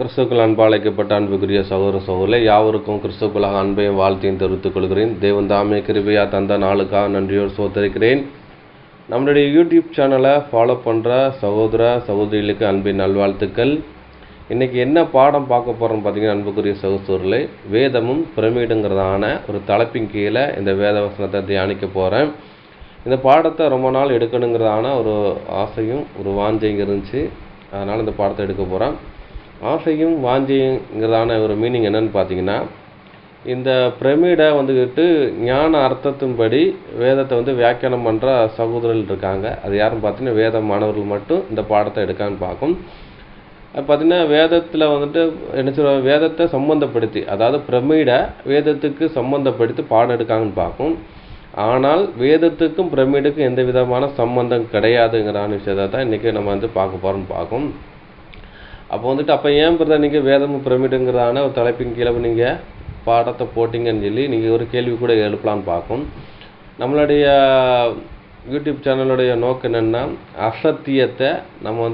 கிறிஸ்துக்கள் அன்பாளைக்கப்பட்ட அன்புக்குரிய சகோதர சகோதரர்களே, யாவருக்கும் கிறிஸ்துக்களாக அன்பையும் வாழ்த்தையும் தெரிவித்துக் கொள்கிறேன். தேவன் தாமே கிருபையா தந்த நாளுக்காக நன்றியோடு சோதரிக்கிறேன். நம்மளுடைய யூடியூப் சேனலை ஃபாலோ பண்ணுற சகோதர சகோதரிகளுக்கு அன்பின் நல்வாழ்த்துக்கள். இன்றைக்கி என்ன பாடம் பார்க்க போகிறோம்னு பார்த்தீங்கன்னா, அன்புக்குரிய சகோதரர்களே, வேதமும் பிரமிடுங்கிறதான ஒரு தலைப்பின் கீழே இந்த வேத வசனத்தை தியானிக்க போகிறேன். இந்த பாடத்தை ரொம்ப நாள் எடுக்கணுங்கிறதான ஒரு ஆசையும் ஒரு வாஞ்சையும் இருந்துச்சு. அதனால் இந்த பாடத்தை எடுக்க போகிறேன். ஆசையும் வாஞ்சிங்கிறதான ஒரு மீனிங் என்னன்னு பார்த்தீங்கன்னா, இந்த பிரமிடை வந்துக்கிட்டு ஞான அர்த்தத்தின்படி வேதத்தை வியாக்கியானம் பண்ணுற சகோதரர்கள் இருக்காங்க. அது யாருன்னு பார்த்தீங்கன்னா, வேத மாணவர்கள் மட்டும் இந்த பாடத்தை எடுக்கான்னு பார்க்கும். அது பார்த்திங்கன்னா, வேதத்தில் என்ன சொல்லுவாங்க, வேதத்தை சம்மந்தப்படுத்தி, அதாவது பிரமிடை வேதத்துக்கு சம்மந்தப்படுத்தி பாடம் எடுக்காங்கன்னு பார்க்கும். ஆனால் வேதத்துக்கும் பிரமிடுக்கும் எந்த விதமான சம்பந்தம் கிடையாதுங்கிறான விஷயத்தை தான் இன்றைக்கி நம்ம பார்க்க போகிறோம்னு பார்க்கும். அப்போ ஏன் பிரதர் நீங்கள் வேதமும் பிரமிடுங்கிறதான ஒரு தலைப்பின் கீழே நீங்கள் பாடத்தை போட்டிங்கன்னு சொல்லி நீங்கள் ஒரு கேள்வி கூட எழுப்பலான்னு பார்க்கும். நம்மளுடைய யூடியூப் சேனலுடைய நோக்கம் என்னென்னா, அசத்தியத்தை நம்ம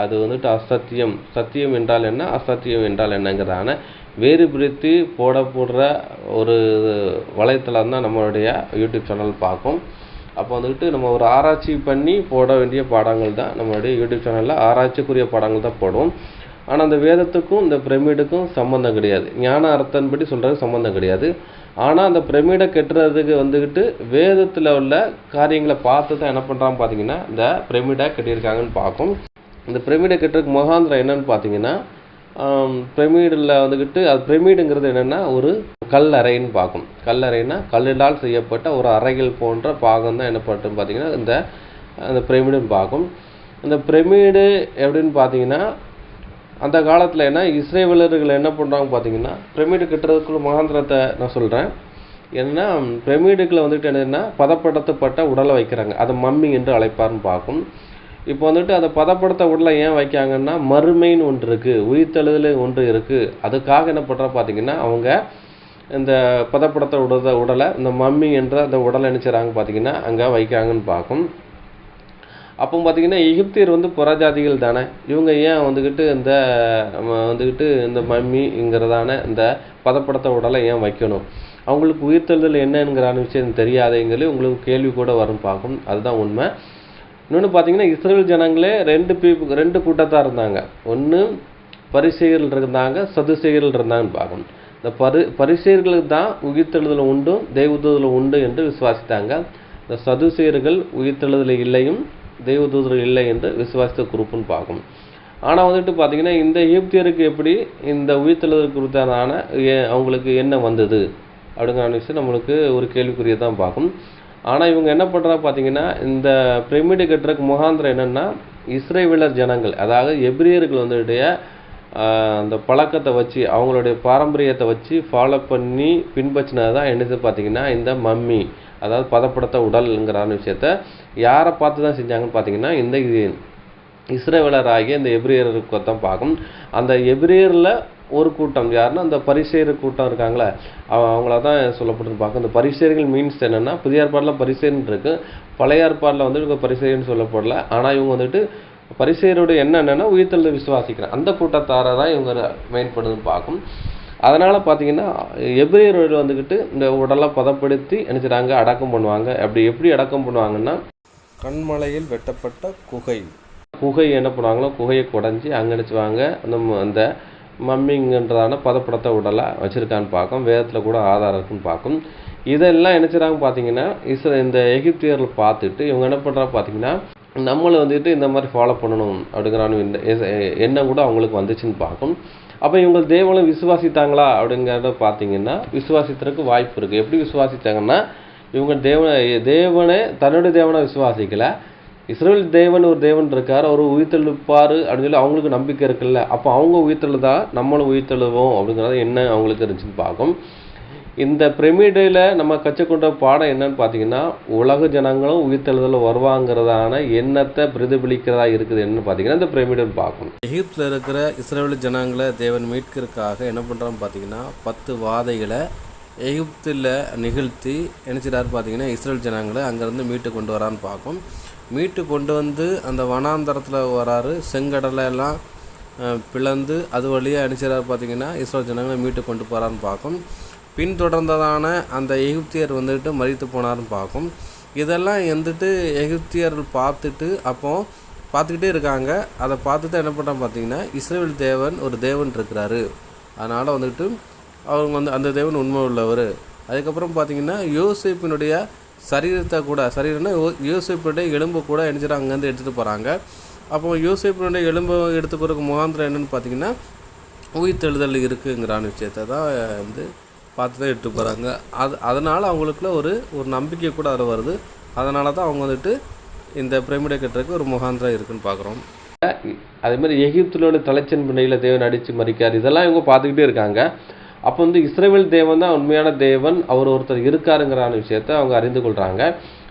அது அசத்தியம், சத்தியம் என்றால் என்ன, அசத்தியம் என்றால் என்னங்கிறதான வேறுபடுத்தி போடுற ஒரு வலைத்தளம் தான் நம்மளுடைய யூடியூப் சேனல் பார்க்கும். அப்போ நம்ம ஒரு ஆராய்ச்சி பண்ணி போட வேண்டிய பாடங்கள் தான் நம்மளுடைய யூடியூப் சேனலில் ஆராய்ச்சிக்குரிய பாடங்கள் தான் போடுவோம். ஆனால் அந்த வேதத்துக்கும் இந்த பிரமிடுக்கும் சம்மந்தம் கிடையாது. ஞான அர்த்தன்படி சொல்கிறது சம்மந்தம் கிடையாது. ஆனால் அந்த பிரமிடை கட்டுறதுக்கு வேதத்தில் உள்ள காரியங்களை பார்த்து தான் என்ன பண்ணுறான்னு பார்த்தீங்கன்னா, இந்த பிரமிடை கட்டியிருக்காங்கன்னு பார்க்கும். இந்த பிரமிடை கட்டுறதுக்கு முகாந்திரம் என்னன்னு பார்த்தீங்கன்னா, பிரமிடில் அது பிரமிடுங்கிறது என்னென்னா ஒரு கல்லறைன்னு பார்க்கும். கல்லறைன்னா கல்லினால் செய்யப்பட்ட ஒரு அறைகள் போன்ற பாகம் தான் என்ன பண்ணுறோன்னு பார்த்தீங்கன்னா அந்த பிரமிடுன்னு பார்க்கும். இந்த பிரமிடு எப்படின்னு பார்த்தீங்கன்னா, அந்த காலத்தில் இஸ்ரேலர்கள் என்ன பண்ணுறாங்க பார்த்தீங்கன்னா, பிரமிடு கட்டுறதுக்குள்ள மகாந்திரத்தை நான் சொல்கிறேன். என்னென்னா, பிரமிடுக்குள்ள என்னென்னா பதப்படுத்தப்பட்ட உடலை வைக்கிறாங்க. அதை மம்மி என்று அழைப்பார்னு பார்க்கும். இப்போ அதை பதப்படுத்த உடலை ஏன் வைக்காங்கன்னா, மறுமைன்னு ஒன்று இருக்குது, உயிர்த்தெழுதல் ஒன்று இருக்குது. அதுக்காக என்ன பண்ணுறா பார்த்தீங்கன்னா, அவங்க இந்த பதப்படுத்த உடலை இந்த மம்மி என்ற அந்த உடலை நினைச்சாங்க பார்த்தீங்கன்னா அங்கே வைக்காங்கன்னு பார்க்கும். அப்போ பார்த்தீங்கன்னா, எகிப்தியர் புறஜாதிகள் தானே, இவங்க ஏன் இந்த மம்மிங்கிறதான இந்த பதப்படுத்த உடலை ஏன் வைக்கணும், அவங்களுக்கு உயிர்த்தெழுதல் என்னங்கிறான விஷயம் தெரியாதேங்களே உங்களுக்கு கேள்வி கூட வரும் பார்க்கும். அதுதான் உண்மை. இன்னொன்று பார்த்தீங்கன்னா, இஸ்ரேல் ஜனங்களே ரெண்டு கூட்டத்தான் இருந்தாங்க. ஒன்று பரிசேயர்கள் இருந்தாங்க, சதுசேயர்கள் இருந்தாங்கன்னு பார்க்கணும். இந்த பரிசேயர்களுக்கு தான் உயிர்த்தெழுதல் உண்டும் தெய்வதூதல் உண்டு என்று விசுவாசித்தாங்க. இந்த சதுசேயர்கள் உயிர்த்தெழுதல் இல்லையும் தெய்வதூதர்கள் இல்லை என்று விசுவாசித்த குரூப்புன்னு பார்க்கணும். ஆனால் பார்த்தீங்கன்னா, இந்த எகிப்தியருக்கு எப்படி இந்த உயிர்த்தெழுதல் குறித்தான அவங்களுக்கு என்ன வந்தது அப்படிங்கிற விஷயம் நம்மளுக்கு ஒரு கேள்விக்குரிய தான் பார்க்கும். ஆனால் இவங்க என்ன பண்ணுறா பார்த்தீங்கன்னா, இந்த பிரமிடு கட்டுறதுக்கு முகாந்திரம் என்னென்னா, இஸ்ரேலர் ஜனங்கள், அதாவது எபிரியர்கள் அந்த பழக்கத்தை வச்சு, அவங்களுடைய பாரம்பரியத்தை வச்சு ஃபாலோ பண்ணி பின்பற்றினது தான் என்னது பார்த்தீங்கன்னா இந்த மம்மி, அதாவது பதப்படுத்த உடல்ங்கிறான விஷயத்த யாரை பார்த்து தான் செஞ்சாங்கன்னு பார்த்தீங்கன்னா, இந்த இஸ்ரேலர் ஆகிய இந்த எபிரியருக்கு தான் பார்க்கும். அந்த எபிரியரில் ஒரு கூட்டம் யாருன்னா, அந்த பரிசேயர் கூட்டம் இருக்காங்களே, அவங்கள தான் சொல்லப்பட்டு பார்க்கும். இந்த பரிசேயர்கள் மீன்ஸ் என்னென்னா, புதிய ஏற்பாடில் பரிசேயர்னு இருக்குது, பழைய ஏற்பாடில் இவங்க பரிசேயர்னு சொல்லப்படல. ஆனால் இவங்க பரிசேயருடைய என்னென்னா உயிர்த்தெழுதல் விசுவாசிக்கிறேன் அந்த கூட்டத்தாரை தான் இவங்க மெயின் பண்ணுதுன்னு பார்க்கும். அதனால் பார்த்தீங்கன்னா, எபிரியர்கள் இந்த உடலை பதப்படுத்தி நினச்சிட்டாங்க அடக்கம் பண்ணுவாங்க. எப்படி அடக்கம் பண்ணுவாங்கன்னா, கண்மலையில் வெட்டப்பட்ட குகை என்ன பண்ணுவாங்களோ குகையை குடஞ்சி அங்கே நினச்சிவாங்க அந்த மம்மிங்கன்றதான பதப்படுத்த உடலை வச்சுருக்கான்னு பார்க்கும். வேதத்தில் கூட ஆதாரம் இருக்குன்னு பார்க்கும். இதெல்லாம் நினச்சிறாங்க பார்த்தீங்கன்னா, இந்த எகிப்தியர்கள் பார்த்துட்டு இவங்க என்ன பண்ணுறா பார்த்தீங்கன்னா, நம்மளும் இந்த மாதிரி ஃபாலோ பண்ணணும் அப்படிங்கிறான எண்ணம் கூட அவங்களுக்கு வந்துச்சுன்னு பார்க்கும். அப்போ இவங்க தேவனும் விசுவாசித்தாங்களா அப்படிங்கிறத பார்த்தீங்கன்னா, விசுவாசித்ததுக்கு வாய்ப்பு இருக்குது. எப்படி விசுவாசித்தாங்கன்னா, இவங்க தேவனே தன்னுடைய தேவனை விசுவாசிக்கலை, இஸ்ரேல் தேவன் ஒரு தேவன் இருக்கார், அவர் உயிர்த்தெழுப்பார் அப்படின்னு சொல்லி அவங்களுக்கு நம்பிக்கை இருக்குல்ல. அப்போ அவங்க உயிர்த்தெழுதா நம்மளும் உயிர்த்தெழுவோம் அப்படிங்கிறது என்ன அவங்களுக்கு இருந்துச்சுன்னு பார்க்கும். இந்த பிரமிடில் நம்ம கற்றுக்கொண்ட பாடம் என்னன்னு பார்த்தீங்கன்னா, உலக ஜனங்களும் உயிர்த்தெழுதல் வருவாங்கிறதான எண்ணத்தை பிரதிபலிக்கிறதா இருக்குது என்னன்னு பார்த்தீங்கன்னா இந்த பிரமிடுன்னு பார்க்கும். எகிப்தில் இருக்கிற இஸ்ரேல் ஜனங்களை தேவன் மீட்கிறதுக்காக என்ன பண்ணுறான்னு பார்த்தீங்கன்னா, 10 வாதைகளை எகிப்தில் நிகழ்த்தி நினச்சிட்டாரு பார்த்தீங்கன்னா, இஸ்ரேல் ஜனங்களை அங்கேருந்து மீட்டு கொண்டு வரான்னு பார்க்கும். மீட்டு கொண்டு அந்த வனாந்தரத்தில் வராரு, செங்கடலை எல்லாம் பிளந்து அது வழியாக அனுப்பிச்சார் பார்த்திங்கன்னா இஸ்ரேல் ஜனங்களை மீட்டு கொண்டு போகிறான்னு பார்க்கும். பின்தொடர்ந்ததான அந்த எகிப்தியர் வந்துட்டு மரித்து போனார்னு பார்க்கும். இதெல்லாம் வந்துட்டு எகிப்தியர்கள் பார்த்துக்கிட்டே இருக்காங்க. அதை பார்த்துட்டு என்ன பண்ணுறாங்க பார்த்திங்கன்னா, இஸ்ரேல் தேவன் ஒரு தேவன் இருக்கிறாரு, அதனால் வந்துட்டு அவங்க அந்த தேவன் உண்மை உள்ளவர். அதுக்கப்புறம் பார்த்திங்கன்னா யோசேப்பினுடைய சரீரத்தை கூட யோசேப்பினுடைய எலும்பு கூட அங்கேருந்து எடுத்துகிட்டு போகிறாங்க. அப்போ யோசேப்பினுடைய எலும்பு எடுத்து போகிறதுக்கு முகாந்திரம் என்னென்னு பார்த்திங்கன்னா உயிர்த்தெழுதல் இருக்குங்கிறான விஷயத்தை தான் பார்த்து தான் எடுத்து போகிறாங்க. அதனால் அவங்களுக்குள்ள ஒரு நம்பிக்கை கூட அதில் வருது. அதனால தான் அவங்க வந்துட்டு இந்த பிரமிடை கட்டுறதுக்கு ஒரு முகாந்திரம் இருக்குதுன்னு பார்க்குறோம். அதே மாதிரி எகிப்திலோட தலைச்சன் பிணையில் தேவன் அடித்து மறிக்கார், இதெல்லாம் இவங்க பார்த்துக்கிட்டே இருக்காங்க. அப்போ இஸ்ரேல் தேவன் தான் உண்மையான தேவன், அவர் ஒருத்தர் இருக்காருங்கிறான விஷயத்தை அவங்க அறிந்து கொள்கிறாங்க.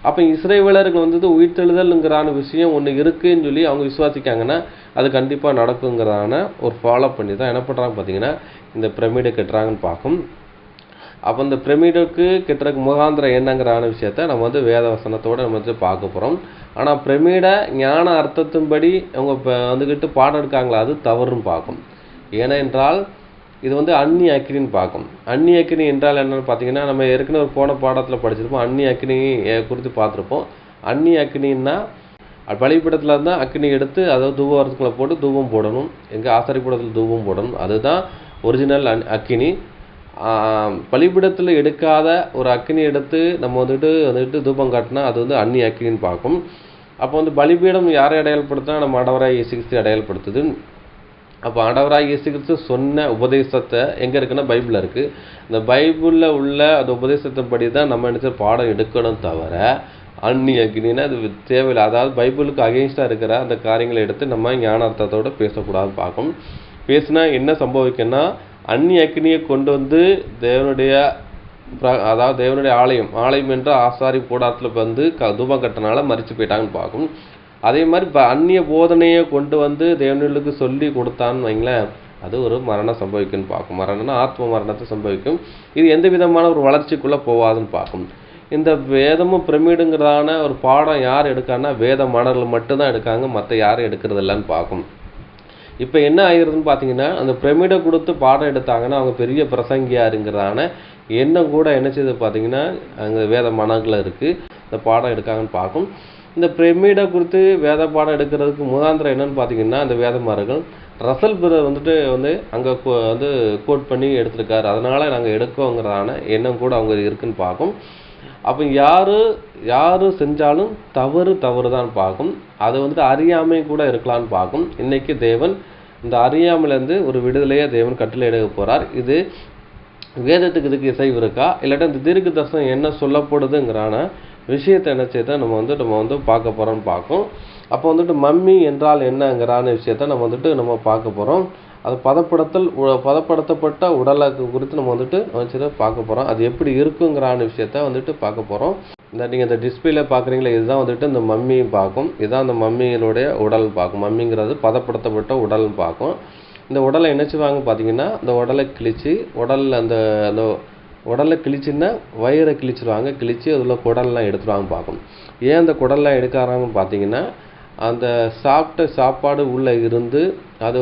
அப்போ இஸ்ரேலர்கள் உயிர்த்தெழுதல்ங்கிறான விஷயம் ஒன்று இருக்குதுன்னு சொல்லி அவங்க விசுவாசிக்காங்கன்னா அது கண்டிப்பாக நடக்குங்கிறான ஒரு ஃபாலோ பண்ணி தான் என்ன பண்ணுறாங்க பார்த்திங்கன்னா இந்த பிரமிடை கட்டுறாங்கன்னு பார்க்கும். அப்போ இந்த பிரமிடுக்கு கட்டுறதுக்கு முகாந்திரம் என்னங்கிறான விஷயத்த நம்ம வேத வசனத்தோடு நம்ம பார்க்க போகிறோம். ஆனால் பிரமிடை ஞான அர்த்தத்தின்படி அவங்க வந்துக்கிட்டு பாடம் எடுக்காங்களா, அது தவறுன்னு பார்க்கும். ஏனென்றால் இது அன்னி அக்கினின்னு பார்க்கும். அன்னி அக்கினி என்றால் என்னென்னு பார்த்தீங்கன்னா, நம்ம ஏற்கனவே போன பாடத்தில் படிச்சிருப்போம், அன்னி அக்கினி குறித்து பார்த்துருப்போம். அன்னி அக்கினின்னா பலிபீடத்தில் இருந்தால் அக்கினி எடுத்து அதாவது தூபவரத்துக்குள்ளே போட்டு தூபம் போடணும், எங்கள் ஆசாரிப்படத்தில் தூபம் போடணும், அதுதான் ஒரிஜினல் அக்கினி. பலிபீடத்தில் எடுக்காத ஒரு அக்கினி எடுத்து நம்ம வந்துட்டு தூபம் காட்டினா அது அன்னி அக்கினின்னு பார்க்கும். அப்போ பலிபீடம் யாரை அடையாளப்படுத்தினா நம்ம ஆண்டவராகிய இயேசு கிறிஸ்து அடையாளப்படுத்துது. அப்போ ஆண்டவராகிய இயேசு கிறிஸ்து சொன்ன உபதேசத்தை எங்கே இருக்குன்னா பைபிளில் இருக்குது. இந்த பைபிளில் உள்ள அந்த உபதேசத்தின்படி தான் நம்ம என்ன பாடம் எடுக்கணும், தவிர அன்னி அக்கினா அது தேவையில்லை. அதாவது பைபிளுக்கு அகெயின்ஸ்டாக இருக்கிற அந்த காரியங்களை எடுத்து நம்ம ஞானார்த்தத்தோடு பேசக்கூடாதுன்னு பார்க்கும். பேசினா என்ன சம்பவிக்குன்னா, அன்னி அக்கினியை கொண்டு தேவனுடைய ஆலயம் என்ற ஆசாரி கூடாரத்தில் தூபம் கட்டினால மறித்து போயிட்டாங்கன்னு பார்க்கும். அதே மாதிரி அந்நிய போதனையை கொண்டு தேவனுக்கு சொல்லி கொடுத்தான்னு வைங்களேன், அது ஒரு மரணம் சம்பவிக்குன்னு பார்க்கும். மரணம்னா ஆத்ம மரணத்தை சம்பவிக்கும். இது எந்த விதமான ஒரு வளர்ச்சிக்குள்ளே போகாதுன்னு பார்க்கும். இந்த வேதமும் பிரமிடுங்கிறதான ஒரு பாடம் யார் எடுக்கான்னா வேத மாணவர்கள் மட்டும்தான் எடுக்காங்க, மற்ற யாரும் எடுக்கிறது இல்லைன்னு பார்க்கும். இப்போ என்ன ஆகிருதுன்னு பார்த்தீங்கன்னா, அந்த பிரமிடை கொடுத்து பாடம் எடுத்தாங்கன்னா அவங்க பெரிய பிரசங்கியாருங்கிறதான எண்ணம் கூட என்ன செய்யுது பார்த்தீங்கன்னா அங்கே வேத மாணவர்கள் இருக்குது, இந்த பாடம் எடுக்காங்கன்னு பார்க்கும். இந்த பிரமிடை குறித்து வேத பாடம் எடுக்கிறதுக்கு முகாந்திரம் என்னன்னு பார்த்தீங்கன்னா, அந்த வேதமார்கள் ரசல் பிரதர் அங்கே கோட் பண்ணி எடுத்திருக்காரு, அதனால் நாங்கள் எடுக்கோங்கிறதான எண்ணம் கூட அவங்க இருக்குன்னு பார்க்கும். அப்போ யார் செஞ்சாலும் தவறு தான் பார்க்கும். அது அறியாமை கூட இருக்கலான்னு பார்க்கும். இன்றைக்கி தேவன் இந்த அறியாமலேருந்து ஒரு விடுதலையை தேவன் கட்டளை எடுக்க போகிறார். இது வேதத்துக்கு இதுக்கு இசைவு இருக்கா, இல்லாட்டா இந்த தீர்க்க தரிசனம் என்ன சொல்லப்படுதுங்கிறான விஷயத்தை என்ன செய்தால் நம்ம பார்க்க போகிறோம்னு பார்க்கும். அப்போ மம்மி என்றால் என்னங்கிறான விஷயத்த நம்ம பார்க்க போகிறோம். அது பதப்படுத்தப்பட்ட உடலை குறித்து நம்ம பார்க்க போகிறோம். அது எப்படி இருக்குங்கிறான விஷயத்த பார்க்க போகிறோம். நீங்கள் இந்த டிஸ்பிளேல பார்க்குறீங்களா, இதுதான் இந்த மம்மியும் பார்க்கும். இதுதான் அந்த மம்மியினுடைய உடல் பார்க்கும். மம்மிங்கிறது பதப்படுத்தப்பட்ட உடல்னு பார்க்கும். இந்த உடலை என்ன செய்வாங்க பார்த்தீங்கன்னா, இந்த உடலை கிழிச்சு அந்த உடலை கிழிச்சுன்னா வயிறை கிழிச்சிருவாங்க, கிழிச்சு அதில் குடல்லாம் எடுத்துருவாங்க பார்க்கும். ஏன் அந்த குடல்லாம் எடுக்கிறாங்கன்னு பார்த்தீங்கன்னா, அந்த சாப்பிட்ட சாப்பாடு உள்ளே இருந்து அதை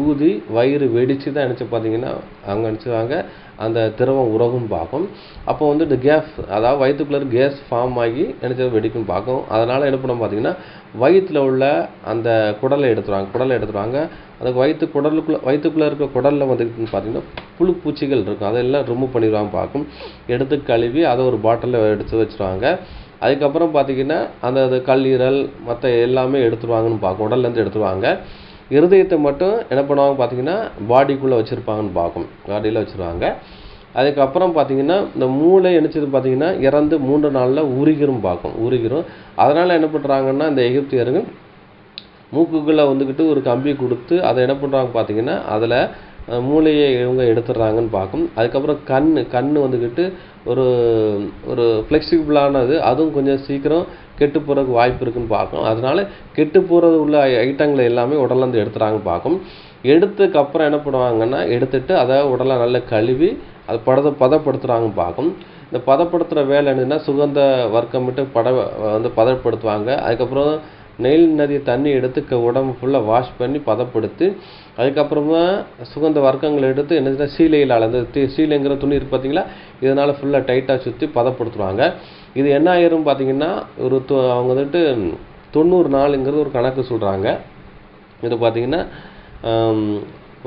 ஊதி வயிறு வெடித்து தான் நினச்சி பார்த்தீங்கன்னா அவங்க நினச்சிவாங்க அந்த திரவம் உறவும் பார்க்கும். அப்போ இந்த கேஸ், அதாவது வயிற்றுக்குள்ளே கேஸ் ஃபார்ம் ஆகி நினச்சது வெடிக்கும் பார்க்கும். அதனால் என்ன பண்ண பார்த்தீங்கன்னா வயிற்றில் உள்ள அந்த குடலை எடுத்துருவாங்க. அதுக்கு வயிற்றுக்குள்ளே இருக்க குடலில் பார்த்தீங்கன்னா புழு பூச்சிகள் இருக்கும், அதெல்லாம் ரிமூவ் பண்ணிடுவாங்க பார்க்கும். எடுத்து கழுவி அதை ஒரு பாட்டிலில் எடுத்து வச்சுருவாங்க. அதுக்கப்புறம் பார்த்திங்கன்னா அந்த கல்லீரல் மற்ற எல்லாமே எடுத்துருவாங்கன்னு பார்க்கும், உடல்லேருந்து எடுத்துருவாங்க. இருதயத்தை மட்டும் என்ன பண்ணுவாங்க பார்த்திங்கன்னா பாடிக்குள்ளே வச்சுருப்பாங்கன்னு பார்க்கும், பாடியில் வச்சுருவாங்க. அதுக்கப்புறம் பார்த்திங்கன்னா இந்த மூளை என்னச்சது பார்த்திங்கன்னா இறந்து 3 நாளில் உருகிரும். அதனால் என்ன பண்ணுறாங்கன்னா இந்த எகிப்தியருங்க மூக்குக்குள்ளே ஒரு கம்பி கொடுத்து அதை என்ன பண்ணுறாங்க பார்த்திங்கன்னா அதில் மூளையை இவங்க எடுத்துடுறாங்கன்னு பார்க்கும். அதுக்கப்புறம் கண் ஒரு ஒரு ஃப்ளெக்சிபிளானது, அதுவும் கொஞ்சம் சீக்கிரம் கெட்டு போகிறதுக்கு வாய்ப்பு இருக்குன்னு பார்க்கும். அதனால் கெட்டு போகிறது உள்ள ஐட்டங்களை எல்லாமே உடலேருந்து எடுத்துகிறாங்கன்னு பார்க்கும். எடுத்ததுக்கப்புறம் என்ன பண்ணுவாங்கன்னா எடுத்துட்டு அதை உடலை நல்லா கழுவி அதை பதப்படுத்துகிறாங்கன்னு பார்க்கும். இந்த பதப்படுத்துகிற வேலை என்னதுன்னா சுகந்த வர்க்கமிட்டு பதப்படுத்துவாங்க. அதுக்கப்புறம் நெயில் நதி தண்ணி எடுத்து உடம்பு ஃபுல்லாக வாஷ் பண்ணி பதப்படுத்தி அதுக்கப்புறமா சுகந்த வர்க்கங்களை எடுத்து என்ன சீலையில் அந்த சீலைங்கிற துணி இருக்குது பார்த்தீங்களா, இதனால் ஃபுல்லாக டைட்டாக சுற்றி பதப்படுத்துவாங்க. இது என்ன ஆயிரும் பார்த்தீங்கன்னா அவங்க வந்துட்டு 90 நாளுங்கிறது ஒரு கணக்கு சொல்கிறாங்க. இது பார்த்தீங்கன்னா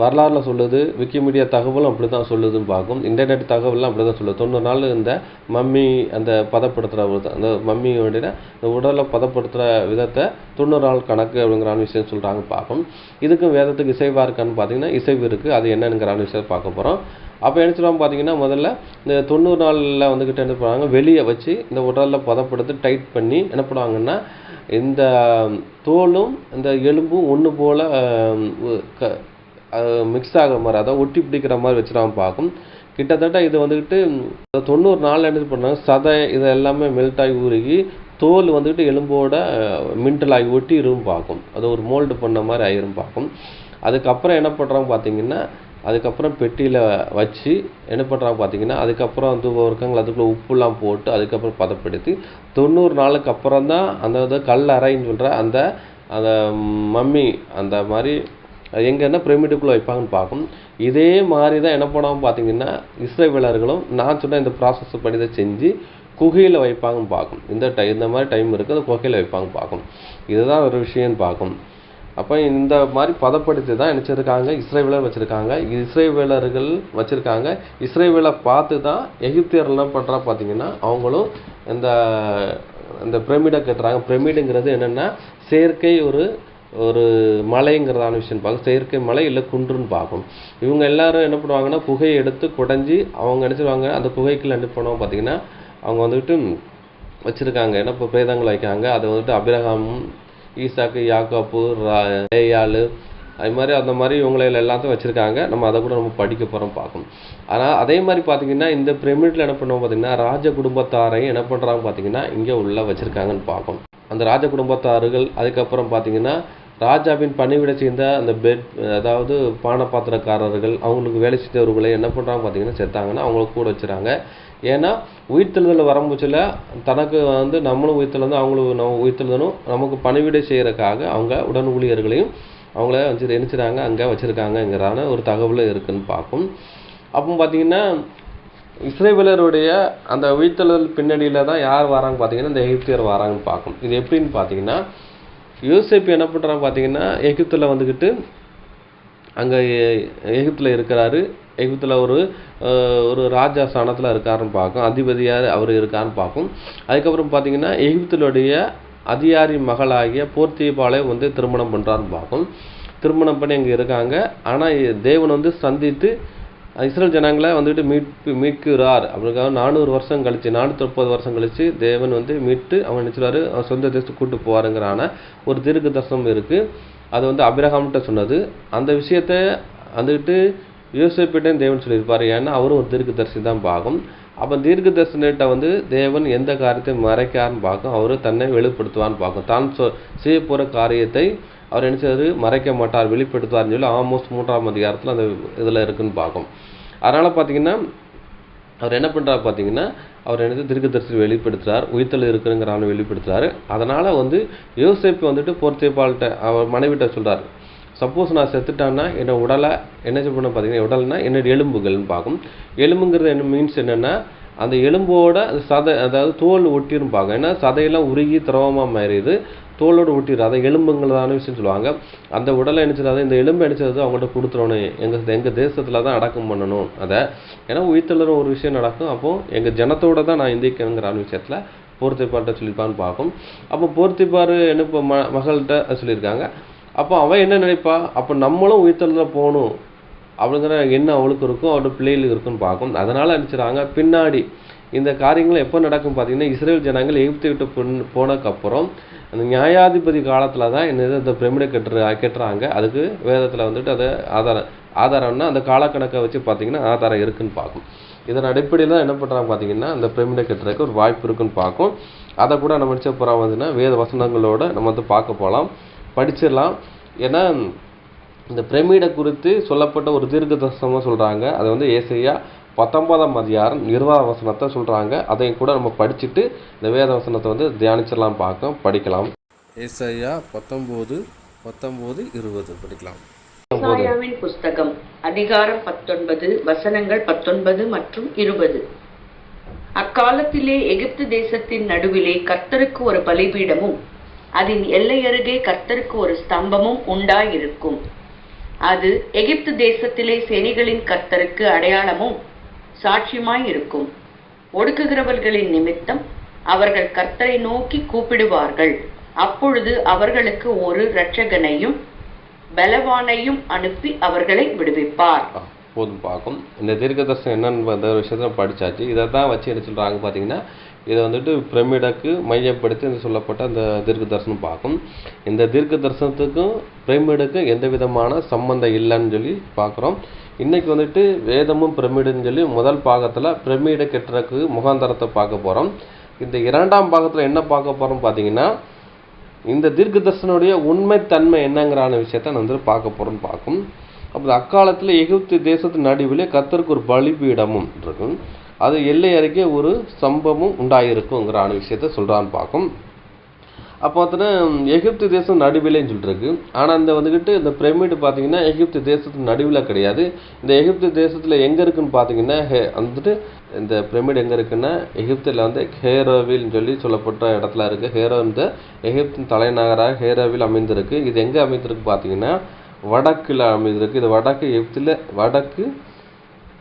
வரலாறுல சொல்லுது, விக்கிமீடியா தகவலும் அப்படி தான் சொல்லுதுன்னு பார்க்கும். இன்டர்நெட் தகவல்லாம் அப்படி தான் சொல்லுது. 90 நாள் இந்த மம்மி அந்த பதப்படுத்துகிற அந்த மம்மியோடைய உடலை பதப்படுத்துகிற விதத்தை 90 நாள் கணக்கு அப்படிங்கிற விஷயம் சொல்கிறாங்க பார்க்கும். இதுக்கும் வேதத்துக்கு இசைவாக இருக்கான்னு பார்த்தீங்கன்னா இசைவு இருக்குது. அது என்னங்கிற விஷயத்தை பார்க்க போகிறோம். அப்போ என்ன சொல்லுவாங்க பார்த்தீங்கன்னா, முதல்ல இந்த 90 நாளில் வந்துக்கிட்டு என்ன பண்ணுவாங்க, வெளியே வச்சு இந்த உடலில் பதப்படுத்தி டைட் பண்ணி என்ன பண்ணுவாங்கன்னா, இந்த தோலும் இந்த எலும்பும் ஒன்று போல் மிக்ஸ் ஆகிற மாதிரி, அதாவது ஒட்டி பிடிக்கிற மாதிரி வச்சுருவாங்க பார்க்கும். கிட்டத்தட்ட இது வந்துக்கிட்டு 90 நாள் என்ன பண்ணாங்க, சதை இது எல்லாமே மெல்ட் ஆகி உருகி தோல் வந்துக்கிட்டு எலும்போட மின்டல் ஆகி ஒட்டி இருக்கும் பார்க்கும். அது ஒரு மோல்டு பண்ண மாதிரி ஆயிரும் பார்க்கும். அதுக்கப்புறம் என்ன பண்ணுறாங்க பார்த்தீங்கன்னா, அதுக்கப்புறம் பெட்டியில் வச்சு என்ன பண்ணுறாங்க பார்த்தீங்கன்னா, அதுக்கப்புறம் வர்க்கங்கள் அதுக்குள்ளே உப்புலாம் போட்டு அதுக்கப்புறம் பதப்படுத்தி 90 நாளுக்கு அப்புறம் தான் அந்த கல் அறைன்னு சொல்கிற அந்த அந்த மம்மி அந்த மாதிரி எங்கன்னா பிரமிடுக்குள்ளே வைப்பாங்கன்னு பார்க்கும். இதே மாதிரி தான் என்ன பண்ணுவாங்க பார்த்தீங்கன்னா, இஸ்ரவேலர்களும் நான் சொன்ன இந்த ப்ராசஸ் படி தான் செஞ்சு குகையில் வைப்பாங்கன்னு பார்க்கும். இந்த மாதிரி டைம் இருக்குது, அந்த குகையில் வைப்பாங்க பார்க்கும். இதுதான் ஒரு விஷயம்னு பார்க்கும். அப்போ இந்த மாதிரி பதப்படுத்தி தான் நினச்சிருக்காங்க இஸ்ரவேலர் வச்சுருக்காங்க. இஸ்ரவேலர்கள் வச்சுருக்காங்க. இஸ்ரவேலை பார்த்து தான் எகிப்தியர் என்ன பண்ணுறா பார்த்தீங்கன்னா, அவங்களும் இந்த பிரமிடை கட்டுறாங்க. பிரமிடுங்கிறது என்னென்னா செயற்கை ஒரு மலைங்கிறதான விஷயம் பார்க்கும். செயற்கை மலை இல்லை குன்றுன்னு பார்க்கும். இவங்க எல்லாரும் என்ன பண்ணுவாங்கன்னா, குகையை எடுத்து குடைஞ்சி அவங்க நினச்சிருவாங்க அந்த குகைக்குள்ள என்ன பண்ணுவாங்க பார்த்தீங்கன்னா, அவங்க வந்துட்டு வச்சுருக்காங்க. ஏன்னா இப்போ பிரேதங்கள் வைக்காங்க. அதை வந்துட்டு அபிரகாம், ஈசாக்கு, யாக்கோப்பு, லேயாள் அது மாதிரி அந்த மாதிரி இவங்களை எல்லாத்தையும் வச்சுருக்காங்க. நம்ம அதை கூட நம்ம படிக்க போகிறோம் பார்க்கும். ஆனால் அதே மாதிரி பார்த்தீங்கன்னா, இந்த பிரமிடில் என்ன பண்ணுவோம் பார்த்தீங்கன்னா, ராஜ குடும்பத்தாரையும் என்ன பண்ணுறாங்க பார்த்தீங்கன்னா இங்கே உள்ள வச்சுருக்காங்கன்னு பார்க்கும். அந்த ராஜ குடும்பத்தார்கள் அதுக்கப்புறம் பார்த்தீங்கன்னா ராஜாவின் பணிவிட சேர்ந்த அந்த அதாவது பானபாத்திரக்காரர்கள் அவங்களுக்கு வேலை செய்தவர்களை என்ன பண்ணுறாங்க பார்த்தீங்கன்னா செத்தாங்கன்னா அவங்களுக்கு கூட வச்சுறாங்க. ஏன்னா உயிர்த்தெழுதல் வரம்புச்சில் தனக்கு நம்மளும் உயிர்த்தெழுந்து அவங்களும் நம்ம உயிர்த்தெழுதணும் நமக்கு பணிவிடை செய்கிறதுக்காக அவங்க உடன் ஊழியர்களையும் அவங்கள நினைச்சிறாங்க அங்கே வச்சுருக்காங்கங்கிறான ஒரு தகவல் இருக்குன்னு பார்க்கும். அப்போ பார்த்தீங்கன்னா இஸ்ரவேலருடைய அந்த உயிர்த்தெழுதல் பின்னணியில் தான் யார் வராங்க பார்த்தீங்கன்னா இந்த எகிப்தியர் வராங்கன்னு பார்க்கும். இது எப்படின்னு பார்த்தீங்கன்னா, யோசேப்பு என்ன பண்ணுறாங்க பார்த்தீங்கன்னா, எகிப்தில் வந்துக்கிட்டு அங்கே எகிப்தில் இருக்கிறாரு. எகிப்தில் ஒரு ராஜா ஸ்தானத்தில் இருக்காருன்னு பார்க்கும். அதிபதியார் அவர் இருக்காருன்னு பார்க்கும். அதுக்கப்புறம் பார்த்தீங்கன்னா எகிப்திலுடைய அதிகாரி மகளாகிய போர்த்திபாலை திருமணம் பண்ணுறாருன்னு பார்க்கும். திருமணம் பண்ணி அங்கே இருக்காங்க. ஆனால் தேவன் சந்தித்து இஸ்ரேல் ஜனங்களை மீட்கிறார். அப்படிங்காக 400 வருஷம் கழிச்சு 430 வருஷம் கழிச்சு தேவன் மீட்டு அவன் நினைச்சிருவாரு அவன் சொந்த தேசத்துக்கு கூட்டு போவாருங்கிறான ஒரு தீர்க்க தரிசனம் இருக்குது. அது அபிரகாம்கிட்ட சொன்னது. அந்த விஷயத்த யோசேப்பிட்டையும் தேவன் சொல்லியிருப்பார். ஏன்னா அவரும் ஒரு தீர்க்க தரிசி தான் பார்க்கும். அப்போ தீர்க்க தரிசனிட்ட தேவன் எந்த காரியத்தை மறைக்காருன்னு பார்க்கும். அவர் தன்னை வெளிப்படுத்துவான்னு பார்க்கும். தான் செய்ய போகிற காரியத்தை அவர் என்ன செய்வார், மறைக்க மாட்டார், வெளிப்படுத்துவார்னு சொல்லி ஆமோஸ் 3ஆம் அதிகாரத்தில் அந்த இதில் இருக்குன்னு பார்க்கும். அதனால் பார்த்தீங்கன்னா அவர் என்ன பண்ணுறாரு பார்த்தீங்கன்னா, அவர் தீர்க்கதரிசி வெளிப்படுத்துகிறார், உயிர்த்தல் இருக்குங்கிறான்னு வெளிப்படுத்துகிறாரு. அதனால் யோசேப்பு போர்த்திபால்கிட்ட அவர் மனைவிட்ட சொல்கிறார், சப்போஸ் நான் செத்துட்டான்னா என்னோட உடலை என்ன பண்ண பார்த்தீங்கன்னா, உடல்னா என்னோட எலும்புகள்னு பார்க்கும். எலும்புங்கிறது என்ன மீன்ஸ் என்னென்னா, அந்த எலும்போட சதை அதாவது தோல் ஒட்டிரும் பார்க்கும். ஏன்னா சதையெல்லாம் உருகி திரவமாக மாறிடுது, தோலோடு ஒட்டிடுது. அதை எலும்புங்களான விஷயம் சொல்லுவாங்க. அந்த உடலை நினைச்சது இந்த எலும்பு நினைச்சது அவங்கள்ட்ட கொடுத்துடணும். எங்கள் தேசத்தில் தான் அடக்கம் பண்ணணும் அதை. ஏன்னா உயிர்த்தெழுற ஒரு விஷயம் நடக்கும். அப்போது எங்கள் ஜனத்தோடு தான் நான் எந்திரிக்கணுங்கிற விஷயத்தில் போர்த்திபார்ட்ட சொல்லியிருப்பான்னு பார்க்கும். அப்போ போர்த்திபார் என்ன இப்போ மகள்கிட்ட சொல்லியிருக்காங்க. அப்போ அவன் என்ன நினைப்பா, அப்போ நம்மளும் உயிர்த்தெழுத போகணும் அப்படிங்கிற எண்ணம் அவளுக்கு இருக்கும், அவரோட பிள்ளைகளுக்கு இருக்குன்னு பார்க்கும். அதனால் நினச்சிடாங்க பின்னாடி இந்த காரியங்கள் எப்போ நடக்கும் பார்த்தீங்கன்னா, இஸ்ரேல் ஜனங்கள் எகிப்தை விட்டு போனதுக்கப்புறம் அந்த நியாயாதிபதி காலத்தில் தான் இந்த பிரமிடை கட்டுறாங்க. அதுக்கு வேதத்தில் அது ஆதாரம்னா அந்த காலக்கணக்கை வச்சு பார்த்தீங்கன்னா ஆதாரம் இருக்குன்னு பார்க்கும். இதன் அடிப்படையில் தான் என்ன பண்ணுறாங்க பார்த்தீங்கன்னா, அந்த பிரமிடை கட்டுறதுக்கு ஒரு வாய்ப்பு இருக்குன்னு பார்க்கும். அதை கூட நம்ம படிச்ச போகிறோம் வேத வசனங்களோட நம்ம பார்க்க போகலாம், படிச்சிடலாம். ஏன்னா இந்த பிரமிடை குறித்து சொல்லப்பட்ட ஒரு தீர்க்க தரிசனமாக சொல்கிறாங்க. அது ஏசாயா 19ஆம் அதிகாரம் 20ஆம் வசனத்தை சொல்கிறாங்க. அதையும் கூட நம்ம படிச்சுட்டு இந்த வேத வசனத்தை தியானிச்சிடலாம், படிக்கலாம். ஏசாயா 19:19-20 படிக்கலாம். ஏசாயாவின் புஸ்தகம் அதிகாரம் 19 வசனங்கள் 19 மற்றும் 20. அக்காலத்திலே எகிப்து தேசத்தின் நடுவிலே கர்த்தருக்கு ஒரு பலிபீடமும் அதன் எல்லையருகே கர்த்தருக்கு ஒரு ஸ்தம்பமும் உண்டாயிருக்கும். அது எகிப்து தேசத்திலே சேனைகளின் கர்த்தருக்கு அடையாளமும் சாட்சியுமாயிருக்கும். ஒடுக்குகிறவர்களின் நிமித்தம் அவர்கள் கர்த்தரை நோக்கி கூப்பிடுவார்கள். அப்பொழுது அவர்களுக்கு ஒரு இரட்சகனையும் பலவானையும் அனுப்பி அவர்களை விடுவிப்பார். போதும் பார்க்கும். இந்த தீர்க்கதரிசனம் என்னன்னு விஷயத்த படிச்சாச்சு. இதை தான் வச்சு என்ன சொல்றாங்க பார்த்தீங்கன்னா, இதை வந்துட்டு பிரமிடுக்கு மையப்படுத்தி சொல்லப்பட்ட அந்த தீர்க்க தரிசனம் பார்க்கும். இந்த தீர்க்க தரிசனத்துக்கும் பிரமிடுக்கும் எந்த விதமான சம்பந்தம் இல்லைன்னு சொல்லி பார்க்குறோம். இன்னைக்கு வந்துட்டு வேதமும் பிரமிடுன்னு சொல்லி முதல் பாகத்தில் பிரமிடை கட்டுறதுக்கு முகாந்தரத்தை பார்க்க போகிறோம். இந்த இரண்டாம் பாகத்தில் என்ன பார்க்க போகிறோம் பார்த்தீங்கன்னா, இந்த தீர்க்க தரிசனுடைய உண்மைத்தன்மை என்னங்கிறான விஷயத்த நான் வந்து பார்க்க போகிறோன்னு பார்க்கும். அப்போ அக்காலத்தில் எகிப்து தேசத்து நடுவிலே கர்த்தருக்கு ஒரு பலிபீடமும் இருக்கும். அது எல்லை அருகே ஒரு சம்பவமும் உண்டாயிருக்குங்கிறான விஷயத்த சொல்கிறான்னு பார்க்கும். அப்போ பார்த்தோன்னா எகிப்து தேசம் நடுவிலேன்னு சொல்லிட்டுருக்கு. ஆனால் இந்த வந்துக்கிட்டு இந்த பிரமிடு பார்த்தீங்கன்னா எகிப்து தேசத்து நடுவில் கிடையாது. இந்த எகிப்து தேசத்தில் எங்கே இருக்குன்னு பார்த்தீங்கன்னா வந்துட்டு இந்த பிரமிடு எங்கே இருக்குன்னா எகிப்தில் வந்து ஹேரோவில்னு சொல்லி சொல்லப்பட்ட இடத்துல இருக்குது. ஹேரோ இந்த எகிப்தின் தலைநகராக ஹேரோவில் அமைந்திருக்கு. இது எங்கே அமைந்திருக்கு பார்த்தீங்கன்னா வடக்கில் அமைந்திருக்கு. இது வடக்கு எகிப்தில்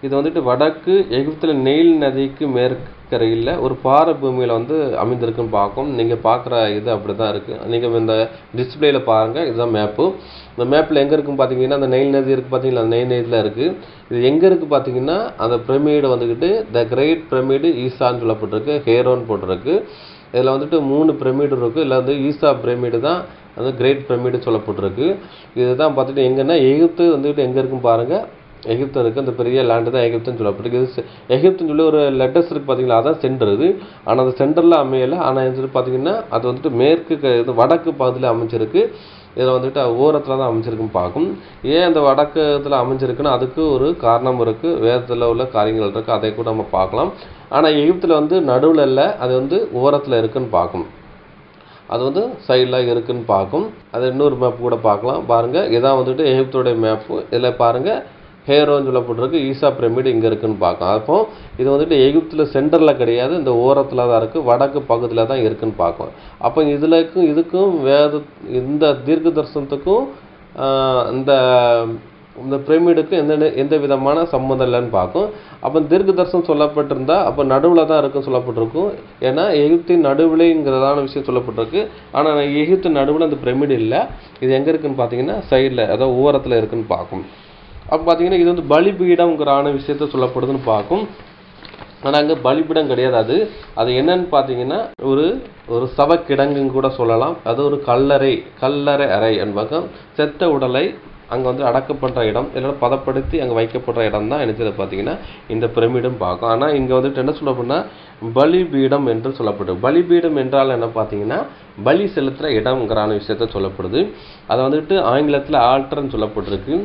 இது வந்துட்டு வடக்கு எகிப்தில் நெயில் நதிக்கு மேற்கரையில் ஒரு பாறை பூமியில் வந்து அமைந்திருக்குன்னு பார்க்கும். நீங்கள் பார்க்குற இது அப்படி தான் இருக்குது. நீங்கள் இந்த டிஸ்பிளேயில் பாருங்கள். இதுதான் மேப்பு. இந்த மேப்பில் எங்கே இருக்குன்னு பார்த்தீங்கன்னா அந்த நெயில் நதி இருக்குது பார்த்தீங்களா, அந்த நெயில் நதியில் இருக்குது. இது எங்கே இருக்குது பார்த்தீங்கன்னா அந்த பிரமிடு வந்துக்கிட்டு த கிரேட் பிரமிடு ஈசான்னு சொல்லப்பட்டிருக்கு. ஹேரோன்னு போட்டிருக்கு. இதில் வந்துட்டு 3 பிரமிடு இருக்குது. இல்லை வந்து ஈசா பிரமிடு தான் அந்த கிரேட் பிரமிடு சொல்லப்பட்டிருக்கு. இதுதான் பார்த்துட்டு எங்கன்னா எகிப்து வந்துக்கிட்டு எங்கே இருக்குன்னு பாருங்கள். எகிப்து இருக்குது. அந்த பெரிய லேண்டு தான் எகிப்துன்னு சொல்லப்பட்டிருக்கு. இது எகிப்துன்னு சொல்லி ஒரு லெட்டர்ஸ் இருக்குது பார்த்தீங்களா, அதான் சென்டர் இது. ஆனால் அந்த சென்டரில் அமையலை. ஆனால் இது பார்த்தீங்கன்னா அது வந்துட்டு மேற்கு இது வடக்கு பகுதியில் அமைஞ்சிருக்கு. இதில் வந்துட்டு ஓரத்தில் தான் அமைஞ்சிருக்குன்னு பார்க்கும். ஏன் அந்த வடக்கு இதில் அமைஞ்சிருக்குன்னா அதுக்கு ஒரு காரணம் இருக்குது. வேதத்தில் உள்ள காரியங்கள் இருக்குது. அதை கூட நம்ம பார்க்கலாம். ஆனால் எகிப்தில் வந்து நடுவில் இல்லை, அது வந்து ஓரத்தில் இருக்குன்னு பார்க்கும். அது வந்து சைடில் இருக்குன்னு பார்க்கும். அது இன்னொரு மேப் கூட பார்க்கலாம். பாருங்கள், இதான் வந்துட்டு எகிப்தோடைய மேப்பு. இதில் பாருங்கள் ஹேரோன்னு சொல்லப்பட்டிருக்கு. ஈசா பிரமிடு இங்கே இருக்குன்னு பார்க்கும். அப்போ இது வந்துட்டு எகிப்தில் சென்டரில் கிடையாது, இந்த ஓரத்தில் தான் இருக்குது, வடக்கு பகுதியில் தான் இருக்குன்னு பார்க்கும். அப்போ இதுக்கும் இந்த தீர்க்க தரிசனத்துக்கும் இந்த பிரமிடுக்கு எந்த விதமான சம்மந்தம் இல்லைன்னு பார்க்கும். அப்போ தீர்க்க தரிசனம் சொல்லப்பட்டிருந்தா அப்போ நடுவில் தான் இருக்குன்னு சொல்லப்பட்டிருக்கும். ஏன்னா எகிப்தின் நடுவிலேங்கிறதான விஷயம் சொல்லப்பட்டிருக்கு. ஆனால் எகிப்தின் நடுவில் அந்த பிரமிடு இல்லை. இது எங்கே இருக்குன்னு பார்த்தீங்கன்னா சைடில், அதாவது ஓரத்தில் இருக்குன்னு பார்க்கும். அப்போ பார்த்தீங்கன்னா இது வந்து பலிபீடம்ங்கிறான விஷயத்த சொல்லப்படுதுன்னு பார்க்கும். ஆனால் அங்கே பலிபீடம் கிடையாது. அது என்னன்னு பார்த்தீங்கன்னா ஒரு சவக்கிடங்குன்னு கூட சொல்லலாம். அது ஒரு கல்லறை அறை என்பது செத்த உடலை அங்கே வந்து அடக்கப்படுற இடம், இல்லைன்னா பதப்படுத்தி அங்கே வைக்கப்படுற இடம் தான் நினைச்சதை பார்த்தீங்கன்னா இந்த பிரமிடும் பார்க்கும். ஆனால் இங்கே வந்துட்டு என்ன சொல்லப்படுனா பலிபீடம் என்று சொல்லப்படுது. பலிபீடம் என்றால் என்ன பார்த்தீங்கன்னா பலி செலுத்துகிற இடம்ங்கிறான விஷயத்த சொல்லப்படுது. அதை வந்துட்டு ஆங்கிலத்தில் ஆல்டர்ன்னு சொல்லப்பட்டிருக்கு.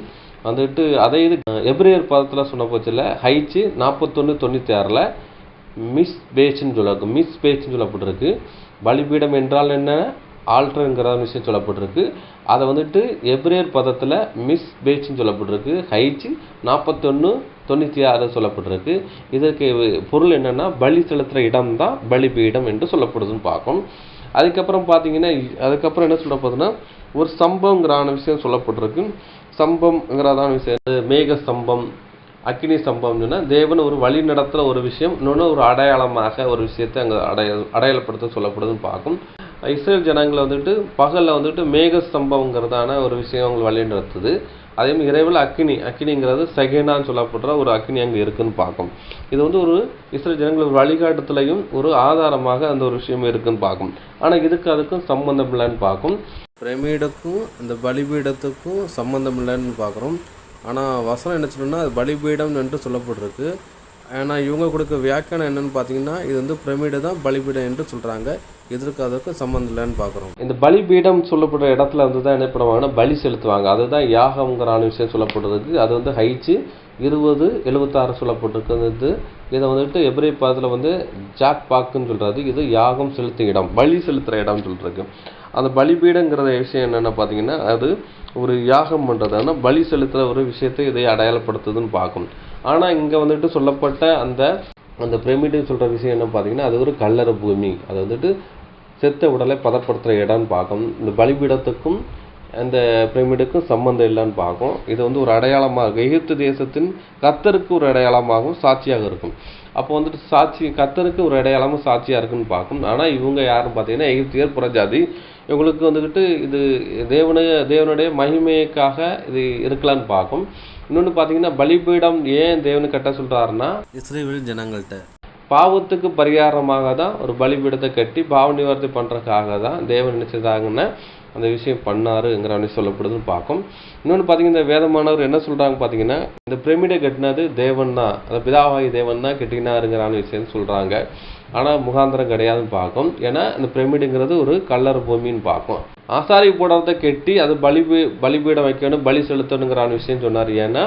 வந்துட்டு அதே இது எபிரேயர் பதத்தில் சொன்ன போச்சில் ஹைச்சு 41:96 மிஸ் பேச்சுன்னு சொல்லப்பட்டிருக்கு. பலிபீடம் என்றால் என்ன, ஆல்டருங்கிற விஷயம் சொல்லப்பட்டிருக்கு. அதை வந்துட்டு எபிரேயர் பதத்தில் மிஸ் பேச்சுன்னு சொல்லப்பட்டிருக்கு. ஹைச்சு 41:96 சொல்லப்பட்டிருக்கு. இதற்கு பொருள் என்னென்னா பலி செலுத்துகிற இடம் தான் பலிபீடம் என்று சொல்லப்படுதுன்னு பார்க்கும். அதுக்கப்புறம் பார்த்தீங்கன்னா அதுக்கப்புறம் என்ன சொல்லப்படுதுன்னா ஒரு ஸ்தம்பம்ங்கிறான விஷயம் சொல்லப்பட்டிருக்கு. ஸ்தம்பம்ங்கிறதான விஷயம் மேக ஸ்தம்பம், அக்கினி ஸ்தம்பம் சொன்னால் தேவன் ஒரு வழி நடத்துகிற ஒரு விஷயம், இன்னொன்று ஒரு அடையாளமாக ஒரு விஷயத்தை அங்கே அடையாளப்படுத்த சொல்லப்படுதுன்னு பார்க்கும். இஸ்ரேல் ஜனங்களை வந்துட்டு பகலில் வந்துட்டு மேக ஸ்தம்பம்ங்கிறதான ஒரு விஷயம் அவங்க வழி நடத்துது. அதே மாதிரி இரவில் அக்கினிங்கிறது செகண்டான்னு சொல்லப்படுற ஒரு அக்கினி அங்கே இருக்குன்னு பார்க்கும். இது வந்து ஒரு இஸ்ரேல் ஜனங்களுக்கு வழிகாட்டுதலையும் ஒரு ஆதாரமாக அந்த ஒரு விஷயம் இருக்குன்னு பார்க்கும். ஆனால் அதுக்கும் சம்பந்தம் இல்லைன்னு பார்க்கும். பிரமிடுக்கும் இந்த பலிபீடத்துக்கும் சம்பந்தம் இல்லைன்னு பார்க்குறோம். ஆனால் வசனம் என்ன சொல்லணும்னா அது பலிபீடம் என்று சொல்லப்பட்டிருக்கு. ஆனால் இவங்க கொடுக்க வியாக்கியானம் என்னென்னு பார்த்தீங்கன்னா இது வந்து பிரமிடு தான் பலிபீடம் என்று சொல்கிறாங்க. அதற்கு சம்மந்தம் இல்லைன்னு பார்க்குறோம். இந்த பலிபீடம் சொல்லப்படுற இடத்துல வந்து தான் என்ன பண்ணுவாங்கன்னா பலி செலுத்துவாங்க. அதுதான் யாகம்ங்கிறான விஷயம் சொல்லப்படுறதுக்கு. அது வந்து ஹைச்சு 20:76 சொல்லப்பட்டிருக்கு. இதை வந்துட்டு எபிரேய பதத்தில் வந்து ஜாக் பாக்குன்னு சொல்கிறது. இது யாகம் செலுத்தும் இடம், பலி செலுத்துகிற இடம்னு சொல்லிருக்கு. அந்த பலிபீடங்கிற விஷயம் என்னென்னு பார்த்தீங்கன்னா அது ஒரு யாகம் பண்ணுறது, ஆனால் பலி செலுத்துகிற ஒரு விஷயத்தை இதை அடையாளப்படுத்துதுன்னு பார்க்கும். ஆனால் இங்கே வந்துட்டு சொல்லப்பட்ட அந்த பிரமிடுன்னு சொல்கிற விஷயம் என்ன பார்த்தீங்கன்னா அது ஒரு கல்லறை பூமி, அது வந்துட்டு செத்த உடலை பதப்படுத்துகிற இடம்னு பார்க்கும். இந்த பலிபீடத்துக்கும் அந்த பிரமிடுக்கும் சம்மந்தம் இல்லைன்னு பார்க்கும். இது வந்து ஒரு அடையாளமாக இருக்கும், எகிப்து தேசத்தின் கர்த்தருக்கு ஒரு அடையாளமாகவும் சாட்சியாக இருக்கும். அப்போ வந்துட்டு கர்த்தருக்கு ஒரு அடையாளமும் சாட்சியாக இருக்குன்னு பார்க்கும். ஆனால் இவங்க யாருன்னு பார்த்தீங்கன்னா எகிப்தியர் புறஜாதி. இவங்களுக்கு வந்துக்கிட்டு இது தேவனுடைய மகிமைக்காக இது இருக்கலான்னு பார்க்கும். இன்னொன்று பார்த்தீங்கன்னா பலிபீடம் ஏன் தேவனு கட்ட சொல்கிறாருன்னா இஸ்ரவேல் ஜனங்கள்கிட்ட பாவத்துக்கு பரிகாரமாக தான் ஒரு பலிபீடத்தை கட்டி பாவ நிவர்த்தி பண்ணுறதுக்காக தான் தேவன் நினைச்சதாங்கன்னா அந்த விஷயம் பண்ணாருங்கிற சொல்லப்படுதுன்னு பார்க்கும். இன்னொன்று பார்த்தீங்கன்னா இந்த வேதமானவர் என்ன சொல்கிறாங்க பார்த்தீங்கன்னா இந்த பிரமிடை கட்டினது தேவன் தான், அந்த பிதாவாகி தேவன் தான் கட்டினாருங்கிறான விஷயம் சொல்கிறாங்க. ஆனால் முகாந்திரம் கிடையாதுன்னு பார்க்கும். ஏன்னா இந்த பிரமிடுங்கிறது ஒரு கல்லறை பூமின்னு பார்க்கும். ஆசாரி போடுறத கெட்டி அது பலிபீடம் வைக்கணும், பலி செலுத்தணுங்கிறான விஷயம் சொன்னார். ஏன்னா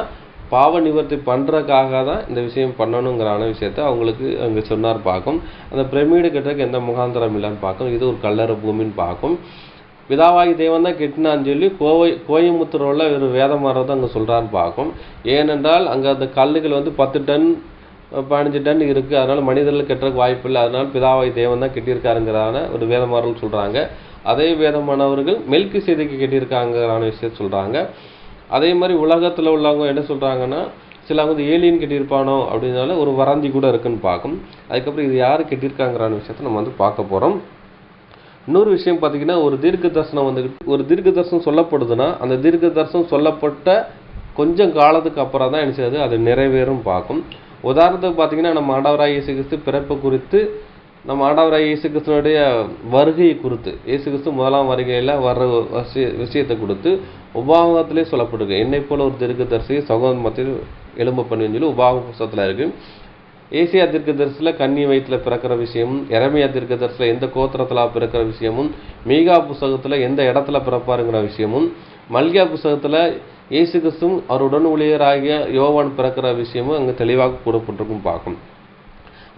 பாவ நிவர்த்தி பண்ணுறதுக்காக தான் இந்த விஷயம் பண்ணணுங்கிறான விஷயத்த அவங்களுக்கு அங்கே சொன்னார் பார்க்கும். அந்த பிரமிடு கட்டுறதுக்கு எந்த முகாந்திரம் இல்லைன்னு பார்க்கும். இது ஒரு கல்லறை பூமின்னு பார்க்கும். பிதாவாகி தேவன் தான் கெட்டினான்னு சொல்லி கோயம்புத்தூரில் ஒரு வேதமானதை அங்கே சொல்கிறான்னு பார்க்கும். ஏனென்றால் அங்கே அந்த கல்லுகள் வந்து 10 டன் 15 டன் இருக்குது, அதனால் மனிதர்கள் கெட்டுறதுக்கு வாய்ப்பு இல்லை, அதனால் பிதாவாகி தேவன் தான் கெட்டியிருக்காருங்கிறான ஒரு வேதமானவர்கள் சொல்கிறாங்க. அதே வேதமானவர்கள் மெல்கி சேதைக்கு கெட்டியிருக்காங்கிறான விஷயத்தை சொல்கிறாங்க. அதே மாதிரி உலகத்தில் உள்ளவங்க என்ன சொல்கிறாங்கன்னா சிலவங்க வந்து ஏலியன் கெட்டியிருப்பானோ அப்படின்னால ஒரு வராந்தி கூட இருக்குன்னு பார்க்கும். அதுக்கப்புறம் இது யார் கெட்டியிருக்காங்கிறான விஷயத்தை நம்ம வந்து பார்க்க போகிறோம். இன்னொரு விஷயம் பார்த்தீங்கன்னா ஒரு தீர்க்க தரிசனம் சொல்லப்படுதுன்னா அந்த தீர்க்க தரிசனம் சொல்லப்பட்ட கொஞ்சம் காலத்துக்கு அப்புறம் தான் என்ன செய்யுது அது நிறைவேறும் பார்க்கும். உதாரணத்துக்கு பார்த்தீங்கன்னா நம்ம ஆண்டவராகிய இயேசு கிறிஸ்து பிறப்பு குறித்து, நம்ம ஆண்டவராகிய இயேசு கிறிஸ்துனுடைய வருகையை குறித்து, இயேசு கிறிஸ்து முதலாம் வருகையில் வர்ற விஷயத்தை கொடுத்து உபாகத்திலே சொல்லப்படுது. என்னை போல ஒரு தீர்க்கதரிசி சகோதரன் மத்தியில் எழும்ப பண்ணுன்னு சொல்லி உபாக புஸ்தகத்தில் இருக்குது. ஏசியா தீர்க்கதரிசியில் கன்னி வயிற்றில் பிறக்கிற விஷயமும், எரமியா தீர்க்கதரிசியில் எந்த கோத்திரத்தில் பிறக்கிற விஷயமும், மீகா புஸ்தகத்தில் எந்த இடத்துல பிறப்பாருங்கிற விஷயமும், மல்கியா புஸ்தகத்தில் இயேசு கிறிஸ்துவும் அவருடன் ஊழியராகிய யோவான் பிறக்கிற விஷயமும் அங்கே தெளிவாக கூறப்பட்டிருக்கும் பார்க்கும்.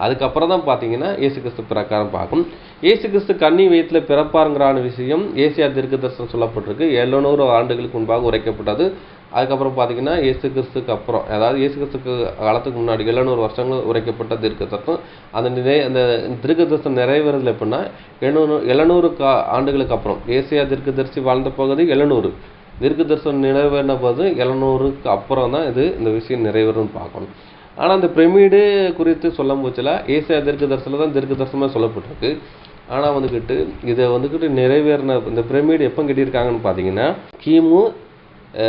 அதுக்கப்புறம் தான் பார்த்தீங்கன்னா இயேசு கிறிஸ்து பிறக்காரன் பார்க்கும். இயேசு கிறிஸ்து கன்னி வயிற்றில் பிறப்பாருங்கிறான விஷயம் ஏசியா தீர்க்கதரிசனம் சொல்லப்பட்டிருக்கு. 700 ஆண்டுகளுக்கு முன்பாக உரைக்கப்பட்டது. அதுக்கப்புறம் பார்த்தீங்கன்னா இயேசு கிறிஸ்துக்கு அப்புறம், அதாவது இயேசு கிறிஸ்துக்கு காலத்துக்கு முன்னாடி 700 வருஷங்கள் உரைக்கப்பட்ட தீர்க்கதரிசனம். அந்த தீர்க்கதரிசனம் நிறைவேறதில் எப்படின்னா 700 ஆண்டுகளுக்கு அப்புறம் ஏசியா தீர்க்கதரிசி வாழ்ந்த பகுதி 700, தீர்க்கதரிசனம் நிறைவேறின போது 700க்கு அப்புறம் தான் இந்த விஷயம் நிறைவேறும்னு பார்க்கணும். ஆனால் அந்த பிரமிடு குறித்து சொல்லும் போச்சில் ஏசியா தீர்க்கதரிசனம் தான் தீர்க்கதரிசனமாக சொல்லப்பட்டிருக்கு. ஆனால் இதை நிறைவேறின இந்த பிரமிடு எப்போ கட்டியிருக்காங்கன்னு பார்த்தீங்கன்னா கிமு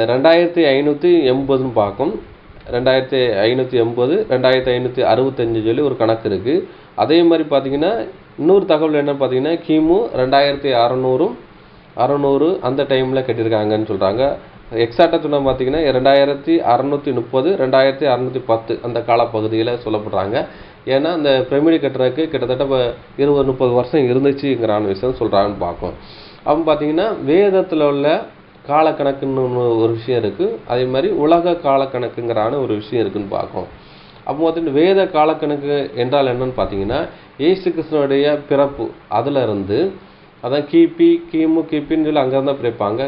2580ன்னு பார்க்கும். 2580, 2565 சொல்லி ஒரு கணக்கு இருக்குது. அதே மாதிரி பார்த்தீங்கன்னா இன்னொரு தகவல் என்ன பார்த்தீங்கன்னா கிமு 2600 அந்த டைமில் கட்டியிருக்காங்கன்னு சொல்கிறாங்க. எக்ஸாக்டாக சொன்னால் பார்த்தீங்கன்னா 2630, 2610 அந்த காலப்பகுதியில் சொல்லப்படுறாங்க. ஏன்னா அந்த பிரமிடு கட்டுறதுக்கு கிட்டத்தட்ட 20-30 வருஷம் இருந்துச்சுங்கிறான விஷயம் சொல்கிறாங்கன்னு பார்க்கும். அப்போ பார்த்தீங்கன்னா வேதத்தில் உள்ள காலக்கணக்குன்னு ஒரு விஷயம் இருக்குது, அதே மாதிரி உலக காலக்கணக்குங்கிறான ஒரு விஷயம் இருக்குதுன்னு பார்க்கும். அப்போ பார்த்தீங்கன்னா வேத காலக்கணக்கு என்றால் என்னன்னு பார்த்தீங்கன்னா இயேசு கிறிஸ்துனுடைய பிறப்பு அதில் இருந்து, அதான் கிமு கிபின்னு சொல்லி அங்கே தான் பிறப்பாங்க.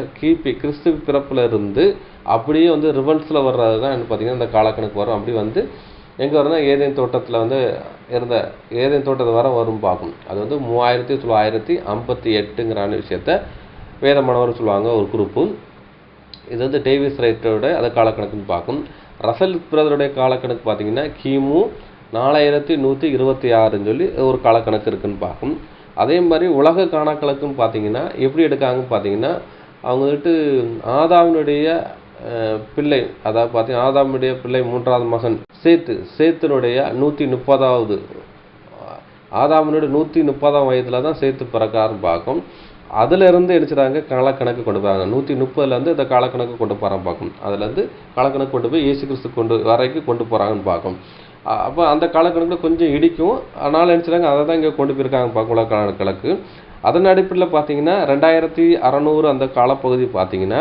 கிறிஸ்து பிறப்புல இருந்து அப்படியே ரிவல்ஸில் வர்றது தான் என்ன பார்த்தீங்கன்னா இந்த காலக்கணக்கு வரும். அப்படி எங்கே வரும்னா ஏதேன் தோட்டத்தில் இருந்த ஏதேன் தோட்டத்தை வரும் பார்க்கும். அது 3958ங்கிறான விஷயத்த வேதமானவர் சொல்லுவாங்க ஒரு குரூப்பு. இது டேவிஸ் ரைட்டரோட அந்த காலக்கணக்குன்னு பார்க்கும். ரசல் பிரதருடைய காலக்கணக்கு பார்த்தீங்கன்னா கிமு 4126ன்னு சொல்லி ஒரு காலக்கணக்கு இருக்குன்னு பார்க்கும். அதே மாதிரி உலக காலக்கணக்குன்னு பார்த்தீங்கன்னா எப்படி எடுக்காங்கன்னு பார்த்தீங்கன்னா அவங்ககிட்ட ஆதாமினுடைய பிள்ளை, அதாவது பார்த்தீங்கன்னா ஆதாமுடைய பிள்ளை 3வது மகன் சேத்தினுடைய 130வது, ஆதாமினுடைய 130ஆம் வயதில் தான் சேத்து பிறக்காருன்னு பார்க்கும். அதிலிருந்து எடுத்துட்டாங்க காலக்கணக்கு கொண்டு போகிறாங்க. 130லேருந்து இந்த காலக்கணக்கு கொண்டு போகிறாங்க பார்க்கும். அதுலேருந்து காலக்கணக்கு கொண்டு போய் இயேசு கிறிஸ்து வரைக்கும் கொண்டு போகிறாங்கன்னு பார்க்கும். அப்போ அந்த காலக்கணக்கில் கொஞ்சம் இடிக்கும், அதனால் நினச்சிட்டாங்க அதை தான் இங்கே கொண்டு போயிருக்காங்க பார்க்க உலக காலக்கணக்கு. அதன் அடிப்படையில் பார்த்தீங்கன்னா 2600 அந்த காலப்பகுதி பார்த்தீங்கன்னா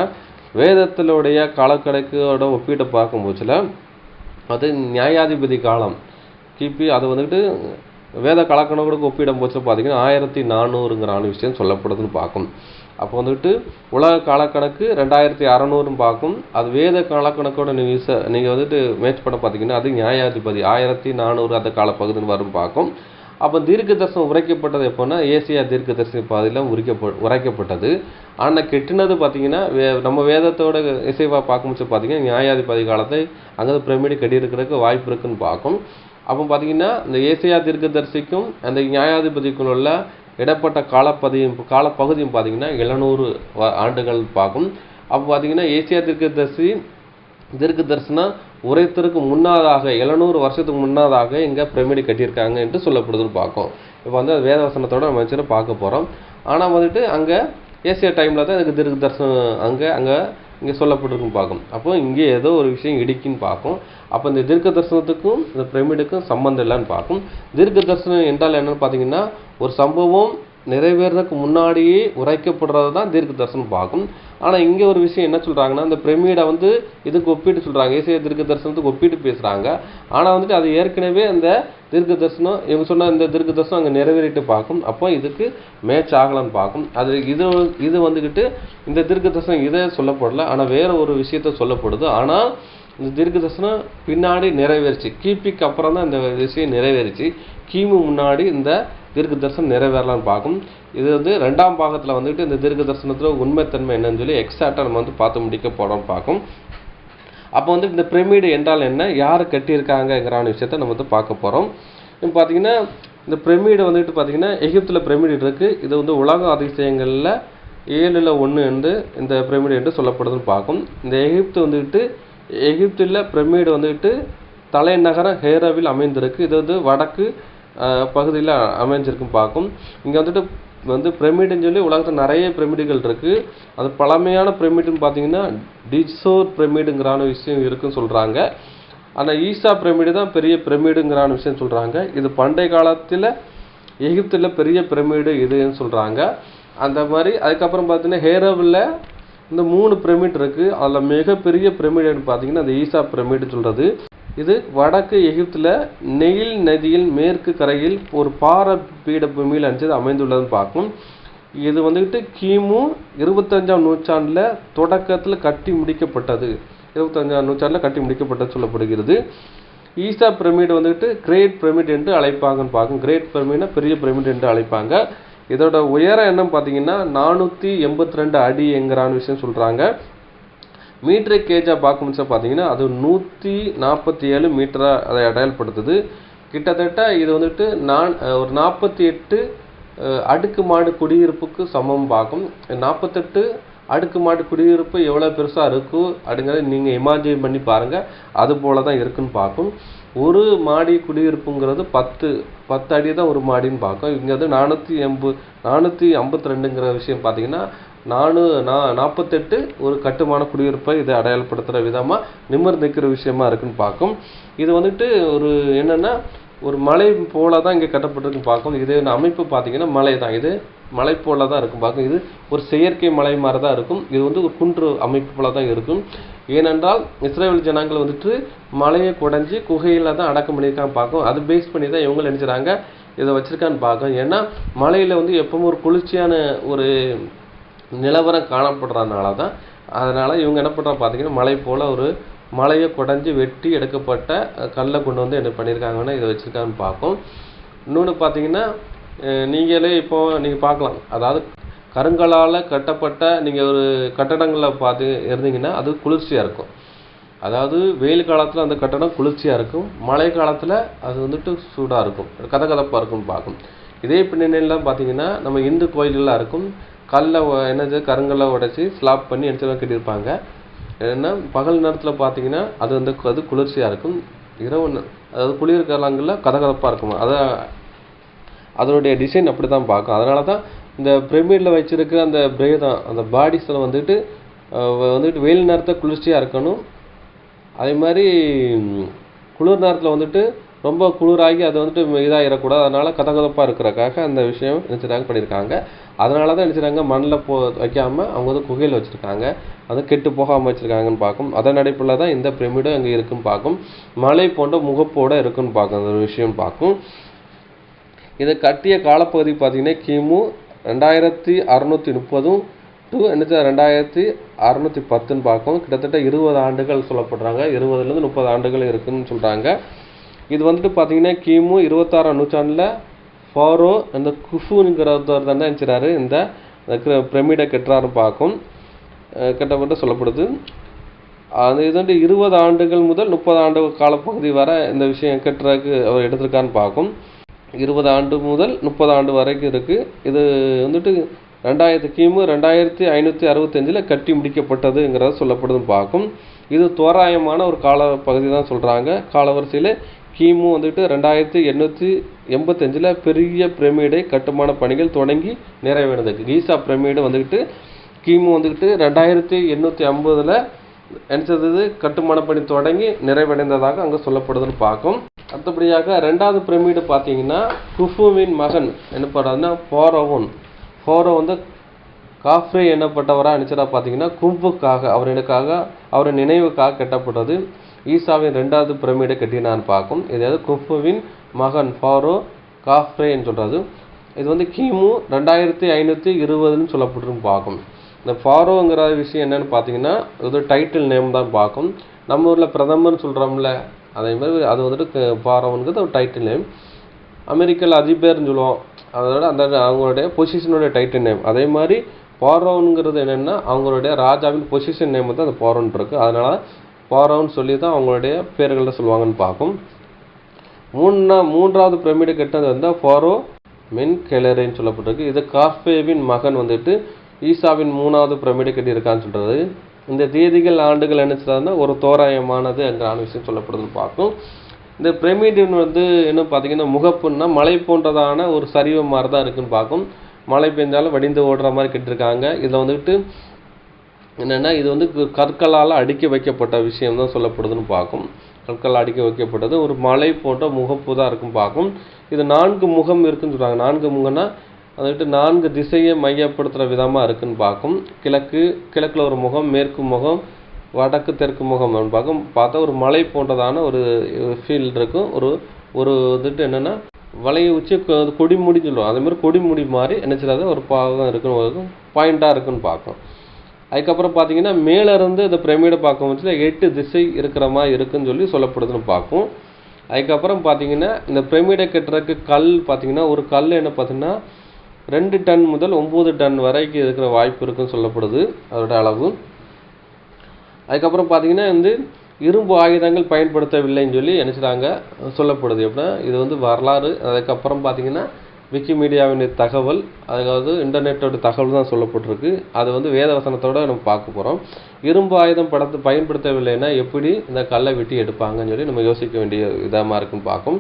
வேதத்தினுடைய காலக்கணக்கோட ஒப்பீட்டை பார்க்கும்போதுல அது நியாயாதிபதி காலம் கிபி. அது வேத காலக்கணக்கு ஒப்பிடும் போச்சு பார்த்தீங்கன்னா 1400ங்கிற விஷயம் சொல்லப்படுதுன்னு பார்க்கும். அப்போ வந்துட்டு உலக காலக்கணக்கு 2600 பார்க்கும். அது வேத காலக்கணக்கோட நீங்கள் வந்துட்டு மேட்ச் பண்ண பார்த்தீங்கன்னா அது நியாயாதிபதி 1400 அந்த காலப்பகுதின்னு வரும் பார்க்கும். அப்போ தீர்க்க தரிசனம் உரைக்கப்பட்டது எப்போன்னா ஏசியா தீர்க்க தரிசன பாதையில் உரைக்கப்பட்டது. ஆனால் கெட்டினது பார்த்தீங்கன்னா நம்ம வேதத்தோட இசைவாக பார்க்கும்போது பார்த்தீங்கன்னா நியாயாதிபதி காலத்தை அங்கே பிரமிடு கட்டியிருக்கிறதுக்கு வாய்ப்பு இருக்குன்னு பார்க்கும். அப்போ பார்த்தீங்கன்னா இந்த ஏசியா தீர்க்க தரிசிக்கும் அந்த நியாயாதிபதிக்கும் உள்ள இடப்பட்ட காலப்பகுதியும் பார்த்தீங்கன்னா 700 ஆண்டுகள் பார்க்கும். அப்போ பார்த்தீங்கன்னா ஏசியா தீர்க்க தரிசனம் உரைத்திற்கு முன்னதாக 700 வருஷத்துக்கு முன்னதாக இங்கே பிரமிடு கட்டியிருக்காங்க என்று சொல்லப்படுதுன்னு பார்க்கும். இப்போ வந்து வேதவசனத்தோட நம்ம வச்சு பார்க்க போகிறோம். ஆனால் வந்துட்டு அங்கே ஏசியா டைமில் தான் இதுக்கு தீர்க்க தரிசனம் இங்கே சொல்லப்பட்டிருக்குன்னு பார்க்கும். அப்போ இங்கே ஏதோ ஒரு விஷயம் இடிக்குன்னு பார்க்கும். அப்போ இந்த தீர்க்க தரிசனத்துக்கும் இந்த பிரமிடுக்கும் சம்பந்தம் இல்லைன்னு பார்க்கும். தீர்க்க தரிசனம் என்றால் என்னன்னு பார்த்தீங்கன்னா ஒரு சம்பவம் நிறைவேறதுக்கு முன்னாடியே உரைக்கப்படுறது தான் தீர்க்க தரிசனம் பார்க்கும். ஆனால் இங்கே ஒரு விஷயம் என்ன சொல்கிறாங்கன்னா இந்த பிரமிடை வந்து இதுக்கு ஒப்பிட்டு சொல்கிறாங்க, ஏசியா தீர்க்க தரிசனத்துக்கு ஒப்பிட்டு பேசுகிறாங்க. ஆனால் வந்துட்டு அது ஏற்கனவே அந்த தீர்க்க தரிசனம் இவங்க சொன்ன இந்த தீர்க்க தரிசனம் அங்கே நிறைவேறிட்டு பார்க்கும். அப்போ இதுக்கு மேட்ச் ஆகலான்னு பார்க்கும். அது இது வந்துக்கிட்டு இந்த தீர்க்க தரிசனம் இதை சொல்லப்படலை, ஆனால் வேற ஒரு விஷயத்த சொல்லப்படுது. ஆனால் இந்த தீர்க்க தரிசனம் பின்னாடி நிறைவேறிச்சு, கிபிக்கு அப்புறம் தான் இந்த விஷயம் நிறைவேறிச்சு. கிமு முன்னாடி இந்த தீர்க்க தரிசனம் நிறைவேறலான்னு பார்க்கும். இது வந்து 2ஆம் பாகத்தில் வந்துட்டு இந்த தீர்க்க தரிசனத்தில் உண்மைத்தன்மை என்னன்னு சொல்லி எக்ஸாக்டாக நம்ம வந்து பார்த்து முடிக்க போகிறோம்னு பார்க்கும். அப்போ வந்து இந்த பிரமிடு என்றால் என்ன, யார் கட்டியிருக்காங்கங்கிறான விஷயத்த நம்ம வந்து பார்க்க போகிறோம். இப்போ பார்த்தீங்கன்னா இந்த பிரமிடு வந்துட்டு பார்த்தீங்கன்னா எகிப்தில் பிரமிடு இருக்குது. இது வந்து உலக அதிசயங்களில் 7ல் 1 என்று இந்த பிரமிடு என்று சொல்லப்படுதுன்னு பார்க்கும். இந்த எகிப்தில் பிரமிடு வந்துட்டு தலைநகரம் ஹேராவில் அமைந்திருக்கு. இது வந்து வடக்கு பகுதியில் அமைஞ்சிருக்குன்னு பார்க்கும். இங்கே வந்துட்டு பிரமிடுன்னு சொல்லி உலகத்தில் நிறைய பிரமிடுகள் இருக்குது. அது பழமையான பிரமிடுன்னு பார்த்தீங்கன்னா டிசோர் பிரமிடுங்கிறான விஷயம் இருக்குன்னு சொல்கிறாங்க. ஆனால் ஈசா பிரமிடு தான் பெரிய பிரமிடுங்கிறான விஷயம் சொல்கிறாங்க. இது பண்டைய காலத்தில் எகிப்தில் பெரிய பிரமிடு இதுன்னு சொல்கிறாங்க. அந்த மாதிரி அதுக்கப்புறம் பார்த்தீங்கன்னா ஹேராவில் இந்த 3 பிரமிட் இருக்குது. அதில் மிகப்பெரிய பிரமிடுன்னு பார்த்தீங்கன்னா அந்த ஈசா பிரமிடு சொல்கிறது. இது வடக்கு எகிப்தில் நெயில் நதியில் மேற்கு கரையில் ஒரு பாறை பீடபூமியில் அமைந்துள்ளதுன்னு பார்க்கும். இது வந்துட்டு கிமு 25ஆம் நூற்றாண்டில் தொடக்கத்தில் கட்டி முடிக்கப்பட்டது. 25ஆம் நூற்றாண்டில் கட்டி முடிக்கப்பட்டது சொல்லப்படுகிறது. ஈசா பிரமிடு வந்துட்டு கிரேட் பிரமிட் என்று அழைப்பாங்கன்னு பார்க்கும். கிரேட் பிரமிட்னா பெரிய பிரமிட் என்று அழைப்பாங்க. இதோட உயரம் என்னன்னு பார்த்தீங்கன்னா 482 அடிங்கிறான விஷயம் சொல்கிறாங்க. மீட்டரை கேஜாக பார்க்கும்போது பார்த்தீங்கன்னா அது 147 மீட்டராக அதை அடையாளப்படுத்துது. கிட்டத்தட்ட இது வந்துட்டு ஒரு 48 அடுக்குமாடி குடியிருப்புக்கு சமம் பார்க்கும். 48 அடுக்குமாடி குடியிருப்பு எவ்வளோ பெருசாக இருக்கும் அப்படிங்கிறத நீங்கள் இமேஜின் பண்ணி பாருங்கள். அது போல தான் இருக்குன்னு பார்க்கும். ஒரு மாடி குடியிருப்புங்கிறது 10 அடி தான் ஒரு மாடின்னு பார்க்கும். இங்கே வந்து 452ங்கிற விஷயம் பார்த்தீங்கன்னா 48 ஒரு கட்டுமான குடியிருப்பை இதை அடையாளப்படுத்துகிற விதமாக நிமிர்ந்து நிற்கிற விஷயமா இருக்குன்னு பார்க்கும். இது வந்துட்டு ஒரு என்னென்னா ஒரு மலை போல தான் இங்கே கட்டப்பட்டிருக்குன்னு பார்க்கும். இது அமைப்பு பார்த்தீங்கன்னா மலை தான், இது மலை போல தான் இருக்கும் பார்க்கும். இது ஒரு செயற்கை மலை மாதிரி தான் இருக்கும். இது வந்து ஒரு குன்று அமைப்பு போல தான் இருக்கும். ஏனென்றால் இஸ்ரேல் ஜனங்கள் வந்துட்டு மலையை குடைஞ்சி குகையில் தான் அடக்கம் பண்ணியிருக்கான்னு பார்க்கும். அது பேஸ் பண்ணி தான் இவங்க நினைச்சிறாங்க இதை வச்சுருக்கான்னு பார்க்கும். ஏன்னா மலையில் வந்து எப்பவும் ஒரு குளிர்ச்சியான ஒரு நிலவரம் காணப்படுறதுனால தான். அதனால் இவங்க என்ன பண்ணுறாங்க பார்த்தீங்கன்னா மலை போல் ஒரு மலையை குடைஞ்சி வெட்டி எடுக்கப்பட்ட கல்லை கொண்டு வந்து என்ன பண்ணியிருக்காங்கன்னா இதை வச்சுருக்காங்கன்னு பார்க்கும். இன்னொன்று பார்த்தீங்கன்னா நீங்களே நீங்கள் பார்க்கலாம், அதாவது கருங்கலால் கட்டப்பட்ட நீங்கள் ஒரு கட்டடங்களில் பார்த்து இருந்தீங்கன்னா அது குளிர்ச்சியாக இருக்கும். அதாவது வெயில் காலத்தில் அந்த கட்டடம் குளிர்ச்சியாக இருக்கும், மழை காலத்தில் அது வந்துட்டு சூடாக இருக்கும், கதகதப்பாக இருக்கும்னு பார்க்கும். இதே பின்னணியெல்லாம் பார்த்தீங்கன்னா நம்ம இந்து கோயிலெலாம் இருக்கும், கருங்கல்லை உடைச்சி ஸ்லாப் பண்ணி எடுத்து கட்டியிருப்பாங்க. ஏன்னா பகல் நேரத்தில் பார்த்தீங்கன்னா அது குளிர்ச்சியாக இருக்கும், இரவு அதாவது குளிர் காலங்களில் கதகதப்பாக இருக்கும். அதனுடைய டிசைன் அப்படி தான் பார்க்கும். அதனால தான் இந்த பிரமிடில் வச்சுருக்கிற அந்த பிரேதம் அந்த பாடிஸில் வந்துட்டு வெயில் நேரத்தில் குளிர்ச்சியாக இருக்கணும். அதே மாதிரி குளிர் நேரத்தில் வந்துட்டு ரொம்ப குளிராகி அது வந்துட்டு இதாகிடக்கூடாது. அதனால் கதகதப்பாக இருக்கிறக்காக அந்த விஷயம் நினச்சிட்டாங்க பண்ணியிருக்காங்க. அதனால தான் நினச்சிட்டாங்க மண்ணில் வைக்காமல் அவங்க வந்து குகையில் வச்சுருக்காங்க, அது கெட்டு போகாமல் வச்சுருக்காங்கன்னு பார்க்கும். அதன் அடிப்பில் தான் இந்த பிரமிடும் அங்கே இருக்குன்னு பார்க்கும். மலை போன்ற முகப்போடு இருக்குன்னு பார்க்கும் அந்த ஒரு விஷயம் பார்க்கும். இதை கட்டிய காலப்பகுதி பார்த்தீங்கன்னா கிமு 2630 டு 2610 பார்க்கும். கிட்டத்தட்ட 20 ஆண்டுகள் சொல்லப்படுறாங்க. 20லேருந்து 30 ஆண்டுகள் இருக்குன்னு சொல்கிறாங்க. இது வந்துட்டு பார்த்தீங்கன்னா கிமு 26ஆம் நூற்றாண்டில் ஃபாரோ அந்த குஃபுங்கிறவர் தான் நினச்சிறாரு இந்த பிரமிடை கட்டுறாருன்னு பார்க்கும். கட்டப்பட்டு சொல்லப்படுது. அது இது வந்து 20 ஆண்டுகள் முதல் 30 ஆண்டு காலப்பகுதி வரை இந்த விஷயம் கட்டுறதுக்கு அவர் எடுத்திருக்கான்னு பார்க்கும். 20 ஆண்டு முதல் 30 ஆண்டு வரைக்கும் இருக்குது. இது வந்துட்டு கிமு 2565 கட்டி முடிக்கப்பட்டதுங்கிறத சொல்லப்படுதுன்னு பார்க்கும். இது தோராயமான ஒரு காலப்பகுதி தான் சொல்கிறாங்க. காலவரிசையில் கிமு வந்துட்டு 2885 பெரிய பிரமிடை கட்டுமான பணிகள் தொடங்கி நிறைவேறது. கீசா பிரமிடு வந்துக்கிட்டு கிமு வந்துக்கிட்டு 2850 நினச்சது கட்டுமான பணி தொடங்கி நிறைவடைந்ததாக அங்கே சொல்லப்படுதுன்னு பார்க்கும். அடுத்தபடியாக 2வது பிரமிடு பார்த்தீங்கன்னா குஃபுவின் மகன் என்னப்படுறதுன்னா ஃபாரோ வந்து காஃப்ரே என்னப்பட்டவராக நினச்சதா பார்த்தீங்கன்னா கும்புக்காக அவர் நினைவுக்காக கட்டப்பட்டது. ஈசாவின் 2வது பிரமிடை கட்டினான்னு பார்க்கும். இதாவது குஃபுவின் மகன் ஃபாரோ காஃப்ரேன்னு சொல்கிறது. இது வந்து கிமு 2520 சொல்லப்பட்டுன்னு பார்க்கும். இந்த ஃபாரோங்கிற விஷயம் என்னென்னு பார்த்தீங்கன்னா இது டைட்டில் நேம் தான் பார்க்கும். நம்ம ஊரில் பிரதமர்னு சொல்கிறோம்ல, அதே மாதிரி அது வந்துட்டு ஃபாரோங்கிறது ஒரு டைட்டில் நேம். அமெரிக்கல் அதிபர்னு சொல்லுவோம், அதோட அந்த அவங்களுடைய பொசிஷனுடைய டைட்டில் நேம். அதே மாதிரி ஃபாரோங்கிறது என்னென்னா அவங்களுடைய ராஜாவின் பொசிஷன் நேம் தான் அந்த ஃபாரோன்னு இருக்குது. அதனால் ஃபாரோன்னு சொல்லி தான் அவங்களுடைய பேர்களில் சொல்லுவாங்கன்னு பார்க்கும். 3வது பிரமிடு கட்டது வந்து ஃபாரோ மென்கெலரேன்னு சொல்லப்பட்டிருக்கு. இது காஃபேவின் மகன் வந்துட்டு ஈசாவின் 3வது பிரமிடு கட்டியிருக்கான்னு சொல்கிறது. இந்த தேதிகள் ஆண்டுகள் என்ன சொல்றதுன்னா ஒரு தோராயமானது அங்கான விஷயம் சொல்லப்படுதுன்னு பார்க்கும். இந்த பிரமிடின் வந்து என்ன பார்த்தீங்கன்னா முகப்புன்னா மலை போன்றதான ஒரு சரிவு மாதிரி தான் இருக்குன்னு பார்க்கும். மழை பெஞ்சாலும் வடிந்து ஓடுற மாதிரி கட்டியிருக்காங்க. இதில் வந்துட்டு என்னென்னா இது வந்து கற்களால் அடுக்கி வைக்கப்பட்ட விஷயம் தான் சொல்லப்படுதுன்னு பார்க்கும். கற்கள் அடுக்கி வைக்கப்பட்டது ஒரு மலை போன்ற முகப்பு தான் இருக்குன்னு பார்க்கும். இது 4 முகம் இருக்குன்னு சொல்கிறாங்க. 4 முகம்னா வந்துட்டு 4 திசையை மையப்படுத்துகிற விதமாக இருக்குன்னு பார்க்கும். கிழக்கில் ஒரு முகம், மேற்கு முகம், வடக்கு தெற்கு முகம் பார்க்கும். பார்த்தா ஒரு மலை போன்றதான ஒரு ஃபீல் இருக்கும். ஒரு வந்துட்டு என்னென்னா வலையை வச்சு கொடிமுடி சொல்லுவோம். அதேமாதிரி கொடிமுடி மாதிரி என்ன செய்யாது ஒரு பாகம் இருக்குன்னு பாயிண்ட்டாக இருக்குன்னு பார்க்கும். அதுக்கப்புறம் பார்த்தீங்கன்னா மேலேருந்து இந்த பிரமிடை பார்க்கும் வச்சு 8 திசை இருக்கிற மாதிரி இருக்குன்னு சொல்லி சொல்லப்படுதுன்னு பார்க்கும். அதுக்கப்புறம் பார்த்தீங்கன்னா இந்த பிரமிடை கட்டுறதுக்கு கல் பார்த்தீங்கன்னா ஒரு கல் என்ன பார்த்தீங்கன்னா 2 டன் முதல் 9 டன் வரைக்கும் இருக்கிற வாய்ப்பு இருக்குன்னு சொல்லப்படுது அதோட அளவு. அதுக்கப்புறம் பார்த்தீங்கன்னா வந்து இரும்பு ஆயுதங்கள் பயன்படுத்தவில்லைன்னு சொல்லி நினச்சிட்டாங்க சொல்லப்படுது. எப்படின்னா இது வந்து வரலாறு. அதுக்கப்புறம் பார்த்தீங்கன்னா விக்கிமீடியாவின் தகவல், அதாவது இன்டர்நெட்டோட தகவல் தான் சொல்லப்பட்டிருக்கு. அது வந்து வேதவசனத்தோடு நம்ம பார்க்க போகிறோம். இரும்பு ஆயுதம் பயன்படுத்தவில்லைன்னா எப்படி இந்த கல்லை வெட்டி எடுப்பாங்கன்னு சொல்லி நம்ம யோசிக்க வேண்டிய விதமாக இருக்குன்னு பார்க்கும்.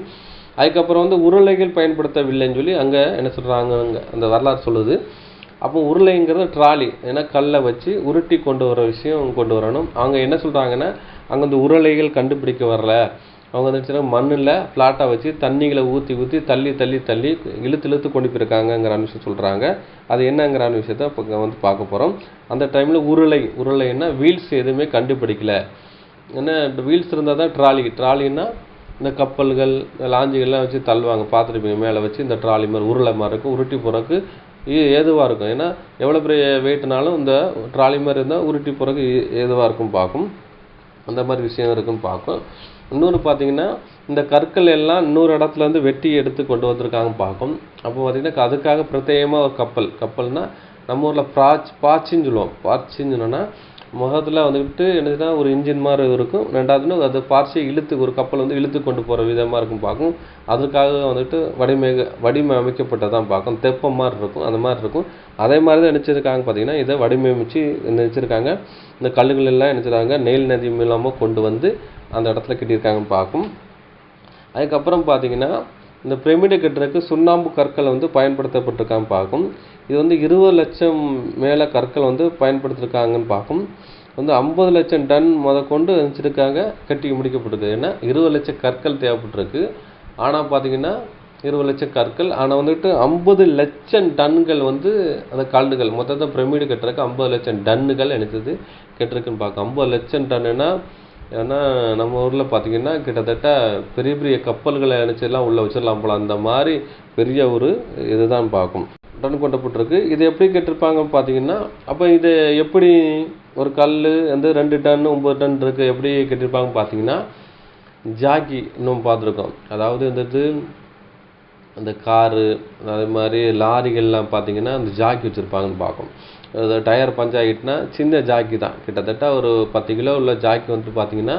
அதுக்கப்புறம் வந்து உருளைகள் பயன்படுத்தவில்லைன்னு சொல்லி அங்கே என்ன சொல்கிறாங்க அந்த வரலாறு சொல்லுது. அப்போ உருளைங்கிறது ட்ராலி, ஏன்னா கல்லை வச்சு உருட்டி கொண்டு வர விஷயம் கொண்டு வரணும். அவங்க என்ன சொல்கிறாங்கன்னா அங்கே இந்த உருளைகள் கண்டுபிடிக்க வரல, அவங்க வந்து மண்ணில் ஃப்ளாட்டாக வச்சு தண்ணிகளை ஊற்றி தள்ளி இழுத்து கொண்டு போயிருக்காங்கங்கிற விஷயம் சொல்கிறாங்க. அது என்னங்கிற விஷயத்த இப்போ வந்து பார்க்க போகிறோம். அந்த டைமில் உருளைன்னா வீல்ஸ் எதுவுமே கண்டுபிடிக்கல. ஏன்னா வீல்ஸ் இருந்தால் தான் ட்ராலின்னா இந்த கப்பல்கள் லாஞ்சிகள்லாம் வச்சு தள்ளுவாங்க, பார்த்துருப்பீங்க. மேலே வச்சு இந்த ட்ராலி மாதிரி உருளை மாதிரி இருக்கும், உருட்டி போகிறதுக்கு ஏதுவாக இருக்கும். ஏன்னா எவ்வளோ பெரிய வெயிட்னாலும் இந்த ட்ராலி மாதிரி இருந்தால் உருட்டி போகிறதுக்கு ஏதுவாக இருக்கும் பார்க்கும். அந்த மாதிரி விஷயம் இருக்குன்னு பார்க்கும். இன்னொன்று பார்த்தீங்கன்னா இந்த கற்கள் எல்லாம் இன்னொரு இடத்துலேருந்து வெட்டி எடுத்து கொண்டு வந்திருக்காங்க பார்க்கும். அப்போ பார்த்திங்கன்னா அதுக்காக பிரத்யேகமாக ஒரு கப்பல்னால் நம்ம ஊரில் பாச்சின்னு சொல்லுவோம். பாச்சின்னு சொன்னோன்னா முகத்தில் வந்துக்கிட்டு என்னதுன்னா ஒரு இன்ஜின் மாதிரி இருக்கும். ரெண்டாவதுன்னு அது பார்ச்சியை ஒரு கப்பல் வந்து இழுத்து கொண்டு போகிற விதமாக இருக்கும் பார்க்கும். அதுக்காக வந்துட்டு வடிவமைக்கப்பட்டதான் பார்க்கும். தெப்பம் மாதிரி இருக்கும், அந்த மாதிரி இருக்கும். அதே மாதிரி தான் நினச்சிருக்காங்க பார்த்தீங்கன்னா இதை வடிவமைச்சு நினச்சிருக்காங்க. இந்த கல்லுகள் எல்லாம் நினச்சிருக்காங்க நெயில் நதி மூலமாக கொண்டு வந்து அந்த இடத்துல கட்டியிருக்காங்கன்னு பார்க்கும். அதுக்கப்புறம் பார்த்தீங்கன்னா இந்த பிரமிடை கட்டுறதுக்கு சுண்ணாம்பு கற்கள் வந்து பயன்படுத்தப்பட்டிருக்காங்க பார்க்கும். இது வந்து 20 லட்சம் மேலே கற்கள் வந்து பயன்படுத்திருக்காங்கன்னு பார்க்கும். வந்து 50 லட்சம் டன் கொண்டு வச்சுருக்காங்க கட்டி முடிக்கப்பட்டிருக்கு. ஏன்னா 20 லட்சம் கற்கள் தேவைப்பட்டிருக்கு. ஆனால் பார்த்தீங்கன்னா 20 லட்சம் கற்கள், ஆனால் வந்துட்டு 50 லட்சம் டன்கள் வந்து அந்த கல்லுகள் மொத்தத்தை பிரமிடு கட்டுறதுக்கு 50 லட்சம் டன்னுகள் நினைச்சது கெட்டிருக்குன்னு பார்க்கும். 50 லட்சம் டன்னுன்னா ஏன்னா நம்ம ஊரில் பார்த்திங்கன்னா கிட்டத்தட்ட பெரிய பெரிய கப்பல்களை நினச்செல்லாம் உள்ளே வச்சிடலாம் போல, அந்த மாதிரி பெரிய ஒரு இதுதான் பார்க்கும் டன் கொண்டப்பட்டிருக்கு. இது எப்படி கேட்டிருப்பாங்கன்னு பார்த்தீங்கன்னா, அப்போ இது எப்படி ஒரு கல் வந்து 2 டன் 9 டன் இருக்குது எப்படி கேட்டிருப்பாங்கன்னு பார்த்தீங்கன்னா, ஜாக்கி இன்னும் பார்த்துருக்கோம். அதாவது வந்துட்டு அந்த காரு அதே மாதிரி லாரிகள்லாம் பார்த்தீங்கன்னா அந்த ஜாக்கி வச்சுருப்பாங்கன்னு பார்க்கும். அது டயர் பஞ்சாயிட்டுனா சின்ன ஜாக்கி தான், கிட்டத்தட்ட ஒரு 10 கிலோ உள்ள ஜாக்கி வந்துட்டு பார்த்தீங்கன்னா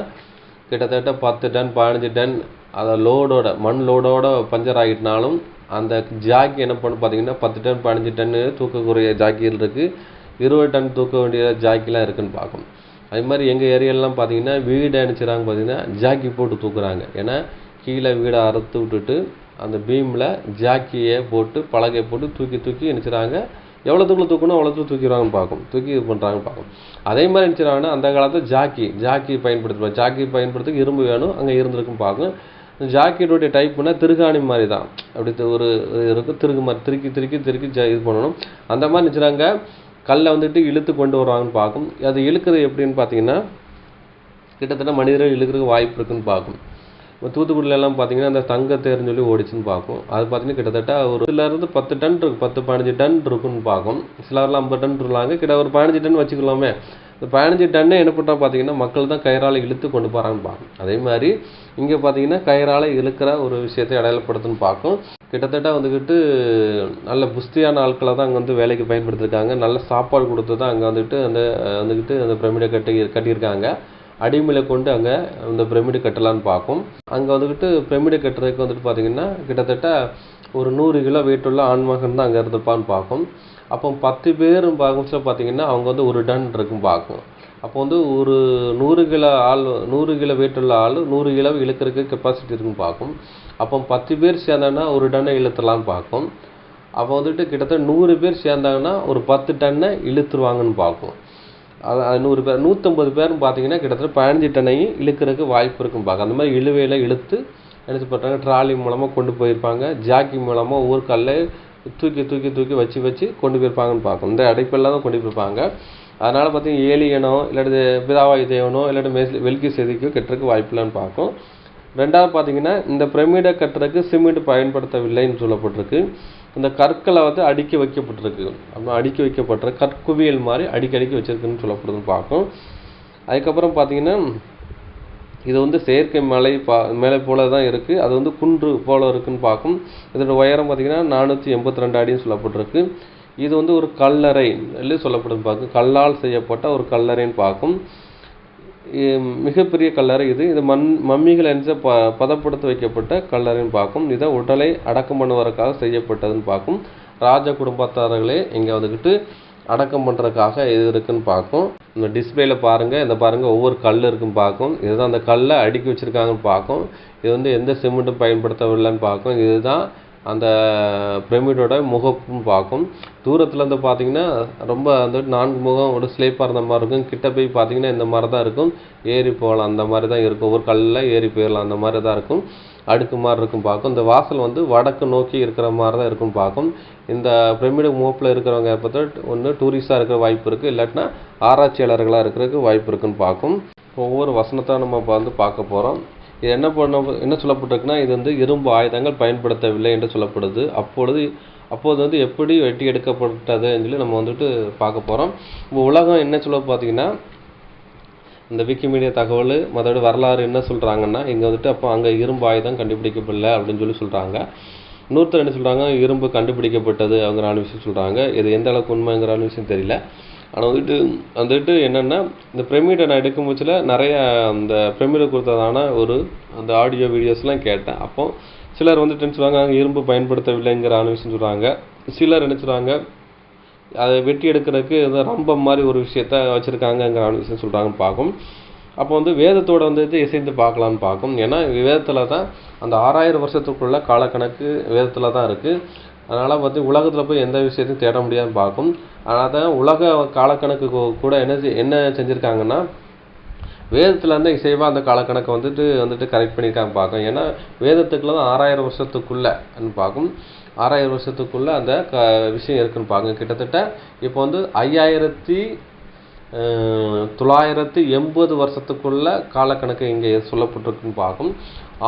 கிட்டத்தட்ட 10 டன் 15 டன் அதை லோடோட மண் லோடோட பஞ்சர் ஆகிட்டுனாலும் அந்த ஜாக்கி என்ன பண்ணு பார்த்தீங்கன்னா 10 டன் 15 டன்னு தூக்கக்கூடிய ஜாக்கிகள் இருக்குது, 20 டன் தூக்க வேண்டிய ஜாக்கிலாம் இருக்குதுன்னு பார்க்கும். அதே மாதிரி எங்கள் ஏரியாலலாம் பார்த்தீங்கன்னா வீடை அனுப்பிச்சிடறாங்க பார்த்தீங்கன்னா ஜாக்கி போட்டு தூக்குறாங்க. ஏன்னா கீழே வீடை அறுத்து விட்டுட்டு அந்த பீமில் ஜாக்கியை போட்டு பலகையை போட்டு தூக்கி அனுப்பிச்சிடறாங்க. எவ்வளோ தூக்கில் தூக்கணும் அவ்வளோ தூக்கிடுவாங்கன்னு பார்க்கும், தூக்கி இது பண்ணுறாங்கன்னு பார்க்கும். அதே மாதிரி நினச்சிடாங்கன்னா அந்த காலத்தில் ஜாக்கி பயன்படுத்துவாங்க. ஜாக்கி பயன்படுத்துக்கு இரும்பு வேணும், அங்கே இருந்திருக்கும் பார்க்கும். ஜாக்கெட்டுடைய டைப்புனா திருகாணி மாதிரி தான், அப்படி ஒரு இருக்கும் திருகு மாதிரி திருக்கி இது பண்ணணும். அந்த மாதிரி நினச்சிடாங்க கல்லை வந்துட்டு இழுத்து கொண்டு வருவாங்கன்னு பார்க்கும். அது இழுக்கிறது எப்படின்னு பார்த்தீங்கன்னா கிட்டத்தட்ட மனிதர்கள் இழுக்கிறதுக்கு வாய்ப்பு இருக்குன்னு பார்க்கும். இப்போ தூத்துக்குடியிலலாம் பார்த்தீங்கன்னா அந்த தங்கத்தேர்னு சொல்லி ஓடிச்சுன்னு பார்க்கும். அது பார்த்தீங்கன்னா கிட்டத்தட்ட ஒரு சிலருந்து 10 டன் இருக்குது, 10-15 டன் இருக்குன்னு பார்க்கும். சிலர்லாம் 50 டன் இருக்காங்க, கிட்ட ஒரு 15 டன் வச்சுக்கலாமே. இந்த 15 டன்னு என்ன பண்ணுறா பார்த்தீங்கன்னா மக்கள் தான் கயிறால் இழுத்து கொண்டு போகிறாங்கன்னு பார்க்கும். அதே மாதிரி இங்கே பார்த்தீங்கன்னா கயிறால் இழுக்கிற ஒரு விஷயத்தை அடையாளப்படுத்துன்னு பார்க்கும். கிட்டத்தட்ட வந்துக்கிட்டு நல்ல புஸ்தியான ஆட்களை தான் அங்கே வந்து வேலைக்கு பயன்படுத்தியிருக்காங்க. நல்ல சாப்பாடு கொடுத்து தான் அங்கே வந்துக்கிட்டு அந்த பிரமிடை கட்டியிருக்காங்க. அடிமையில் கொண்டு அங்கே இந்த பிரமிடு கட்டலான்னு பார்க்கும். அங்கே வந்துக்கிட்டு பிரமிடு கட்டுறதுக்கு வந்துட்டு பார்த்திங்கன்னா கிட்டத்தட்ட ஒரு 100 கிலோ வெயிட்டுள்ள ஆண்மகன் தான் அங்கே இருந்திருப்பான்னு பார்க்கும். அப்போ 10 பேர் பார்க்கும்போது பார்த்திங்கன்னா அவங்க வந்து 1 டன் இருக்கும் பார்க்கும். அப்போ வந்து ஒரு 100 கிலோ வெயிட்டுள்ள ஆள் 100 கிலோ இழுக்கிறதுக்கு கெப்பாசிட்டி இருக்குன்னு பார்க்கும். அப்போ 10 பேர் சேர்ந்தாங்கன்னா 1 டன்னை இழுத்துடலான்னு பார்க்கும். அப்போ வந்துட்டு கிட்டத்தட்ட 100 பேர் சேர்ந்தாங்கன்னா ஒரு 10 டன்னை இழுத்துருவாங்கன்னு பார்க்கும். அது 100 பேர் 150 பேர்னு பார்த்தீங்கன்னா கிட்டத்தட்ட 15 டன்னையும் இழுக்கிறதுக்கு வாய்ப்பு இருக்குன்னு பார்க்கும். அந்த மாதிரி இழுவையில் இழுத்து என்ன பண்ணுறாங்க, ட்ராலி மூலமாக கொண்டு போயிருப்பாங்க. ஜாக்கி மூலமாக ஒவ்வொரு கல்லை தூக்கி வச்சு கொண்டு போயிருப்பாங்கன்னு பார்க்கும். இந்த அடைப்பெல்லாம் தான் கொண்டு போயிருப்பாங்க. அதனால் பார்த்தீங்கன்னா ஏலியனோ இல்லாட்டி பிதாவாய் தேவனோ இல்லாட்டி வெல்கி செதுக்கியோ கட்டுறதுக்கு வாய்ப்பு இல்லைன்னு பார்க்கும். ரெண்டாவது பார்த்தீங்கன்னா இந்த பிரமிடை கட்டுறதுக்கு சிமெண்ட் பயன்படுத்தவில்லைன்னு சொல்லப்பட்டிருக்கு. இந்த கற்களை வந்து அடுக்கி வைக்கப்பட்டிருக்கு. அப்புறம் அடுக்கி வைக்கப்பட்ட கற்குவியல் மாதிரி அடுக்கி வச்சிருக்குன்னு சொல்லப்படுதுன்னு பார்க்கும். அதுக்கப்புறம் பார்த்தீங்கன்னா இது வந்து செயற்கை மேலே போல தான் இருக்குது, அது வந்து குன்று போல இருக்குன்னு பார்க்கும். இதோட உயரம் பார்த்தீங்கன்னா 482 அடின்னு சொல்லப்பட்டிருக்கு. இது வந்து ஒரு கல்லறை சொல்லப்படுதுன்னு பார்க்கும். கல்லால் செய்யப்பட்ட ஒரு கல்லறைன்னு பார்க்கும். மிகப்பெரிய கல்லறை இது மம்மிகள் என்ற பதப்படுத்த வைக்கப்பட்ட கல்லறைன்னு பார்க்கும். இதை உடலை அடக்கம் பண்ணுவதற்காக செய்யப்பட்டதுன்னு பார்க்கும். ராஜ குடும்பத்தாரர்களே இங்கே வந்துக்கிட்டு அடக்கம் பண்ணுறதுக்காக இது இருக்குன்னு பார்க்கும். இந்த டிஸ்பிளேல பாருங்கள், இந்த பாருங்கள் ஒவ்வொரு கல் இருக்குன்னு பார்க்கும். இதுதான் அந்த கல்லை அடுக்கி வச்சுருக்காங்கன்னு பார்க்கும். இது வந்து எந்த சிமெண்ட்டும் பயன்படுத்தவில்லைன்னு பார்க்கும். இதுதான் அந்த பிரமிடோட முகப்புன்னு பார்க்கும். தூரத்தில் வந்து பார்த்தீங்கன்னா ரொம்ப அந்த 4 முகம் ஒரு ஸ்லேப்பாக இருந்த மாதிரி இருக்கும். கிட்ட போய் பார்த்தீங்கன்னா இந்த மாதிரி தான் இருக்கும், ஏறி போகலாம் அந்த மாதிரி தான் இருக்கும். ஒரு கல்லில் ஏறி போயிடலாம் அந்த மாதிரி தான் இருக்கும், அடுக்கு மாதிரி இருக்கும் பார்க்கும். இந்த வாசல் வந்து வடக்கு நோக்கி இருக்கிற மாதிரி தான் இருக்குன்னு பார்க்கும். இந்த பிரமிடு முகப்பில் இருக்கிறவங்க பார்த்தா ஒன்று டூரிஸ்டாக இருக்கிற வாய்ப்பு இருக்குது, இல்லாட்டினா ஆராய்ச்சியாளர்களாக இருக்கிறதுக்கு வாய்ப்பு இருக்குன்னு பார்க்கும். ஒவ்வொரு வசனத்தை நம்ம வந்து பார்க்க போகிறோம். இது என்ன சொல்லப்பட்டிருக்குன்னா, இது வந்து இரும்பு ஆயுதங்கள் பயன்படுத்தவில்லை என்று சொல்லப்படுது. அப்போது வந்து எப்படி வெட்டி எடுக்கப்பட்டதுன்னு சொல்லி நம்ம வந்துட்டு பார்க்க போகிறோம். இப்போ உலகம் என்ன சொல்ல பார்த்தீங்கன்னா, இந்த விக்கிமீடியா தகவல் மற்றபடி வரலாறு என்ன சொல்கிறாங்கன்னா, இங்கே வந்துட்டு அப்போ அங்கே இரும்பு ஆயுதம் கண்டுபிடிக்கப்படலை அப்படின்னு சொல்லி சொல்கிறாங்க. இன்னொருத்தர் என்ன சொல்கிறாங்க, இரும்பு கண்டுபிடிக்கப்பட்டது அவங்களான விஷயம் சொல்கிறாங்க. இது எந்த அளவுக்கு உண்மைங்கிறான விஷயம் தெரியல. ஆனால் வந்துட்டு என்னென்னா, இந்த பிரமிடை நான் எடுக்கும் பட்சத்தில் நிறைய அந்த பிரமிடை கொடுத்ததான அந்த ஆடியோ வீடியோஸ்லாம் கேட்டேன். அப்போ சிலர் வந்துட்டு என்ன சொல்லுவாங்க, அங்கே இரும்பு பயன்படுத்தவில்லைங்கிற விஷயம் சொல்கிறாங்க. சிலர் என்ன சொல்கிறாங்க, அதை வெட்டி எடுக்கிறதுக்கு இந்த ரம்பம் மாதிரி ஒரு விஷயத்த வச்சுருக்காங்கங்கிற விஷயம் சொல்கிறாங்கன்னு பார்க்கும். அப்போ வந்து வேதத்தோடு வந்துட்டு இசைந்து பார்க்கலான்னு பார்க்கும். ஏன்னா வேதத்தில் தான் அந்த 6000 வருஷத்துக்குள்ள காலக்கணக்கு வேதத்தில் தான் இருக்குது. அதனால் பார்த்து உலகத்தில் போய் எந்த விஷயத்தையும் தேட முடியாதுன்னு பார்க்கும். ஆனால் தான் உலக காலக்கணக்கு கூட என்ன செஞ்சுருக்காங்கன்னா, வேதத்தில் இருந்து இசைவாக அந்த காலக்கணக்கை வந்துட்டு கரெக்ட் பண்ணியிருக்காங்க பார்க்கும். ஏன்னா வேதத்துக்குள்ள தான் 6000 வருஷத்துக்குள்ளன்னு பார்க்கும். 6000 வருஷத்துக்குள்ளே அந்த விஷயம் இருக்குன்னு பார்க்கும். கிட்டத்தட்ட இப்போ வந்து 980 வருஷத்துக்குள்ள காலக்கணக்கு இங்கே சொல்லப்பட்டிருக்குன்னு பார்க்கும்.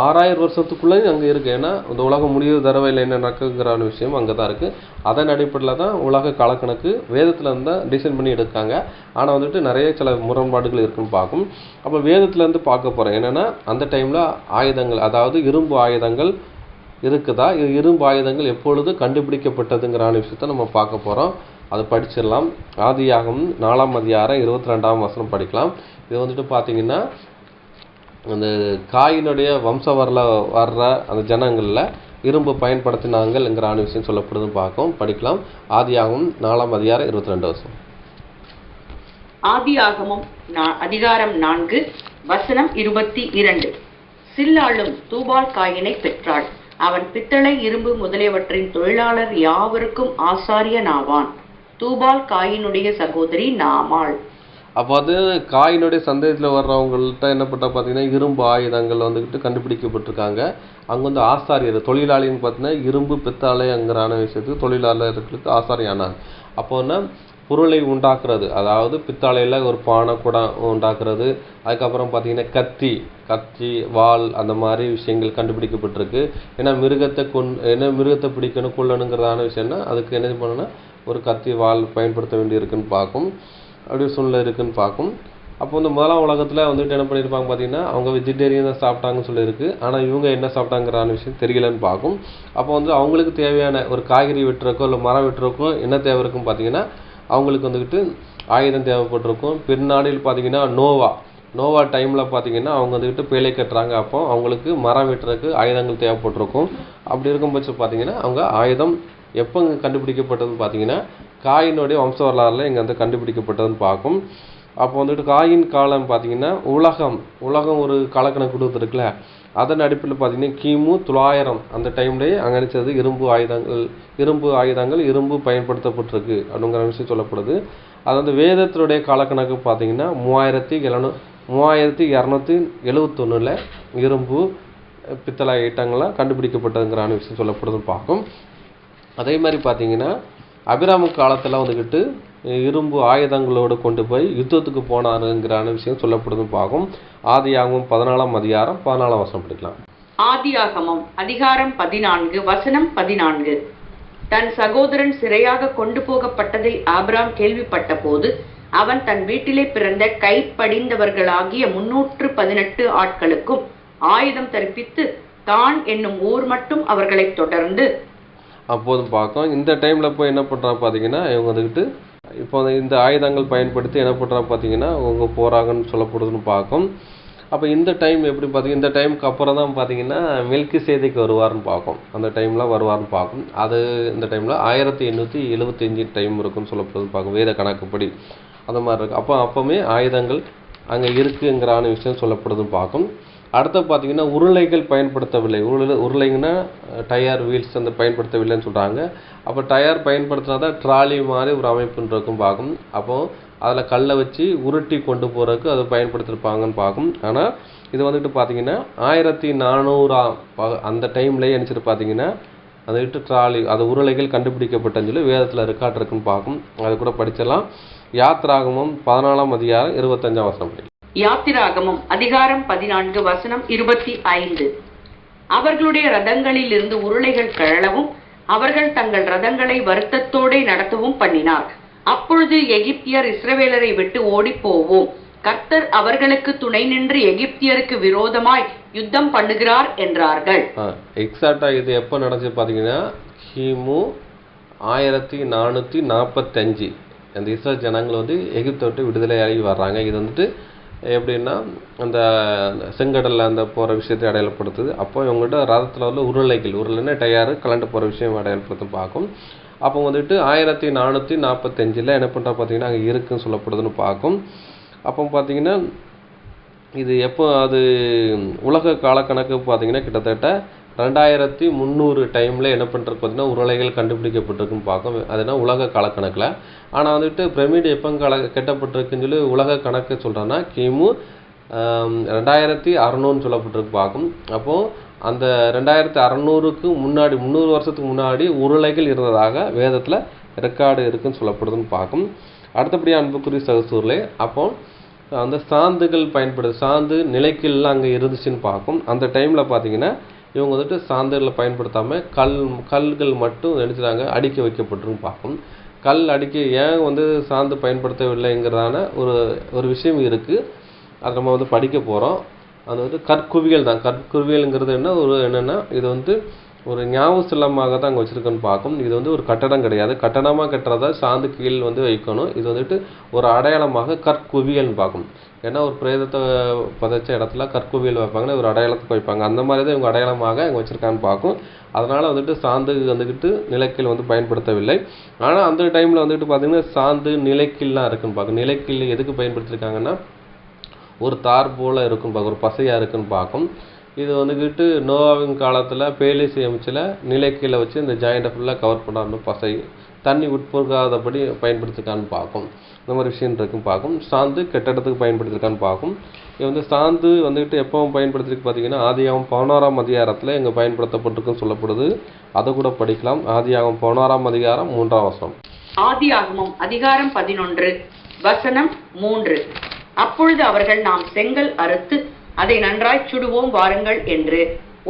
6000 வருஷத்துக்குள்ளேயும் அங்கே இருக்குது. ஏன்னா இந்த உலகம் முடிவு தரவையில் என்ன நடக்குங்கிற விஷயம் அங்கே தான் இருக்குது. அதன் அடிப்படையில் தான் உலக காலக்கணக்கு வேதத்தில் இருந்தால் டிசைன் பண்ணி எடுக்காங்க. ஆனால் வந்துட்டு நிறைய சில முரண்பாடுகள் இருக்குன்னு பார்க்கும். அப்போ வேதத்துலேருந்து பார்க்க போகிறேன் என்னென்னா அந்த டைமில் ஆயுதங்கள், அதாவது இரும்பு ஆயுதங்கள் இருக்குதா, இரும்பு ஆயுதங்கள் எப்பொழுது கண்டுபிடிக்கப்பட்டதுங்கிறான விஷயத்தை நம்ம பார்க்க போகிறோம். அதை படிச்சிடலாம். ஆதியாகமம் 4ஆம் அதிகாரம் 22ஆம் வசனம் படிக்கலாம். இது வந்துட்டு பார்த்தீங்கன்னா அந்த காயினுடைய வம்ச வர்ற அந்த ஜனங்களில் இரும்பு பயன்படுத்தினாங்கள்ங்கிற விஷயம் சொல்லப்படுதுன்னு பார்க்கும். படிக்கலாம். ஆதியாகமம் 4ஆம் அதிகாரம் 22 வசனம். ஆதியாகமம் அதிகாரம் 4 வசனம் 22. சில்லாளும் தூபால் காயினை பெற்றாள். அவன் பித்தளை, இரும்பு முதலியவற்றின் தொழிலாளர் யாவருக்கும் ஆசாரியனாவான். தூபால் காயினுடைய சகோதரி நாமாள். அப்போ அது காயினுடைய சந்தேகத்தில் வர்றவங்கள்ட்ட என்ன பண்ணா பார்த்தீங்கன்னா இரும்பு ஆயுதங்கள் வந்துக்கிட்டு கண்டுபிடிக்கப்பட்டிருக்காங்க. அங்கே வந்து ஆசாரியர் தொழிலாளின்னு பார்த்தீங்கன்னா இரும்பு பித்தளைங்கிற விஷயத்துக்கு தொழிலாளர்களுக்கு ஆசாரியானாங்க. அப்போன்னா பொருளை உண்டாக்குறது, அதாவது பித்தாளையில் ஒரு பானை கூட உண்டாக்குறது, அதுக்கப்புறம் பார்த்தீங்கன்னா கத்தி வாள் அந்த மாதிரி விஷயங்கள் கண்டுபிடிக்கப்பட்டிருக்கு. ஏன்னா மிருகத்தை பிடிக்கணும் கொள்ளணுங்கிறதான விஷயம்னா அதுக்கு என்ன பண்ணணும்னா ஒரு கத்தி வாள் பயன்படுத்த வேண்டியிருக்குன்னு பார்க்கும். அப்படி சூழ்நிலை இருக்குன்னு பார்க்கும். அப்போ வந்து முதலாம் உலகத்தில் வந்துட்டு என்ன பண்ணியிருப்பாங்க பார்த்தீங்கன்னா அவங்க வெஜிடேரியன் தான் சாப்பிட்டாங்கன்னு சொல்லியிருக்கு. ஆனால் இவங்க என்ன சாப்பிட்டாங்கிறான விஷயம் தெரியலன்னு பார்க்கும். அப்போ வந்து அவங்களுக்கு தேவையான ஒரு காய்கறி வெட்டுறக்கோ இல்லை மரம் வெட்டுறக்கோ என்ன தேவை இருக்கும் பார்த்தீங்கன்னா அவங்களுக்கு வந்துக்கிட்டு ஆயுதம் தேவைப்பட்டிருக்கும். பின்னாடியில் பார்த்தீங்கன்னா நோவா டைமில் பார்த்தீங்கன்னா அவங்க வந்துக்கிட்டு பேழை கட்டுறாங்க. அப்போ அவங்களுக்கு மரம் வெட்டுறதுக்கு ஆயுதங்கள் தேவைப்பட்டிருக்கும். அப்படி இருக்கும் பட்சம் பார்த்தீங்கன்னா அவங்க ஆயுதம் எப்போ கண்டுபிடிக்கப்பட்டதுன்னு பார்த்தீங்கன்னா காயினுடைய வம்ச வரலாறுல இங்கே வந்து கண்டுபிடிக்கப்பட்டதுன்னு பார்க்கும். அப்போ வந்துட்டு காயின் காலம் பார்த்தீங்கன்னா உலகம் ஒரு காலக்கணக்கு கொடுத்துருக்குல்ல, அதன் அடிப்படையில் பார்த்தீங்கன்னா கிமு 900 அந்த டைம்லேயே அங்கே நினச்சது இரும்பு ஆயுதங்கள் இரும்பு பயன்படுத்தப்பட்டிருக்கு அப்படிங்கிற விஷயம் சொல்லப்படுது. அது வந்து வேதத்தினுடைய காலக்கணக்கு பார்த்தீங்கன்னா 3271 இரும்பு பித்தளை ஐட்டங்கள்லாம் கண்டுபிடிக்கப்பட்டதுங்கிற விஷயம் சொல்லப்படுதுன்னு பார்க்கும். அதே மாதிரி பார்த்தீங்கன்னா அபிராம காலத்தில் வந்துக்கிட்டு இரும்பு ஆயுதங்களோடு கொண்டு போய் யுத்தத்துக்கு போனாருங்கிற விஷயம் சொல்லப்படுதுன்னு பார்க்கும். ஆதியாகமம் 14ஆம் அதிகாரம் 14ஆம் வசனம் படிக்கலாம். ஆதியாகமம் அதிகாரம் 14 வசனம் 14. தன் சகோதரன் சிறையாக கொண்டு போகப்பட்டதை ஆபிராம் கேள்விப்பட்ட போது அவன் தன் வீட்டிலே பிறந்த கைப்படிந்தவர்களாகிய 318 ஆட்களுக்கும் ஆயுதம் தரிப்பித்து தான் என்னும் ஊர் மட்டும் அவர்களை தொடர்ந்து அப்போதும் பார்க்கும். இந்த டைமில் போய் என்ன பண்ணுறாங்க பார்த்தீங்கன்னா இவங்க வந்துக்கிட்டு இப்போ இந்த ஆயுதங்கள் பயன்படுத்தி என்ன பண்ணுறாங்க பார்த்தீங்கன்னா அவங்க போகிறாங்கன்னு சொல்லப்படுதுன்னு பார்க்கும். அப்போ இந்த டைம் எப்படி பார்த்தீங்கன்னா இந்த டைமுக்கு அப்புறம் தான் பார்த்தீங்கன்னா மெல்கிசேதேக்கு வருவார்னு பார்க்கும். அந்த டைமில் வருவார்னு பார்க்கும். அது இந்த டைமில் 1875 டைம் இருக்குன்னு சொல்லப்படுதுன்னு பார்க்கும். வேத கணக்குப்படி அந்த மாதிரி இருக்குது. அப்போவுமே ஆயுதங்கள் அங்கே இருக்குங்கிற விஷயம் சொல்லப்படுதுன்னு பார்க்கும். அடுத்து பார்த்தீங்கன்னா உருளைகள் பயன்படுத்தவில்லை. உருளைங்கன்னா டயர் வீல்ஸ் அந்த பயன்படுத்தவில்லைன்னு சொல்கிறாங்க. அப்போ டயர் பயன்படுத்தினா தான் ட்ராலி மாதிரி ஒரு அமைப்புன்னு இருக்கும் பார்க்கும். அப்போது அதில் கல்லை வச்சு உருட்டி கொண்டு போகிறதுக்கு அதை பயன்படுத்திருப்பாங்கன்னு பார்க்கும். ஆனால் இது வந்துட்டு பார்த்தீங்கன்னா 1400 அந்த டைம்லேயே நினச்சிட்டு பார்த்தீங்கன்னா அதுக்கிட்ட ட்ராலி அது உருளைகள் கண்டுபிடிக்கப்பட்டன்னு சொல்லி வேதத்தில் ரெக்கார்ட் இருக்குன்னு பார்க்கும். அது கூட படிச்சிடலாம். யாத்திராகமம் 14ஆம் அதிகாரம் 25ஆம் வசனம் படி. யாத்திராகமம் அதிகாரம் 14 வசனம் 25. அவர்களுடைய ரதங்களில் இருந்து உருளைகள் கழலவும் அவர்கள் தங்கள் ரதங்களை வருத்தத்தோடு நடத்தவும் பண்ணினார். அப்பொழுது எகிப்தியர் இஸ்ரவேலரை விட்டு ஓடி போவோம், கர்த்தர் அவர்களுக்கு துணை நின்று எகிப்தியருக்கு விரோதமாய் யுத்தம் பண்ணுகிறார் என்றார்கள். எக்ஸாக்டா இது எப்போ நடந்துச்சு பார்த்தீங்கன்னா கிமு 1445 அந்த இஸ்ரேல் ஜனங்கள் வந்து எகிப்தை விட்டு விடுதலையாகி வர்றாங்க. இது வந்துட்டு எப்படின்னா அந்த செங்கடலில் அந்த போகிற விஷயத்தை அடையாளப்படுத்துது. அப்போ இவங்கள்ட்ட ரதத்தில் உள்ள உருளைன்னா டயரு கலண்டு போகிற விஷயம் அடையாளப்படுத்த பார்க்கும். அப்போ வந்துட்டு 1445 என்ன பண்ணுறா பார்த்தீங்கன்னா அங்கே இருக்குன்னு சொல்லப்படுதுன்னு பார்க்கும். அப்போ பார்த்தீங்கன்னா இது எப்போ அது உலக காலக்கணக்கு பார்த்தீங்கன்னா கிட்டத்தட்ட 2300 டைமில் என்ன பண்ணுறது பார்த்தீங்கன்னா உருளைகள் கண்டுபிடிக்கப்பட்டிருக்குன்னு பார்க்கும். அதுனா உலக காலக்கணக்கில். ஆனால் வந்துட்டு பிரமிடு எப்போ கட்டப்பட்டிருக்குன்னு சொல்லி உலக கணக்கு சொல்கிறேன்னா கிமு 2600 சொல்லப்பட்டிருக்கு பார்க்கும். அப்போது அந்த 2600க்கு முன்னாடி 300 வருஷத்துக்கு முன்னாடி உருளைகள் இருந்ததாக வேதத்தில் ரெக்கார்டு இருக்குன்னு சொல்லப்படுதுன்னு பார்க்கும். அடுத்தபடியாக அன்புக்குரிய சகோதரர்களே, அப்போ அந்த சாந்துகள் சாந்து நிலைக்கல்லாம் அங்கே இருந்துச்சுன்னு பார்க்கும். அந்த டைமில் பார்த்தீங்கன்னா இவங்க வந்துட்டு சாந்துகளை பயன்படுத்தாமல் கல்கள் மட்டும் நினைச்சாங்க அடுக்கி வைக்கப்பட்டிருக்கும் பார்க்கும். கல் அடுக்கி ஏன் வந்து சாந்து பயன்படுத்தவில்லைங்கிறதான ஒரு விஷயம் இருக்குது. அதை நம்ம வந்து படிக்க போகிறோம். அது வந்து கற்குவியல் தான். கற்குவியலுங்கிறது என்னென்னா இது வந்து ஒரு ஞாபக சில்லமாக தான் அங்கே வச்சுருக்கோன்னு பார்க்கும். இது வந்து ஒரு கட்டடம் கிடையாது. கட்டடமாக கட்டுறதா சாந்து கீழ் வந்து வைக்கணும். இது வந்துட்டு ஒரு அடையாளமாக கற்குவியல்னு பார்க்கும். ஏன்னா ஒரு பிரேதத்தை பதைச்ச இடத்துல கற்குவியல் வைப்பாங்கன்னா ஒரு அடையாளத்துக்கு வைப்பாங்க. அந்த மாதிரி தான் இவங்க அடையாளமாக அங்கே வச்சுருக்கான்னு பார்க்கும். அதனால் வந்துட்டு சாந்து வந்துக்கிட்டு நிலைக்கீழ் வந்து பயன்படுத்தவில்லை. ஆனால் அந்த டைமில் வந்துட்டு பார்த்திங்கன்னா சாந்து நிலைக்கீழ்லாம் இருக்குன்னு பார்க்கும். நிலைக்கீழ் எதுக்கு பயன்படுத்தியிருக்காங்கன்னா ஒரு தார் போல் இருக்குன்னு பார்க்கும், ஒரு பசையாக இருக்குன்னு பார்க்கும். இது வந்துக்கிட்டு நோவாவின் காலத்தில் பேலிசி அமைச்சில் நிலைக்கீழே வச்சு இந்த ஜாயிண்ட்டை ஃபுல்லாக கவர் பண்ணாமல் பசை தண்ணி உட்பொருக்காதபடி பயன்படுத்திருக்கான்னு பார்க்கும். இந்த மாதிரி விஷயம் இருக்குன்னு பார்க்கும். சாந்து கெட்டடத்துக்கு பயன்படுத்திருக்கான்னு பார்க்கும். இது வந்து சாந்து வந்துக்கிட்டு எப்பவும் பயன்படுத்திருக்கு பார்த்தீங்கன்னா ஆதியாகமம் 11ஆம் அதிகாரத்தில் இங்கே பயன்படுத்தப்பட்டிருக்குன்னு சொல்லப்படுது. அதை கூட படிக்கலாம். ஆதியாகமம் 11ஆம் அதிகாரம் 3ஆம் வசனம். ஆதியாகமம் அதிகாரம் 11 வசனம் 3. அப்பொழுது அவர்கள் நாம் செங்கல் அறுத்து அதை நன்றாய் சுடுவோம் வாருங்கள் என்று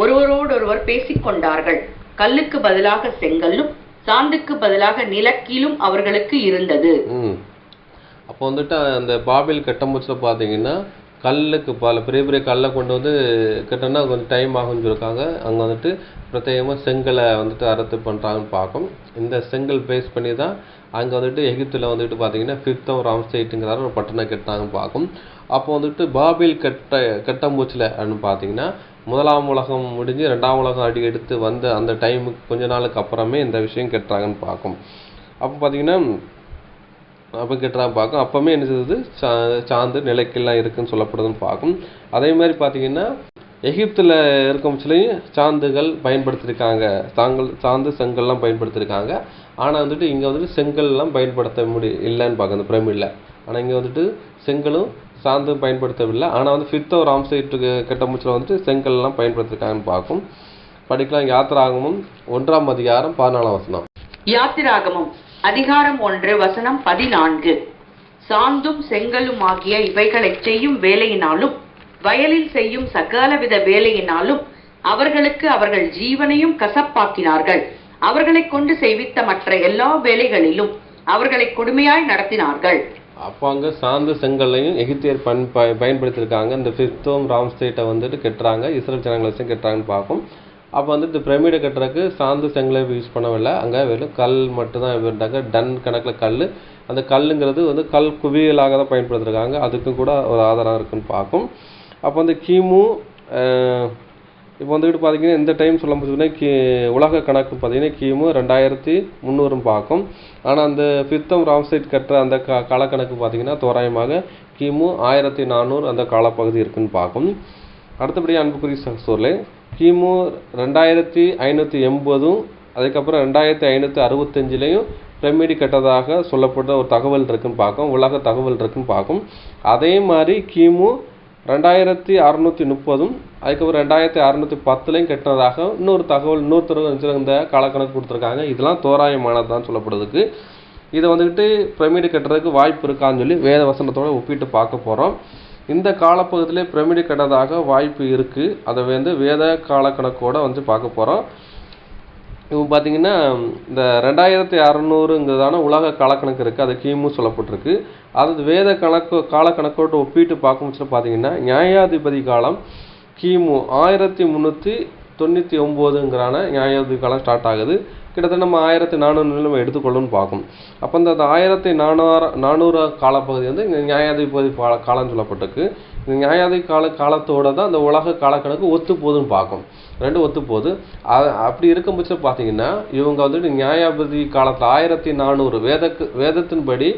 ஒருவரோடொருவர் பேசிக்கொண்டார்கள். கல்லுக்கு பதிலாக செங்கல்லும் சாந்துக்கு பதிலாக நிலக்கீழும் அவர்களுக்கு இருந்தது. அப்போ வந்துட்டு அந்த பாபில் கட்டமுச்சில் பார்த்தீங்கன்னா கல்லுக்கு பெரிய பெரிய கல்லை கொண்டு வந்து கட்டினா கொஞ்சம் டைம் ஆகும்னு சொல்லியிருக்காங்க. அங்கே வந்துட்டு பிரத்யேகமாக செங்கலை வந்துட்டு அறுத்து பண்ணுறாங்கன்னு பார்க்கும். இந்த செங்கல் பேஸ் பண்ணி தான் அங்கே வந்துட்டு எகிப்தில் வந்துட்டு பார்த்தீங்கன்னா 5th ராம்சேட்டுங்கிற ஒரு பட்டணம் கட்டினாங்கன்னு பார்க்கும். அப்போ வந்துட்டு பாபில் கட்டம்பூச்சில் அப்படின்னு பார்த்தீங்கன்னா 1ஆம் உலகம் முடிஞ்சு 2ஆம் உலகம் அடி எடுத்து வந்த அந்த டைமுக்கு கொஞ்ச நாளுக்கு அப்புறமே இந்த விஷயம் கட்டுறாங்கன்னு பார்க்கும். அப்போ பார்த்தீங்கன்னா அப்போ கெட்டுறாங்க பார்க்கும். அப்போவுமே என்ன செய்யுது சாந்து நிலைக்கெல்லாம் இருக்குன்னு சொல்லப்படுதுன்னு பார்க்கும். அதே மாதிரி பார்த்தீங்கன்னா எகிப்தில் இருக்கமுச்சிலையும் சாந்துகள் பயன்படுத்தியிருக்காங்க. சாந்து செங்கல்லாம் பயன்படுத்தியிருக்காங்க. ஆனால் வந்துட்டு இங்கே வந்துட்டு செங்கல்லாம் பயன்படுத்த இல்லைன்னு பார்க்கும் அந்த பிரமிடில். ஆனால் இங்கே வந்துட்டு செங்கலும் சாந்தும் பயன்படுத்தவில்லை. ஆனால் வந்து 5th ராம்சேட்டுக்கு கட்டமுச்சில் வந்துட்டு செங்கல்லாம் பயன்படுத்தியிருக்காங்கன்னு பார்க்கும். படிக்கலாம். யாத்திராகமம் 1ஆம் அதிகாரம் 14ஆம் வசனம். யாத்திராகமம் அதிகாரம் 1 வசனம் 14. சாந்தும் செங்கலும் ஆகிய இவைகளை செய்யும் வேலையினாலும் வயலில் செய்யும் சகலவித வேலையினாலும் அவர்களுக்கு அவர்கள் ஜீவனையும் கசப்பாக்கினார்கள். அவர்களை கொண்டு செய்வித்த மற்ற எல்லா வேலைகளிலும் அவர்களை கொடுமையாய் நடத்தினார்கள். அப்போ அங்கே சாந்து செங்கல்லையும் எகிப்தியர் பயன்படுத்தியிருக்காங்க. இந்த 5th ராம்சேட்டை வந்துட்டு கட்டுறாங்க. இஸ்ரேல் ஜனங்களை வச்சு கட்டுறாங்கன்னு பார்க்கும். அப்போ வந்து இந்த பிரமிடை கட்டுறதுக்கு சாந்து செங்கலை யூஸ் பண்ணவில்லை. அங்கே வெறும் கல் மட்டும்தான் இருந்தாங்க. டன் கணக்கில் கல். அந்த கல்லுங்கிறது வந்து கல் குவியலாக தான் பயன்படுத்திருக்காங்க. அதுக்கும் கூட ஒரு ஆதாரம் இருக்குன்னு பார்க்கும். அப்போ வந்து கிமு இப்போ வந்துக்கிட்டு பார்த்தீங்கன்னா இந்த டைம் சொல்ல முடிச்சுன்னா உலக கணக்கு பார்த்தீங்கன்னா கிமு 2300 பார்க்கும். ஆனால் அந்த 5th ராம்சேட் கட்டுற அந்த காலக்கணக்கு பார்த்தீங்கன்னா தோராயமாக கிமு 1400 அந்த காலப்பகுதி இருக்குன்னு பார்க்கும். அடுத்தபடியாக அன்புக்குரிய சகோதரர்களே, கிமு 2580 அதுக்கப்புறம் 2565 பிரமிடு கட்டதாக சொல்லப்பட்ட ஒரு தகவல் இருக்குன்னு பார்க்கும். உலக தகவல் இருக்குன்னு பார்க்கும். அதே மாதிரி கிமு 2630 அதுக்கப்புறம் 2610 கட்டினதாக இன்னொரு தகவல் இன்னொருத்தர் இந்த காலக்கணக்கு கொடுத்துருக்காங்க. இதெல்லாம் தோராயமானது தான் சொல்லப்படுறதுக்கு. இதை வந்துக்கிட்டு பிரமிடு கட்டுறதுக்கு வாய்ப்பு இருக்கான்னு சொல்லி வேத வசனத்தோடு ஒப்பிட்டு பார்க்க போகிறோம். இந்த காலப்பகுதியிலே பிரமிடு கட்டதாக வாய்ப்பு இருக்குது. அதை வந்து வேத காலக்கணக்கோடு வந்து பார்க்க போகிறோம். இப்போ பார்த்தீங்கன்னா இந்த 2600ங்கிறதான உலக காலக்கணக்கு இருக்குது. அது கிமு சொல்லப்பட்டிருக்கு. அது வேத காலக்கணக்கோடு ஒப்பிட்டு பார்க்கும்போது பார்த்தீங்கன்னா நியாயாதிபதி காலம் கிமு 1399ங்கிறான நியாயாதிபதி காலம் ஸ்டார்ட் ஆகுது. கிட்டத்தட்ட நம்ம 1400 நம்ம எடுத்துக்கொள்ளணும்னு பார்க்கும். அப்போ அந்த 1400 காலப்பகுதி வந்து இந்த நியாயாதிபதி காலம்னு சொல்லப்பட்டிருக்கு. இந்த நியாயாதிபதி காலத்தோடு தான் அந்த உலக காலக்கணக்கு ஒத்து போகுதுன்னு பார்க்கும். ரெண்டும் ஒத்து போகுது. அப்படி இருக்கும் பட்சம் பார்த்தீங்கன்னா இவங்க வந்துட்டு நியாயாதிபதி காலத்தில் 1400 வேதத்தின்படி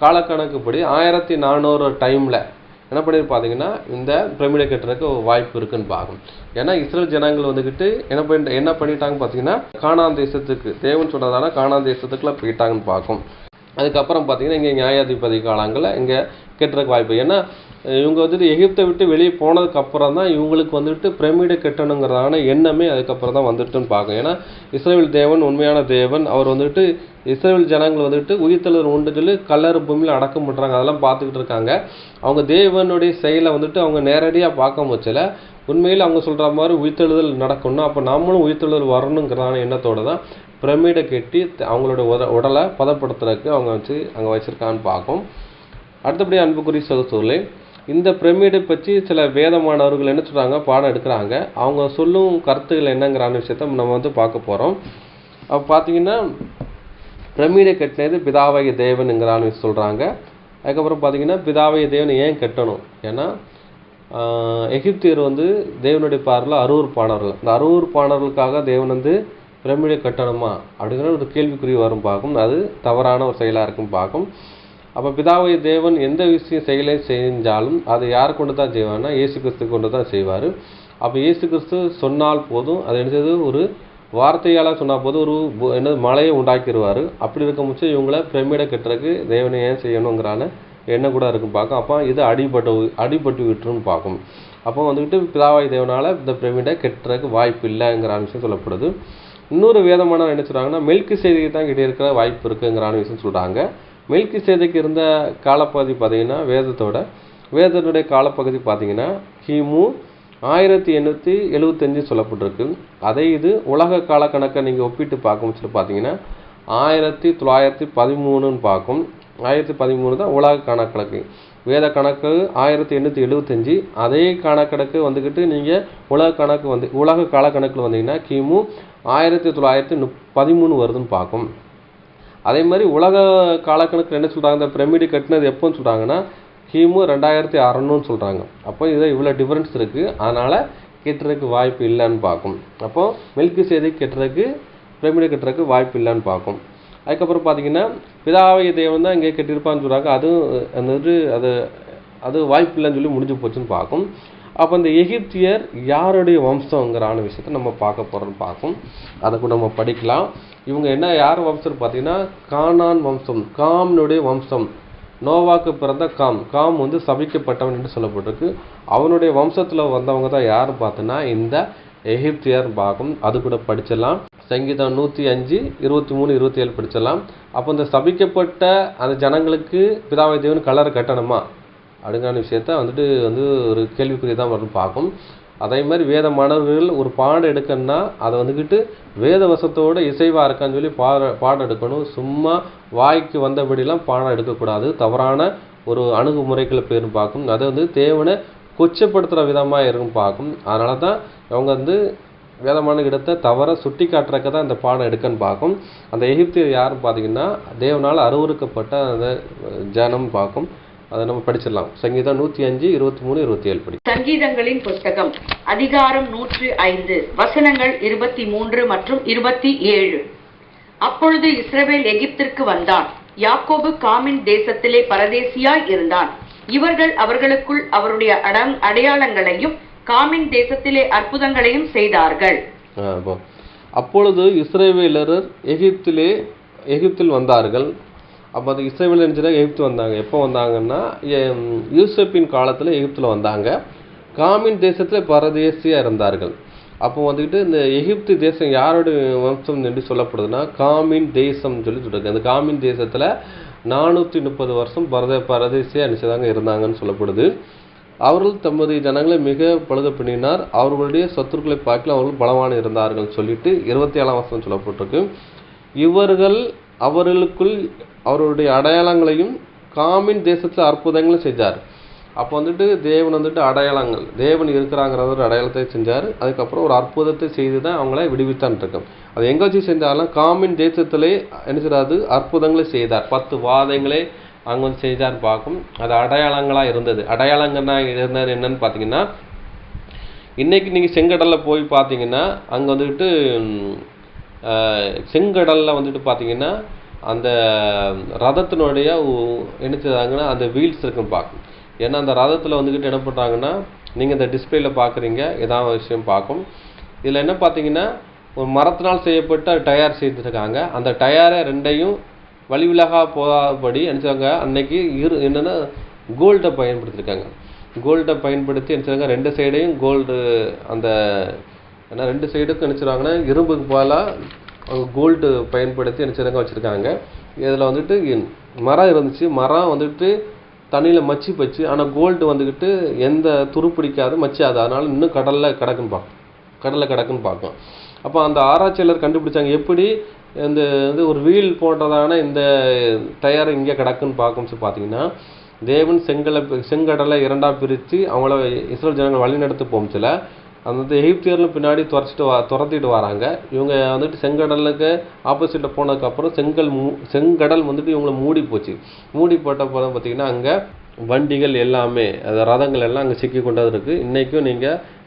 காலக்கணக்குப்படி 1400 டைமில் என்ன பண்ணிட்டு பார்த்தீங்கன்னா இந்த பிரமிடை கட்டுறதுக்கு வாய்ப்பு இருக்குன்னு பார்க்கும். ஏன்னா இஸ்ரேல் ஜனங்கள் வந்துக்கிட்டு என்ன பண்ணிட்டாங்க பார்த்தீங்கன்னா கானான் தேசத்துக்கு தேவன் சொன்னதான கானான் தேசத்துக்குலாம் போயிட்டாங்கன்னு பார்க்கும். அதுக்கப்புறம் பார்த்தீங்கன்னா இங்கே நியாயாதிபதி காலங்களில் இங்கே கட்டுறதுக்கு வாய்ப்பு. ஏன்னா இவங்க வந்துட்டு எகிப்தை விட்டு வெளியே போனதுக்கப்புறம் தான் இவங்களுக்கு வந்துட்டு பிரமிடை கட்டணுங்கிறதான எண்ணமே அதுக்கப்புறம் தான் வந்துட்டுன்னு பார்க்கும். ஏன்னா இஸ்ரவேல் தேவன் உண்மையான தேவன். அவர் வந்துட்டு இஸ்ரவேல் ஜனங்கள் வந்துட்டு உயிர்த்தெழுதல் உண்டு சொல்லி கல்லறு பூமியில் அடக்கம் பண்ணுறாங்க, அதெல்லாம் பார்த்துக்கிட்டு இருக்காங்க. அவங்க தேவனுடைய செயலை வந்துட்டு அவங்க நேரடியாக பார்க்க முச்சல, உண்மையில் அவங்க சொல்கிற மாதிரி உயிர்த்தெழுதல் நடக்கணும், அப்போ நம்மளும் உயிர்த்தெழுதல் வரணுங்கிறதான எண்ணத்தோடு தான் பிரமிடை கட்டி அவங்களோட உடலை பதப்படுத்துறதுக்கு அவங்க அங்கே வச்சுருக்கான்னு பார்க்கும். அடுத்தபடி அன்புக்குரிய சகோதரர்களே, இந்த பிரமிடை பற்றி சில வேதமானவர்கள் என்ன சொல்கிறாங்க, பாடம் எடுக்கிறாங்க. அவங்க சொல்லும் கருத்துக்கள் என்னங்கிறான விஷயத்த நம்ம வந்து பார்க்க போகிறோம். அப்போ பார்த்தீங்கன்னா பிரமிடை கட்டினது பிதாவாகிய தேவனுங்கிறான்னு சொல்கிறாங்க. அதுக்கப்புறம் பார்த்தீங்கன்னா பிதாவாகிய தேவன் ஏன் கட்டணும், ஏன்னா எகிப்தியர் வந்து தேவனுடைய பார்வையில் அருவருப்பானவர்கள். அந்த அருவருப்பானவர்களுக்காக தேவன் வந்து பிரமிடை கட்டணுமா அப்படிங்கிற ஒரு கேள்விக்குறி வரும் பார்க்கும். அது தவறான ஒரு செயலாக இருக்கும் பார்க்கும். அப்போ பிதாவாகிய தேவன் எந்த செயலை செஞ்சாலும் அது யார் கொண்டு தான் செய்வார்னா இயேசு கிறிஸ்து கொண்டு தான் செய்வார். அப்போ இயேசு கிறிஸ்து சொன்னால் போதும், அது என்னது ஒரு வார்த்தையால் சொன்னால் போதும், ஒரு மலையை உண்டாக்கிடுவார். அப்படி இருக்க முச்சு இவங்கள பிரமிடை கட்டுறதுக்கு தேவனை ஏன் செய்யணுங்கிறான எண்ணம் கூட இருக்கும் பார்க்கும். அப்போ இது அடிபட்டு விட்டுருன்னு பார்க்கும். அப்போ வந்துக்கிட்டு பிதாவாகிய தேவனால் இந்த பிரமிடை கட்டுறதுக்கு வாய்ப்பு இல்லைங்கிற விஷயம் சொல்லப்படுது. இன்னொரு வேதமான என்ன சொல்கிறாங்கன்னா மெல்கிசேதேக்கு தான் கிட்டே இருக்கிற வாய்ப்பு இருக்குங்கிறான விஷயம் சொல்கிறாங்க. மெல்கிசேதேக்கு இருந்த காலப்பகுதி பார்த்தீங்கன்னா வேதத்துடைய காலப்பகுதி பார்த்தீங்கன்னா கிமு 1875 சொல்லப்பட்டிருக்கு. அதே இது உலக காலக்கணக்கை நீங்கள் ஒப்பிட்டு பார்க்கும் பார்த்தீங்கன்னா 1913ன்னு பார்க்கும். 1913 தான் உலக கணக்கு. வேத கணக்கு 1875. அதே கணக்கணக்கு வந்துக்கிட்டு நீங்கள் உலக காலக்கணக்கில் வந்தீங்கன்னா கிமு 1913 வருதுன்னு பார்க்கும். அதே மாதிரி உலக காலக்கணக்கில் என்ன சொல்கிறாங்க, இந்த பிரமிடு கட்டினது எப்போன்னு சொல்கிறாங்கன்னா கிமு 2600ன்னு சொல்கிறாங்க. அப்போ இதில் இவ்வளோ டிஃப்ரென்ஸ் இருக்குது, அதனால் கட்டுறதுக்கு வாய்ப்பு இல்லைன்னு பார்க்கும். அப்போது மெல்கிசேதேக்கு கட்டுறதுக்கு பிரமிடு கட்டுறதுக்கு வாய்ப்பு இல்லைன்னு பார்க்கும். அதுக்கப்புறம் பார்த்தீங்கன்னா பிதாவாகிய தேவன் தான் இங்கே கட்டியிருப்பான்னு சொல்கிறாங்க. அது வாய்ப்பு இல்லைன்னு சொல்லி முடிஞ்சு போச்சுன்னு பார்க்கும். அப்போ இந்த எகிப்தியர் யாருடைய வம்சங்கிறான விஷயத்தை நம்ம பார்க்க போகிறோம்னு பார்க்கும். அதை கூட நம்ம படிக்கலாம். இவங்க யார் வம்சம்னு பார்த்தீங்கன்னா கானான் வம்சம், காம்னுடைய வம்சம். நோவாக்கு பிறந்த காம் வந்து சபிக்கப்பட்டவன் என்று சொல்லப்பட்டிருக்கு. அவனுடைய வம்சத்தில் வந்தவங்க தான் யார் பார்த்தோன்னா இந்த எகிப்தியர் பார்க்கும். அது கூட படிச்சிடலாம். சங்கீதம் 105, 23, 27 படிச்சிடலாம். அப்போ இந்த சபிக்கப்பட்ட அந்த ஜனங்களுக்கு பிதாவாகிய தேவன் கல்லறை கட்டணுமா அப்படிங்கிற விஷயத்த வந்துட்டு ஒரு கேள்விக்குறி தான் வரும் பார்க்கும். அதே மாதிரி வேத மாணவர்கள் ஒரு பாடம் எடுக்கணும்னா அதை வந்துக்கிட்டு வேத வசத்தோடு இசைவாக இருக்கான்னு சொல்லி பாடம் எடுக்கணும். சும்மா வாய்க்கு வந்தபடிலாம் பாடம் எடுக்கக்கூடாது. தவறான ஒரு அணுகுமுறைகளை பேரும் பார்க்கும். அது தேவனை கொச்சப்படுத்துகிற விதமாக இருக்கும் பார்க்கும். அதனால தான் அவங்க வேதமான இடத்தை தவற சுட்டி காட்டுறக்க தான் இந்த பாடம் எடுக்கன்னு பார்க்கும். அந்த எகிப்தியர் யாருன்னு பார்த்தீங்கன்னா தேவனால் அருவருக்கப்பட்ட அந்த ஜனம் பார்க்கும். அதை நம்ம படிச்சிடலாம். சங்கீதம் 105, 23, 27 படி. சங்கீதங்களின் புஸ்தகம் அதிகாரம் 105 வசனங்கள் 23 மற்றும் 27. அப்பொழுது இஸ்ரவேல் எகிப்திற்கு வந்தான். யாக்கோபு காமின் தேசத்திலே பரதேசியாய் இருந்தான். இவர்கள் அவர்களுக்குள் அவருடைய அடையாளங்களையும் காமின் தேசத்திலே அற்புதங்களையும் செய்தார்கள். அப்பொழுது இஸ்ரவேலர் எகிப்தில் வந்தார்கள். அப்போ அது இஸ்ரவேல் எகிப்து வந்தாங்க. எப்போ வந்தாங்கன்னா யூசப்பின் காலத்தில் எகிப்தில் வந்தாங்க. காமின் தேசத்தில் பரதேசியாக இருந்தார்கள். அப்போ வந்துக்கிட்டு இந்த எகிப்து தேசம் யாருடைய வம்சம் என்று சொல்லப்படுதுன்னா காமின் தேசம் சொல்லி சொல்லிருக்கு. அந்த காமின் தேசத்தில் 430 வருஷம் பரதேசியாக நினைச்சதாங்க இருந்தாங்கன்னு சொல்லப்படுது. அவர்கள் தமது ஜனங்களை மிக பழுக பண்ணினார். அவர்களுடைய சத்துருக்களை பார்க்கல அவர்கள் பலவான இருந்தார்கள் சொல்லிட்டு 27ஆம் வசனம் சொல்லப்பட்டிருக்கு. இவர்கள் அவர்களுக்குள் அவருடைய அடையாளங்களையும் காமின் தேசத்தில் அற்புதங்களும் செஞ்சார். அப்போ தேவன் அடையாளங்கள் தேவன் இருக்கிறாங்கிற ஒரு அடையாளத்தை செஞ்சார். அதுக்கப்புறம் ஒரு அற்புதத்தை செய்து தான் அவங்கள விடுவித்தான் இருக்கோம். அது எங்கே வச்சு செஞ்சாலும் காமின் தேசத்திலே என்ன செய்யாது அற்புதங்களை செய்தார். 10 வாதங்களே அங்கே செய்தார் பார்க்கும். அது அடையாளங்களாக இருந்தது. அடையாளங்கள்னா இருந்தது என்னன்னு பார்த்தீங்கன்னா இன்றைக்கி நீங்கள் செங்கடலில் போய் பார்த்தீங்கன்னா அங்கே செங்கடலில் பார்த்தீங்கன்னா அந்த ரதத்தினுடைய என்ன செய்தாங்கன்னா அந்த வீல்ஸ் இருக்குன்னு பார்க்கும். ஏன்னா அந்த ரதத்தில் என்ன பண்ணுறாங்கன்னா நீங்கள் இந்த டிஸ்பிளேயில் பார்க்குறீங்க ஏதாவது விஷயம் பார்க்கும். இதில் என்ன பார்த்தீங்கன்னா ஒரு மரத்தினால் செய்யப்பட்ட டயர் செய்துருக்காங்க. அந்த டயரை ரெண்டையும் வழிவிலகா போகாதபடி நினச்சாங்க. அன்னைக்கு என்னென்னா கோல்டை பயன்படுத்தியிருக்காங்க. கோல்டை பயன்படுத்தி நினச்சிருக்காங்க, ரெண்டு சைடையும் கோல்டு அந்த ஏன்னா ரெண்டு சைடுக்கும் நினச்சிருவாங்கன்னா இரும்புக்கு பதிலாக கோல்டு பயன்படுத்தி நினச்சிருக்காங்க வச்சுருக்காங்க. இதில் வந்துட்டு மரம் இருந்துச்சு, மரம் வந்துட்டு தண்ணியில் மச்சி போச்சு, ஆனால் கோல்டு வந்துக்கிட்டு எந்த துருப்பிடிக்காது மச்சாது, அதனால் இன்னும் கடலில் கிடக்குன்னு பார்க்கும். அப்போ அந்த ஆராய்ச்சியாளர் கண்டுபிடிச்சாங்க எப்படி இந்த இது ஒரு வீல் போன்றதான இந்த டயர் இங்கே கிடக்குன்னு பார்க்கும்னு பார்த்தீங்கன்னா, தேவன் செங்கடலை இரண்டாக பிரித்து அவங்கள இஸ்ரேல் ஜனங்கள் வழிநடத்து போச்சுல, அந்த எகிப்தியர்களும் பின்னாடி துரத்திட்டு வராங்க. இவங்க வந்துட்டு செங்கடலுக்கு ஆப்போசிட்டில் போனதுக்கப்புறம் செங்கடல் வந்துட்டு இவங்களை மூடி போச்சு. மூடி போட்ட போதும் பார்த்தீங்கன்னா அங்கே வண்டிகள் எல்லாமே அது ரதங்கள் எல்லாம் அங்கே சிக்கி கொண்டது இருக்குது. இன்றைக்கும்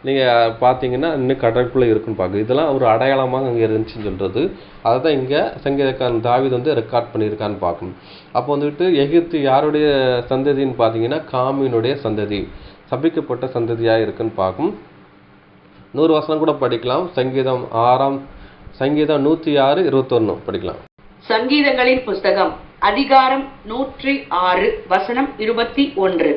நீங்கள் பார்த்தீங்கன்னா இன்னும் கடற்குள்ளே இருக்குன்னு பார்க்குது. இதெல்லாம் ஒரு அடையாளமாக அங்கே இருந்துச்சுன்னு சொல்கிறது. அதை தான் இங்கே சங்கீதக்காரன் தாவீது வந்து ரெக்கார்ட் பண்ணியிருக்கான்னு பார்க்கணும். அப்போ வந்துட்டு எகிப்து யாருடைய சந்ததின்னு பார்த்தீங்கன்னா காமினுடைய சந்ததி, சபிக்கப்பட்ட சந்ததியாக இருக்குன்னு பார்க்கும். 100 வசனம் கூட படிக்கலாம். சங்கீதம் 106:21 படிக்கலாம். சங்கீதங்களின் புஸ்தகம் அதிகாரம் 106 வசனம் 21.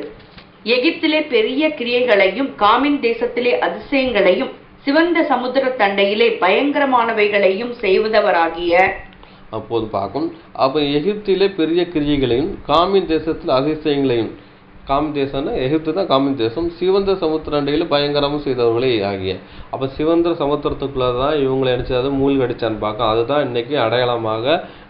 எகிப்திலே பெரிய கிரியைகளையும் காமின் தேசத்திலே அதிசயங்களையும் சிவந்த சமுத்திர தண்டையிலே பயங்கரமானவைகளையும் செய்வதவராகிய அப்போது பார்க்கும். அப்போ எகிப்திலே பெரிய கிரியைகளையும் காமின் தேசத்தில் அதிசயங்களையும், காமின் தேசம்னா எகிப்து தான் காமின் தேசம், சிவந்த சமுத்திரண்டையில் பயங்கரமும் செய்தவர்களே ஆகிய. அப்போ சிவந்த சமுத்திரத்துக்குள்ளே தான் இவங்களை நினச்சது மூழ்கடிச்சான்னு பார்க்கும். அதுதான் இன்றைக்கி அடையாளமாக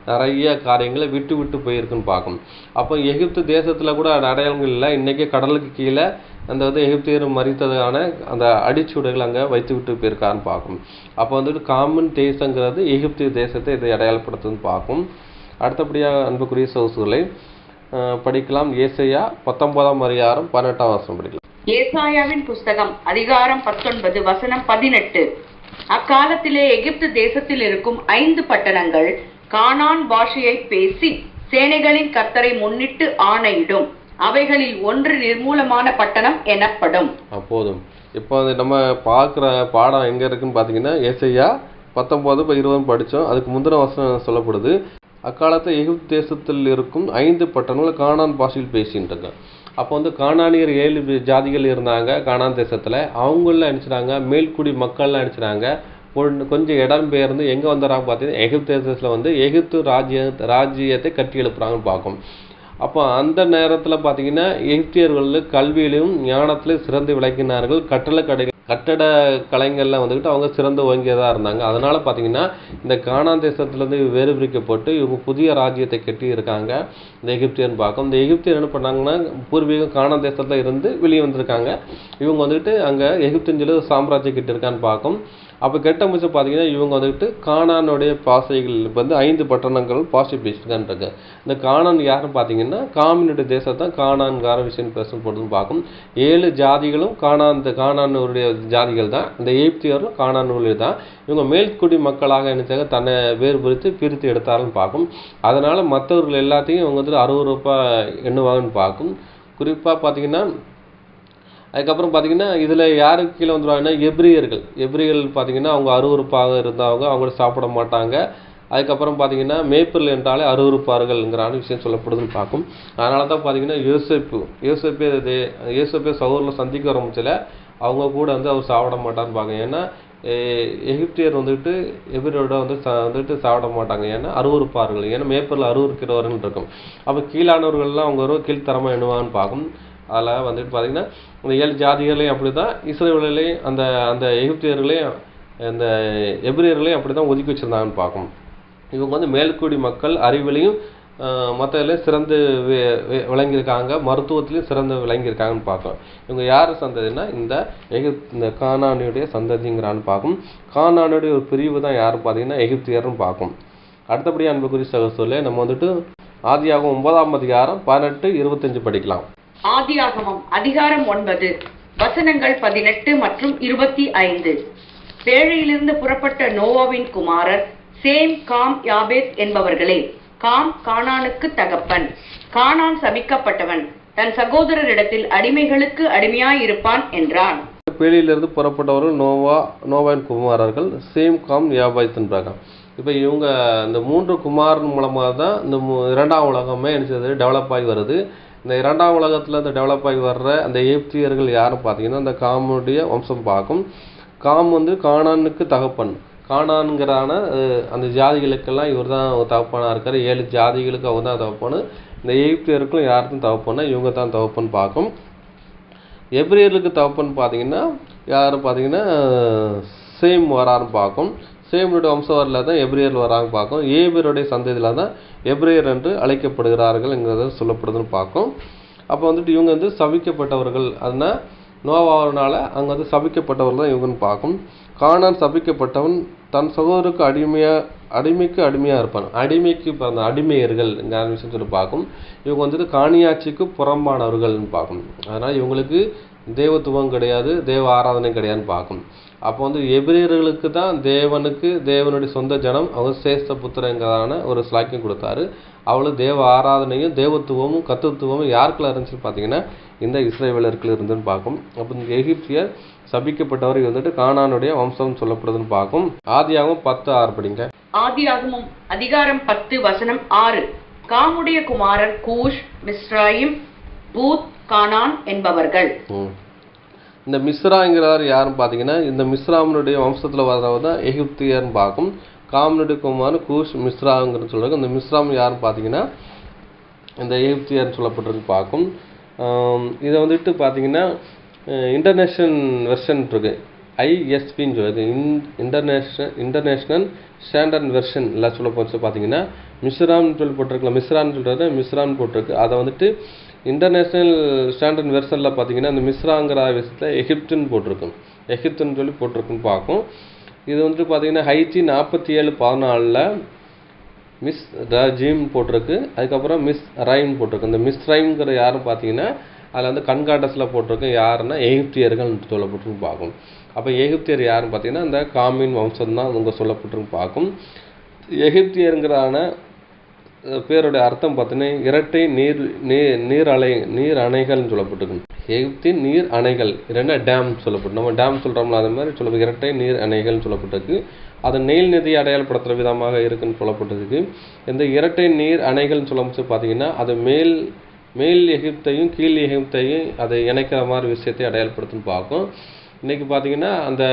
நிறைய காரியங்களை விட்டு போயிருக்குன்னு பார்க்கும். அப்போ எகிப்து தேசத்தில் கூட அடையாளங்கள் இல்லை. இன்றைக்கி கடலுக்கு கீழே அந்த வந்து எகிப்தியர் மறித்ததான அந்த அடிச்சுவடுகள் அங்கே வைத்து விட்டு போயிருக்கான்னு பார்க்கும். அப்போ வந்துட்டு காமன் தேசங்கிறது எகிப்திய தேசத்தை இதை அடையாளப்படுத்துன்னு பார்க்கும். அடுத்தபடியாக அன்புக்குரிய சகோதரர்களை படிக்கலாம். ஏசாயா 19ஆம் அதிகாரம் 18ஆம் வசனம் படிக்கலாம். ஏசாயாவின் புஸ்தகம் அதிகாரம் 19 வசனம் 18. அக்காலத்திலே எகிப்து தேசத்தில் இருக்கும் 5 பட்டணங்கள் கானான் பாஷையை பேசி சேனைகளின் கர்த்தரை முன்னிட்டு ஆணையிடும். அவைகளில் ஒன்று நிர்மூலமான பட்டணம் எனப்படும். அப்போதும் இப்போ நம்ம பார்க்குற பாடம் எங்கே இருக்குன்னு பார்த்தீங்கன்னா ஏசாயா 19:20 படித்தோம். அதுக்கு முந்தின வசனம் சொல்லப்படுது. அக்காலத்தில் எகிப்து தேசத்தில் இருக்கும் 5 பட்டணங்கள் கானான் பாஷையில் பேசின்றாங்க. அப்போ வந்து கானானியர் 7 ஜாதிகள் இருந்தாங்க கானான் தேசத்தில். அவங்கள நினச்சிட்டாங்க மேல்குடி மக்கள்லாம் நினச்சிட்டாங்க கொஞ்சம் இடம் பெயர்ந்து எங்கே வந்துடுறாங்க பார்த்தீங்கன்னா எகிப்து தேசத்தில் வந்து எகிப்து ராஜ்யத்தை கட்டி எழுப்புறாங்கன்னு பார்க்கும். அப்போ அந்த நேரத்தில் பார்த்தீங்கன்னா எகிப்தியர்கள் கல்வியிலும் ஞானத்திலும் சிறந்து விளக்கினார்கள். கட்டட கலைஞர்லாம் வந்துக்கிட்டு அவங்க சிறந்து ஓங்கியதாக இருந்தாங்க. அதனால் பார்த்தீங்கன்னா இந்த கானான் தேசத்துலேருந்து வேறு பிரிக்கப்பட்டு இவங்க புதிய ராஜ்யத்தை கட்டி இருக்காங்க இந்த எகிப்தியர்னு பார்க்கும். இந்த எகிப்தியர் என்ன பண்ணாங்கன்னா பூர்வீகம் கானான் தேசத்தில் இருந்து வெளியே வந்திருக்காங்க. இவங்க வந்துட்டு அங்கே எகிப்துன்னு சொல்லி சாம்ராஜ்யம் கிட்டிருக்கான்னு பார்க்கும். அப்போ கெட்ட முடிச்சு பார்த்தீங்கன்னா இவங்க வந்துட்டு கானானுடைய பாசைகள் வந்து 5 பட்டணங்கள் பாசை பேசிட்டுருக்கான்றாங்க. இந்த கானான் யாருன்னு பார்த்தீங்கன்னா காமினுடைய தேசத்தான் கானான்கார விஷயம் பேசப்படுதுன்னு பார்க்கும். 7 ஜாதிகளும் கானானுடைய ஜாதிகள் தான். இந்த எகிப்தியர்களும் கானானுடைய தான். இவங்க மேல்குடி மக்களாக நினைச்சாங்க தன்னை பிரித்து எடுத்தாருன்னு பார்க்கும். அதனால் மற்றவர்கள் எல்லாத்தையும் இவங்க வந்துட்டு அருவருப்பாக எண்ணுவாங்கன்னு பார்க்கும். குறிப்பாக பார்த்தீங்கன்னா அதுக்கப்புறம் பார்த்தீங்கன்னா இதில் யாருக்கு கீழே வந்துடுவாங்கன்னா எப்ரியர்கள் பார்த்தீங்கன்னா அவங்க அருவருப்பாக இருந்தவங்க, அவங்கள சாப்பிட மாட்டாங்க. அதுக்கப்புறம் பார்த்தீங்கன்னா மேய்ப்பர்கள் என்றாலே அருவருப்பார்கள்ங்கிறான விஷயம் சொல்லப்படுதுன்னு பார்க்கும். அதனால தான் பார்த்தீங்கன்னா யோசேப்பே சகோதரில் சந்திக்க ஆரம்பிச்சல அவங்க கூட வந்து அவர் சாப்பிட மாட்டான்னு பார்க்க. ஏன்னா எகிப்தியர் வந்துட்டு எபிரியோட வந்துட்டு சாப்பிட மாட்டாங்க. ஏன்னா அருவருப்பார்கள், ஏன்னா மேய்ப்பர்கள் அருவருக்கிறவர்கள் இருக்கும். அப்போ கீழானவர்கள்லாம் அவங்க கீழ்த்தரமாக எண்ணுவாங்கன்னு பார்க்கும். அதில் வந்துட்டு பார்த்தீங்கன்னா இந்த 7 ஜாதிகளையும் அப்படி தான் இஸ்ரேலையும் அந்த எகிப்தியர்களையும் அந்த எபிரியர்களையும் அப்படி தான் ஒதுக்கி வச்சுருந்தாங்கன்னு பார்க்கும். இவங்க வந்து மேல்குடி மக்கள் அறிவிலையும் மற்றதுலையும் சிறந்து விளங்கியிருக்காங்க, மருத்துவத்திலையும் சிறந்து விளங்கியிருக்காங்கன்னு பார்க்கலாம். இவங்க யார் சந்ததினா இந்த கானானுடைய சந்ததிங்கிறான்னு பார்க்கும். கானானுடைய ஒரு பிரிவு தான் யாரும் பார்த்தீங்கன்னா எகிப்தியர்னு பார்க்கும். அடுத்தபடி அன்புக்குரிய சகோதரர்களே நம்ம வந்துட்டு ஆதியாகமம் 9ஆம் அதிகாரம் 18-25 படிக்கலாம். ஆதியாகமம் அதிகாரம் 9 வசனங்கள் 18 மற்றும் 25. பேழையிலிருந்து புறப்பட்ட நோவாவின் குமாரர் சேம், காம், யாபேத் என்பவர்களே. காம் கானானுக்கு தகப்பன். கானான் சபிக்கப்பட்டவன், தன் சகோதரரிடத்தில் அடிமைகளுக்கு அடிமையாயிருப்பான் என்றான். பேழையிலிருந்து புறப்பட்டவர்கள் நோவாவின் குமாரர்கள் சேம், காம், யாபேத் என்றாங்க. இப்போ இவங்க இந்த 3 குமாரன் மூலமாக தான் இந்த 2ஆம் உலகமே டெவலப் ஆகி வருது. இந்த 2ஆம் உலகத்தில் இந்த டெவலப் ஆகி வர்ற அந்த எகிப்தியர்கள் யாரும் பார்த்தீங்கன்னா அந்த காமுடைய வம்சம் பார்க்கும். காம் வந்து கானானுக்கு தகப்பன். கானான்கிறான அந்த ஜாதிகளுக்கெல்லாம் இவர் தான் தகப்பனாக இருக்கார். 7 ஜாதிகளுக்கு அவர் தான் தகப்பன். இந்த எகிப்தியருக்கும் யாருக்கும் தகப்பன்னா இவங்க தான் தகப்பன் பார்க்கும். எபிரேயர்களுக்கு தகப்பன் பார்த்தீங்கன்னா யார் பார்த்தீங்கன்னா சேம் வரான்னு பார்க்கும். சேமுடைய வம்சவரில் தான் எபிரேயர்கள் வராங்க பார்க்கும். ஏபியருடைய சந்ததியில் தான் எபிரேயர் என்று அழைக்கப்படுகிறார்கள்ங்கிறத சொல்லப்படுதுன்னு பார்க்கும். அப்போ வந்துட்டு இவங்க வந்து சபிக்கப்பட்டவர்கள். அதனால் நோவாவதுனால அங்கே வந்து சபிக்கப்பட்டவர்கள் தான் இவங்கன்னு பார்க்கும். கானான் சபிக்கப்பட்டவன் தன் சகோதரருக்கு அடிமைக்கு அடிமையாக இருப்பான். அடிமைக்கு பிறந்த அடிமையர்கள் விஷயம் சொல்லி பார்க்கும். இவங்க வந்துட்டு காணியாட்சிக்கு புறம்பானவர்கள்னு பார்க்கும். அதனால் இவங்களுக்கு தேவத்துவம் கிடையாது, தேவ ஆராதனை கிடையாதுன்னு பார்க்கும். அப்போ வந்து எபிரேயர்களுக்கு தான் தேவனுடைய சொந்த ஜனம் அவர் சேஷ்ட புத்திரங்கிறதான ஒரு ஸ்லாக்கியம் கொடுத்தாரு. அவளுக்கு தேவ ஆராதனையும் தேவத்துவமும் கத்துவமும் யாருக்குள்ள இருந்துச்சுன்னு பார்த்தீங்கன்னா இந்த இஸ்ரவேலர்கள் இருந்துன்னு பார்க்கும். அப்போ இந்த எகிப்தியர் சபிக்கப்பட்டவர் வந்துட்டு கானானுடைய வம்சம் சொல்லப்படுதுன்னு பார்க்கும். ஆதியாகமம் 10:6 படிங்க. ஆதியாகமம் அதிகாரம் 10 வசனம் 6. காமுடைய குமாரர் கூஷ், மிஸ்ராயிம், பூத், கானான் என்பவர்கள். இந்த மிஸ்ராங்கிறார் யாருன்னு பார்த்தீங்கன்னா இந்த மிஸ்ராமனுடைய வம்சத்தில் வர்றவர் தான் எகிப்தியர்னு பார்க்கும். காமனுடைய குமாரன் கூஷ், மிஸ்ராங்கிறது சொல்கிறாங்க. இந்த மிஸ்ராம் யாருன்னு பார்த்தீங்கன்னா இந்த எகிப்தியர்னு சொல்லப்பட்டிருக்கு பார்க்கும். இதை வந்துட்டு பார்த்தீங்கன்னா இன்டர்நேஷ்னல் வெர்ஷன் இருக்குது, ஐஎஸ்பின்னு சொல்லுது. இன்டர்நேஷ்னல் ஸ்டாண்டர்ட் வெர்ஷன் எல்லாம் சொல்ல போச்சு பார்த்தீங்கன்னா மிஸ்ரான்னு சொல்லி போட்டிருக்கலாம். மிஸ்ரான்னு சொல்கிறது மிஸ்ரான்னு போட்டிருக்கு. அதை வந்துட்டு இன்டர்நேஷ்னல் ஸ்டாண்டர்ட் வெர்ஷனில் பார்த்தீங்கன்னா அந்த மிஸ்ராங்கிற விஷயத்தில் எகிப்துன்னு போட்டிருக்கும். எகிப்துன்னு சொல்லி போட்டிருக்குன்னு பார்க்கும். இது வந்துட்டு பார்த்தீங்கன்னா ஹைச்சி 47:14 மிஸ் ரஜீம் போட்டிருக்கு. அதுக்கப்புறம் மிஸ் ரைம் போட்டிருக்கு. இந்த மிஸ் ரைம்ங்கிற யாரும் பார்த்தீங்கன்னா அதில் வந்து கண்காட்டஸில் போட்டிருக்கு. யாருன்னா எகிப்தியர்கள் சொல்லப்பட்டிருக்கு பார்க்கும். அப்போ எகிப்தியர் யாருன்னு பார்த்தீங்கன்னா இந்த காமின் வம்சம் தான் இவங்க சொல்லப்பட்டிருக்கு பார்க்கும். எகிப்தியருங்கிறான பேருடைய அர்த்தம் பார்த்தீங்கன்னா இரட்டை நீர் அணைகள்னு சொல்லப்பட்டிருக்கு. எகிப்தின் நீர் அணைகள் இரண்டா டேம் சொல்லப்பட்டு நம்ம டேம் சொல்கிறோம்ல அது மாதிரி சொல்ல இரட்டை நீர் அணைகள்னு சொல்லப்பட்டிருக்கு. அது நெயில் நதியை அடையாளப்படுத்துகிற விதமாக இருக்குன்னு சொல்லப்பட்டிருக்கு. இந்த இரட்டை நீர் அணைகள்னு சொல்லும்போது பார்த்தீங்கன்னா அது மேல் எகிப்தையும் கீழ் எகிப்தையும் அதை இணைக்கிற மாதிரி விஷயத்தை அடையாளப்படுத்துன்னு பார்க்கும். இன்றைக்கி பார்த்தீங்கன்னா அந்த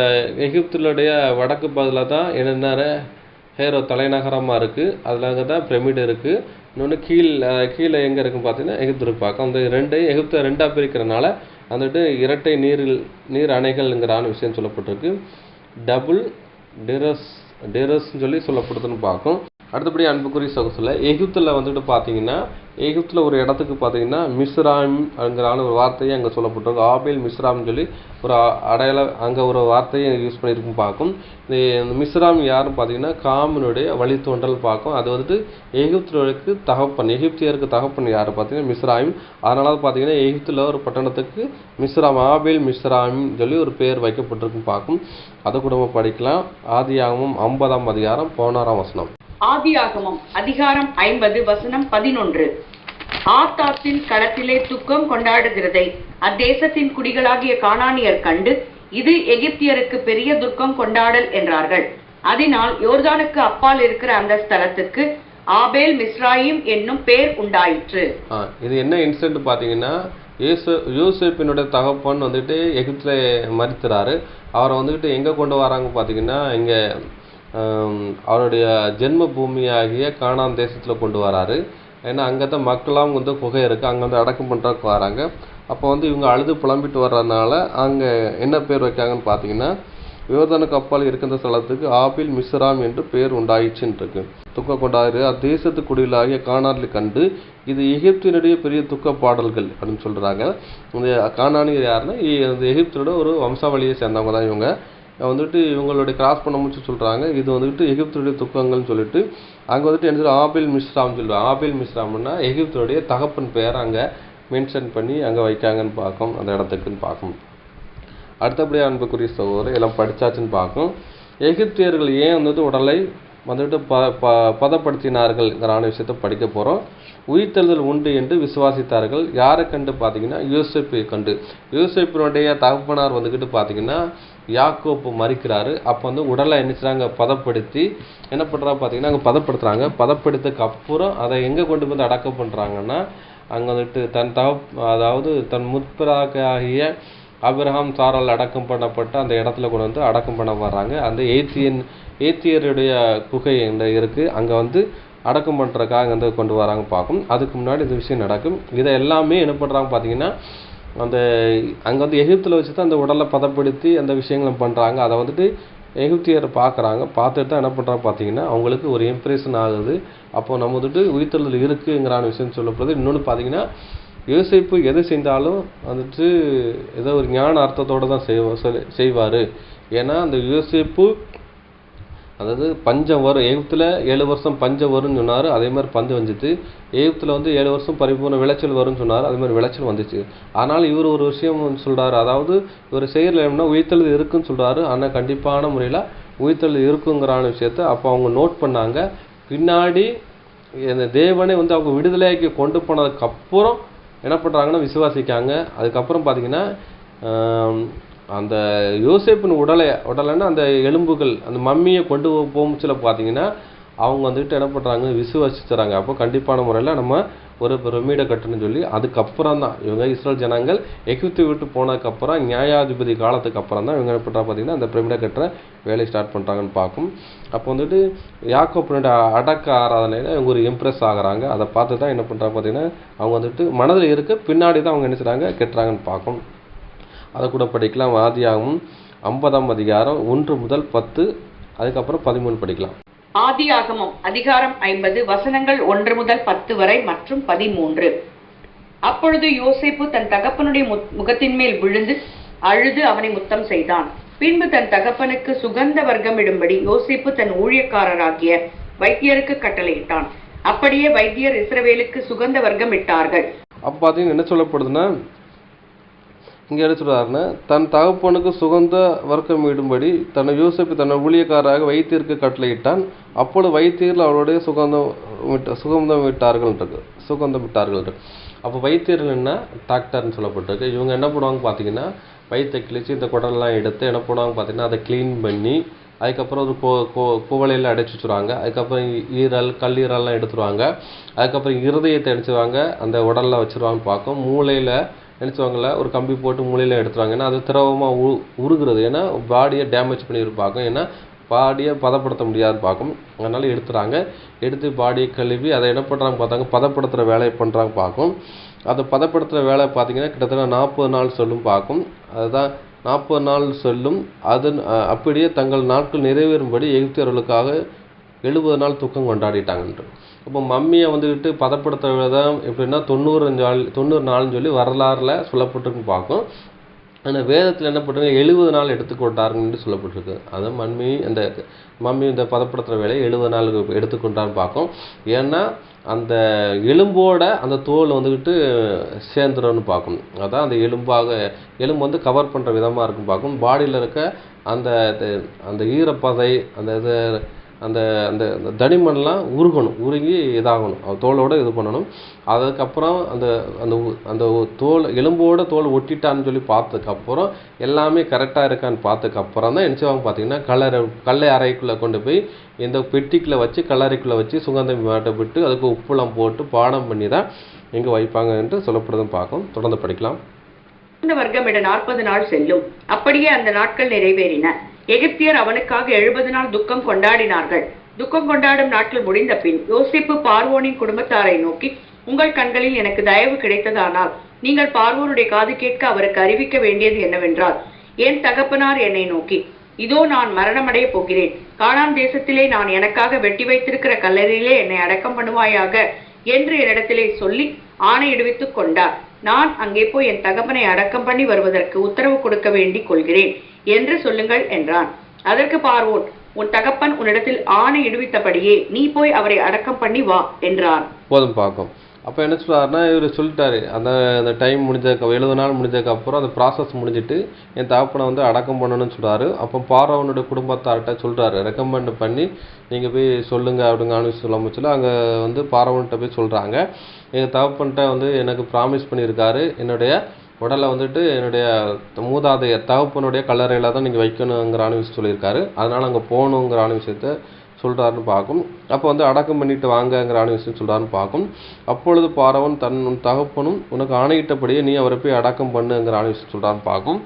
எகிப்திலுடைய வடக்கு பகுதியில் தான் என்னென்ன ஹேரோ தலைநகரமாக இருக்குது. அதில் தான் பிரமிடு இருக்குது. இன்னொன்று கீழே எங்கே இருக்குன்னு பார்த்தீங்கன்னா எகிப்து பார்க்கும். அந்த எகிப்தை 2ஆக பிரிக்கிறனால வந்துட்டு இரட்டை நீர் அணைகள்ங்கிறான விஷயம் சொல்லப்பட்டிருக்கு. டபுள் டெரஸ்ன்னு சொல்லி சொல்லப்படுதுன்னு பார்க்கும். அடுத்தபடி அன்புக்குரிய சகோதரர்களே எகிப்தில் வந்துட்டு பார்த்தீங்கன்னா எகிப்தில் ஒரு இடத்துக்கு பார்த்தீங்கன்னா மிஸ்ராம்ங்கிறான ஒரு வார்த்தையை அங்கே சொல்லப்பட்டிருக்கு. ஆபேல் மிஸ்ராம்னு சொல்லி ஒரு அங்கே ஒரு வார்த்தையை யூஸ் பண்ணியிருக்குன்னு பார்க்கும். இந்த மிஸ்ராம் யாருன்னு பார்த்தீங்கன்னா காமனுடைய வழித்தோன்றல் பார்க்கும். அது வந்துட்டு எகிப்தியருக்கு தகப்பன். எகிப்தியருக்கு தகப்பன் யார் பார்த்தீங்கன்னா மிஸ்ராம். அதனால பார்த்தீங்கன்னா எகிப்தில் ஒரு பட்டணத்துக்கு மிஸ்ராம் ஆபேல் மிஸ்ராம் சொல்லி ஒரு பேர் வைக்கப்பட்டிருக்குன்னு பார்க்கும். அதை கூட படிக்கலாம். ஆதியாகமம் 50ஆம் அதிகாரம் 11ஆம் வசனம். ஆதியாகமம் அதிகாரம் 50 வசனம் 11. ஆத்தாத்தின் களத்திலே துக்கம் கொண்டாடுகிறதை அத்தேசத்தின் குடிகளாகிய கானானியர் கண்டு இது எகிப்தியருக்கு பெரிய துக்கம் கொண்டாடல் என்றார்கள். அதனால் யோர்தானுக்கு அப்பால் இருக்கிற அந்த ஸ்தலத்துக்கு ஆபேல் மிஸ்ராயிம் என்னும் பேர் உண்டாயிற்று. இது என்ன இன்சிடென்ட் பார்த்தீங்கன்னா யோசேப்பினுடைய தகப்பன் வந்துட்டு எகிப்தில் மரிக்கிறாரு. அவரை வந்துட்டு எங்கே கொண்டு வராங்க பார்த்தீங்கன்னா இங்கே அவருடைய ஜென்ம பூமியாகிய கானான் தேசத்தில் கொண்டு வராரு. ஏன்னா அங்கே தான் மக்களாம் வந்து குகை இருக்குது, அங்கே வந்து அடக்கம் பண்ணுறதுக்கு வராங்க. அப்போ வந்து இவங்க அழுது புலம்பிட்டு வர்றதுனால அங்கே என்ன பேர் வைக்காங்கன்னு பார்த்தீங்கன்னா யோர்தானுக்கு அப்பால் இருக்கின்ற ஸ்தலத்துக்கு ஆபேல் மிஸ்ராம் என்று பேர் உண்டாயிடுச்சுன்னு இருக்கு. துக்க கொண்டாடு அத்தேசத்து குடிகளாகிய கானானில் கண்டு இது எகிப்தினுடைய பெரிய துக்க பாடல்கள் அப்படின்னு சொல்கிறாங்க. இந்த கானானியர் யாருன்னா இந்த எகிப்தினோட ஒரு வம்சாவளியை சேர்ந்தவங்க தான் இவங்க. வந்துட்டு இவங்களுடைய கிராஸ் பண்ண முடிச்சு சொல்கிறாங்க. இது வந்துட்டு எகிப்துடைய துக்கங்கள்னு சொல்லிட்டு அங்கே வந்துட்டு என்ன சொல்ல ஆபேல் மிஸ்ராம் சொல்லுவாங்க. ஆபேல் மிஸ்ராம்னா எகிப்துடைய தகப்பன் பேரை அங்கே மென்ஷன் பண்ணி அங்கே வைக்காங்கன்னு பார்க்கும், அந்த இடத்துக்குன்னு பார்க்கும். அடுத்தபடியாக அன்புக்குரிய சகோதரர் எல்லாம் படித்தாச்சுன்னு பார்க்கும். எகிப்தியர்கள் ஏன் வந்துட்டு உடலை வந்துட்டு பதப்படுத்தினார்கள்ங்கிறான விஷயத்தை படிக்க போகிறோம். உயிர்த்தெழுதல் உண்டு என்று விசுவாசித்தார்கள். யாரை கண்டு பார்த்தீங்கன்னா யோசேப்பை கண்டு. யோசேப்பினுடைய தகப்பனார் வந்துக்கிட்டு பார்த்தீங்கன்னா யாக்கோப்பு மறிக்கிறாரு. அப்போ வந்து உடலை என்னச்சுறாங்க பதப்படுத்தி என்ன பண்ணுறாங்க பார்த்தீங்கன்னா அங்கே பதப்படுத்துகிறாங்க. பதப்படுத்ததுக்கு அப்புறம் அதை எங்கே கொண்டு வந்து அடக்கம் பண்ணுறாங்கன்னா அங்கே வந்துட்டு அதாவது தன் முற்பிதாவாகிய ஆபிரகாம் சாரால் அடக்கம் பண்ணப்பட்ட அந்த இடத்துல கொண்டு வந்து அடக்கம் பண்ண வர்றாங்க. அந்த ஏத்தியருடைய குகை இருக்குது, அங்கே வந்து அடக்கம் பண்ணுறதுக்காக வந்து கொண்டு வராங்க பார்க்கும். அதுக்கு முன்னாடி இந்த விஷயம் நடக்கும். இதை எல்லாமே என்ன பண்ணுறாங்க பார்த்தீங்கன்னா, அந்த அங்கே வந்து எகிப்தில் வச்சு தான் அந்த உடலை பதப்படுத்தி அந்த விஷயங்களை பண்ணுறாங்க. அதை வந்துட்டு எகிப்தியர் பார்க்குறாங்க. பார்த்துட்டு தான் என்ன பண்ணுறாங்க பார்த்தீங்கன்னா, அவங்களுக்கு ஒரு இம்ப்ரெஷன் ஆகுது. அப்போ நம்ம வந்துட்டு உயிர்த்தெழுதல் இருக்குங்கிறான விஷயம் சொல்லப்படுது. இன்னொன்று பார்த்தீங்கன்னா, யோசேப்பு எது செஞ்சாலும் வந்துட்டு ஏதோ ஒரு ஞான அர்த்தத்தோடு தான் செய்வார். ஏன்னா அந்த யோசேப்பு அதாவது பஞ்சம் வரும், எகிப்தில் 7 வருஷம் பஞ்சம் வரும்னு சொன்னார். அதே மாதிரி பஞ்சம் வந்துச்சு. எகிப்தில் வந்து 7 வருஷம் பரிபூர்ண விளைச்சல் வரும்னு சொன்னார். அதே மாதிரி விளைச்சல் வந்துச்சு. ஆனால் இவர் ஒரு விஷயம் சொல்கிறாரு, அதாவது இவர் செய்யல என்ன உயிர்த்தெழுதல் இருக்குன்னு சொல்கிறாரு. ஆனால் கண்டிப்பான முறையில் உயிர்த்தெழுதல் இருக்குங்கிறான விஷயத்தை அப்போ அவங்க நோட் பண்ணாங்க. பின்னாடி இந்த தேவனை வந்து அவங்க விடுதலையாக்கி கொண்டு போனதுக்கப்புறம் என்ன பண்ணுறாங்கன்னா விசுவாசிக்காங்க. அதுக்கப்புறம் பார்த்தீங்கன்னா அந்த யோசேப்பின் உடலைன்னா அந்த எலும்புகள் அந்த மம்மியை கொண்டு போச்சுல பார்த்தீங்கன்னா அவங்க வந்துட்டு என்ன பண்ணுறாங்க விசுவாசிச்சுறாங்க. அப்போ கண்டிப்பான முறையில் நம்ம ஒரு பிரமிடை கட்டணும்னு சொல்லி அதுக்கப்புறம் தான் இவங்க இஸ்ரேல் ஜனங்கள் எகிப்து விட்டு போனதுக்கப்புறம் நியாயாதிபதி காலத்துக்கு அப்புறம் தான் இவங்க என்ன பண்ணுறாங்க பார்த்தீங்கன்னா அந்த பிரமிடை கட்டுற வேலையை ஸ்டார்ட் பண்ணுறாங்கன்னு பார்க்கும். அப்போ வந்துட்டு யாக்கோப்பினுடைய அடக்க ஆராதனையில் இவங்க ஒரு இம்ப்ரெஸ் ஆகிறாங்க. அதை பார்த்து தான் என்ன பண்ணுறாங்க பார்த்தீங்கன்னா அவங்க வந்துட்டு மனதில் இருக்க பின்னாடி தான் அவங்க என்ன செய்கிறாங்க கெட்டுறாங்கன்னு பார்க்கும். அதை கூட படிக்கலாம். ஆதியாகமம் 50ஆம் அதிகாரம் 1 முதல் 10, அதுக்கப்புறம் 13 படிக்கலாம். ஆதியாகமம் அதிகாரம் 50 வசனங்கள் 1 முதல் 10 வரை மற்றும் 13. அப்பொழுது யோசேப்பு தன் தகப்பனுடைய முகத்தின் மேல் விழுந்து அழுது அவனை முத்தம் செய்தான். பின்பு தன் தகப்பனுக்கு சுகந்த வர்க்கம் இடும்படி யோசேப்பு தன் ஊழியக்காரராகிய வைத்தியருக்கு கட்டளையிட்டான். அப்படியே வைத்தியர் இஸ்ரவேலுக்கு சுகந்த வர்க்கம் இட்டார்கள். அப்போ பார்த்தீங்கன்னா என்ன சொல்லப்படுதுன்னா, இங்கே என்ன சொல்கிறாருன்னா, தன் தகப்பனுக்கு சுகந்த வர்க்கம் இடும்படி தன்னை யோசேப்பு தன்னை ஊழியக்காரராக வைத்தியருக்கு கட்டளையிட்டான். அப்பொழுது வைத்தியர்கள் அவருடைய சுகந்தம் விட்டார்கள். அப்போ வைத்தியர்கள் என்ன டாக்டர்னு சொல்லப்பட்டிருக்கு. இவங்க என்ன பண்ணுவாங்க பார்த்தீங்கன்னா, வயிற்றை கிழிச்சு இந்த குடலெல்லாம் எடுத்து என்ன பண்ணுவாங்க பார்த்தீங்கன்னா அதை க்ளீன் பண்ணி அதுக்கப்புறம் ஒரு குவளையில் அடைச்சி வச்சுருவாங்க. அதுக்கப்புறம் கல்லீரல்லாம் எடுத்துருவாங்க. அதுக்கப்புறம் இருதயத்தை அடிச்சுருவாங்க, அந்த உடலில் வச்சுருவாங்கன்னு பார்க்கும். மூளையில் நினச்சவங்கள ஒரு கம்பி போட்டு மூலையில் எடுத்துருவாங்க. ஏன்னா அது திரவமாக உருகுறது, ஏன்னா பாடியை டேமேஜ் பண்ணியிருப்பாங்க, ஏன்னா பாடியை பதப்படுத்த முடியாது பார்க்கும். அதனால் எடுத்துகிறாங்க. எடுத்து பாடியை கழுவி அதை என்ன பண்ணுறாங்க பார்த்தாங்க பதப்படுத்துகிற வேலையை பண்ணுறாங்க பார்க்கும். அதை பதப்படுத்துகிற வேலை பார்த்திங்கன்னா கிட்டத்தட்ட 40 நாள் சொல்லும் பார்க்கும். அதுதான் 40 நாள் சொல்லும். அது அப்படியே தங்கள் நாட்கள் நிறைவேறும்படி எகிப்தியர்களுக்காக 70 நாள் துக்கம் கொண்டாடிட்டாங்கன்று. இப்போ மம்மியை வந்துக்கிட்டு பதப்படுத்த விதம் எப்படின்னா 90 நாள்னு சொல்லி வரலாறுல சொல்லப்பட்டிருக்குன்னு பார்க்கும். ஆனால் வேதத்தில் என்ன பண்ணுறாங்க 70 நாள் எடுத்துக்கொண்டாருன்னு சொல்லப்பட்டிருக்கு. அதான் மம்மி இந்த பதப்படுத்துகிற வேலையை 70 நாள் எடுத்துக்கொண்டான்னு பார்க்கும். ஏன்னா அந்த எலும்போட அந்த தோல் வந்துக்கிட்டு சேர்ந்துடும்னு பார்க்கும். அதான் அந்த எலும்பு வந்து கவர் பண்ணுற விதமாக இருக்கும் பார்க்கும். பாடியில் இருக்க அந்த ஈரப்பதை அந்த அந்த தடிமன்லாம் உருகி இதாகணும், தோலோடு இது பண்ணணும். அதுக்கப்புறம் அந்த தோல் எலும்போட தோல் ஒட்டிட்டான்னு சொல்லி பார்த்ததுக்கப்புறம் எல்லாமே கரெக்டாக இருக்கான்னு பார்த்ததுக்கப்புறம் தான் நினச்சிவாங்க பார்த்தீங்கன்னா கல்லை அறைக்குள்ளே கொண்டு போய் இந்த பெட்டிக்குள்ளே வச்சு கல்லறைக்குள்ளே வச்சு சுகந்தம் மாட்டை விட்டு அதுக்கு உப்புலாம் போட்டு பாடம் பண்ணி தான் எங்கே வைப்பாங்க என்று சொல்லப்படுதுன்னு பார்க்கும். தொடர்ந்து படிக்கலாம். வர்க்கமிட 40 நாள் செல்லும். அப்படியே அந்த நாட்கள் நிறைவேறின. எகிப்தியர் அவனுக்காக 70 நாள் துக்கம் கொண்டாடினார்கள். துக்கம் கொண்டாடும் நாட்கள் முடிந்த பின் யோசேப்பு பார்வோனின் குடும்பத்தாரை நோக்கி, உங்கள் கண்களில் எனக்கு தயவு கிடைத்ததானால் நீங்கள் பார்வோனுடைய காது கேட்க அவருக்கு அறிவிக்க வேண்டியது என்னவென்றால், என் தகப்பனார் என்னை நோக்கி, இதோ நான் மரணமடைய போகிறேன், கானான் தேசத்திலே நான் எனக்காக வெட்டி வைத்திருக்கிற கல்லறையிலே என்னை அடக்கம் பண்ணுவாயாக என்று என்னிடத்திலே சொல்லி ஆணையிடுவித்துக் கொண்டார். நான் அங்கே போய் என் தகப்பனை அடக்கம் பண்ணி வருவதற்கு உத்தரவு கொடுக்க வேண்டிக் கொள்கிறேன் என்று சொல்லுங்கள் என்றான். அதற்கு பார்வோன், உன் தகப்பன் உன்னிடத்தில் ஆணை இடுவித்தபடியே நீ போய் அவரை அடக்கம் பண்ணி வா என்றான். போதும் பார்க்கும். அப்போ என்ன சொல்கிறாருன்னா, இவர் சொல்லிட்டாரு அந்த டைம் 70 நாள் முடிஞ்சதுக்கப்புறம் அந்த ப்ராசஸ் முடிஞ்சிட்டு என் தகப்பனை வந்து அடக்கம் பண்ணணும்னு சொல்கிறாரு. அப்போ பார்வோனுடைய குடும்பத்தார்கிட்ட சொல்கிறாரு, ரெக்கமெண்ட் பண்ணி நீங்கள் போய் சொல்லுங்கள் அப்படிங்க ஆலோசி சொல்லாமல் சொல்லி அங்கே வந்து பார்வோன்கிட்ட போய் சொல்கிறாங்க. எங்கள் தகப்பன்கிட்ட வந்து எனக்கு ப்ராமிஸ் பண்ணியிருக்காரு, என்னுடைய உடலை வந்துட்டு என்னுடைய மூதாதையர் தகப்பனுடைய கல்லறையில் தான் நீங்கள் வைக்கணுங்கிற விஷயம் சொல்லியிருக்காரு. அதனால் அங்கே போகணுங்கிற விஷயத்த சொல்கிறாருன்னு பார்க்கும். அப்போ வந்து அடக்கம் பண்ணிட்டு வாங்கங்கிறான விஷயம் சொல்கிறாருன்னு பார்க்கும். அப்பொழுது பார்வோன் தன் தகப்பனும் உனக்கு ஆணையிட்டபடியே நீ அவரை போய் அடக்கம் பண்ணுங்கிறான விஷயம் சொல்கிறாருன்னு பார்க்கும்.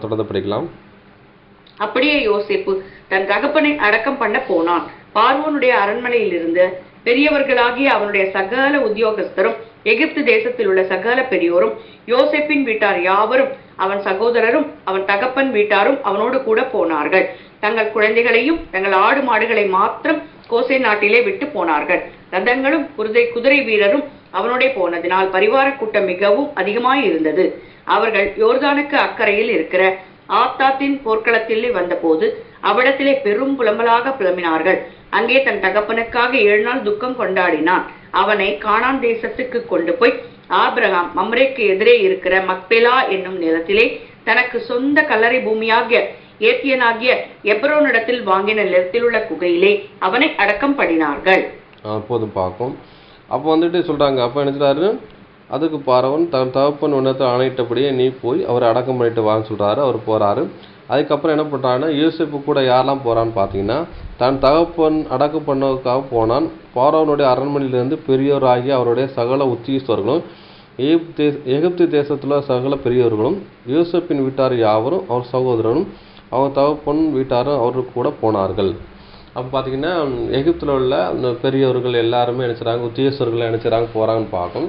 தொடர்ந்து படிக்கலாம். அப்படியே யோசேப்பு தன் தகப்பனை அடக்கம் பண்ண போனான். பார்வோனுடைய அரண்மனையில் இருந்த பெரியவர்களாகிய அவனுடைய சகல உத்தியோகஸ்தரும் எகிப்து தேசத்தில் உள்ள சகல பெரியோரும் யோசேப்பின் வீட்டார் யாவரும் அவன் சகோதரரும் அவன் தகப்பன் வீட்டாரும் அவனோடு கூட போனார்கள். தங்கள் குழந்தைகளையும் தங்கள் ஆடு மாடுகளை மாத்திரம் கோசேன் நாட்டிலே விட்டு போனார்கள். ரதங்களும் குதிரை வீரரும் அவனோடே போனதினால் பரிவார கூட்டம் மிகவும் அதிகமாய் இருந்தது. அவர்கள் யோர்தானுக்கு அக்கறையில் இருக்கிற ஆத்தாத்தின் போர்க்களத்தில் வந்தபோது அவ்விடத்திலே பெரும் புலம்பலாக புலம்பினார்கள். அங்கே தன் தகப்பனுக்காக 7 நாள் துக்கம் கொண்டாடினான். அவனை கானான் தேசத்துக்கு கொண்டு போய் ஆபிரகாம் மம்ரேக்கு எதிரே இருக்கிற மக்பேலா என்னும் நிலத்திலே தனக்கு சொந்த கல்லறை பூமியாகிய ஏத்தியனாகிய எப்ரோனிடத்தில் வாங்கின நிலத்தில் உள்ள குகையிலே அவனை அடக்கம் பண்ணினார்கள். போதும் பார்க்கும். அப்போ வந்துட்டு சொல்றாங்க. அப்போ என்ன சொல்றாரு, அதுக்கு பார்வோன் தன் தகப்பன் உன்னத்தை ஆணையிட்டபடியே நீ போய் அவரை அடக்கம் பண்ணிட்டு வான்னு சொல்றாரு. அவர் போறாரு. அதுக்கப்புறம் என்ன பண்ணுறாங்கன்னா, யோசேப்பு கூட யாரெல்லாம் போகிறான்னு பார்த்தீங்கன்னா, தன் தகப்பன் அடக்கம் பண்ணதுக்காக போனான். பார்வோனுடைய அரண்மனையிலிருந்து பெரியோராகி அவருடைய சகல உத்தியோகஸ்தர்களும் எகிப்து தேசத்தில் சகல பெரியோர்களும் யோசேப்பின் வீட்டார் யாவரும் அவர் சகோதரனும் அவர் தகப்பன் வீட்டாரும் அவருக்கு கூட போனார்கள். அப்போ பார்த்தீங்கன்னா எகிப்தில் உள்ள அந்த பெரியவர்கள் எல்லாருமே நினச்சிறாங்க, உத்தியோகஸ்தர்கள் நினச்சிறாங்க போகிறாங்கன்னு பார்க்கும்.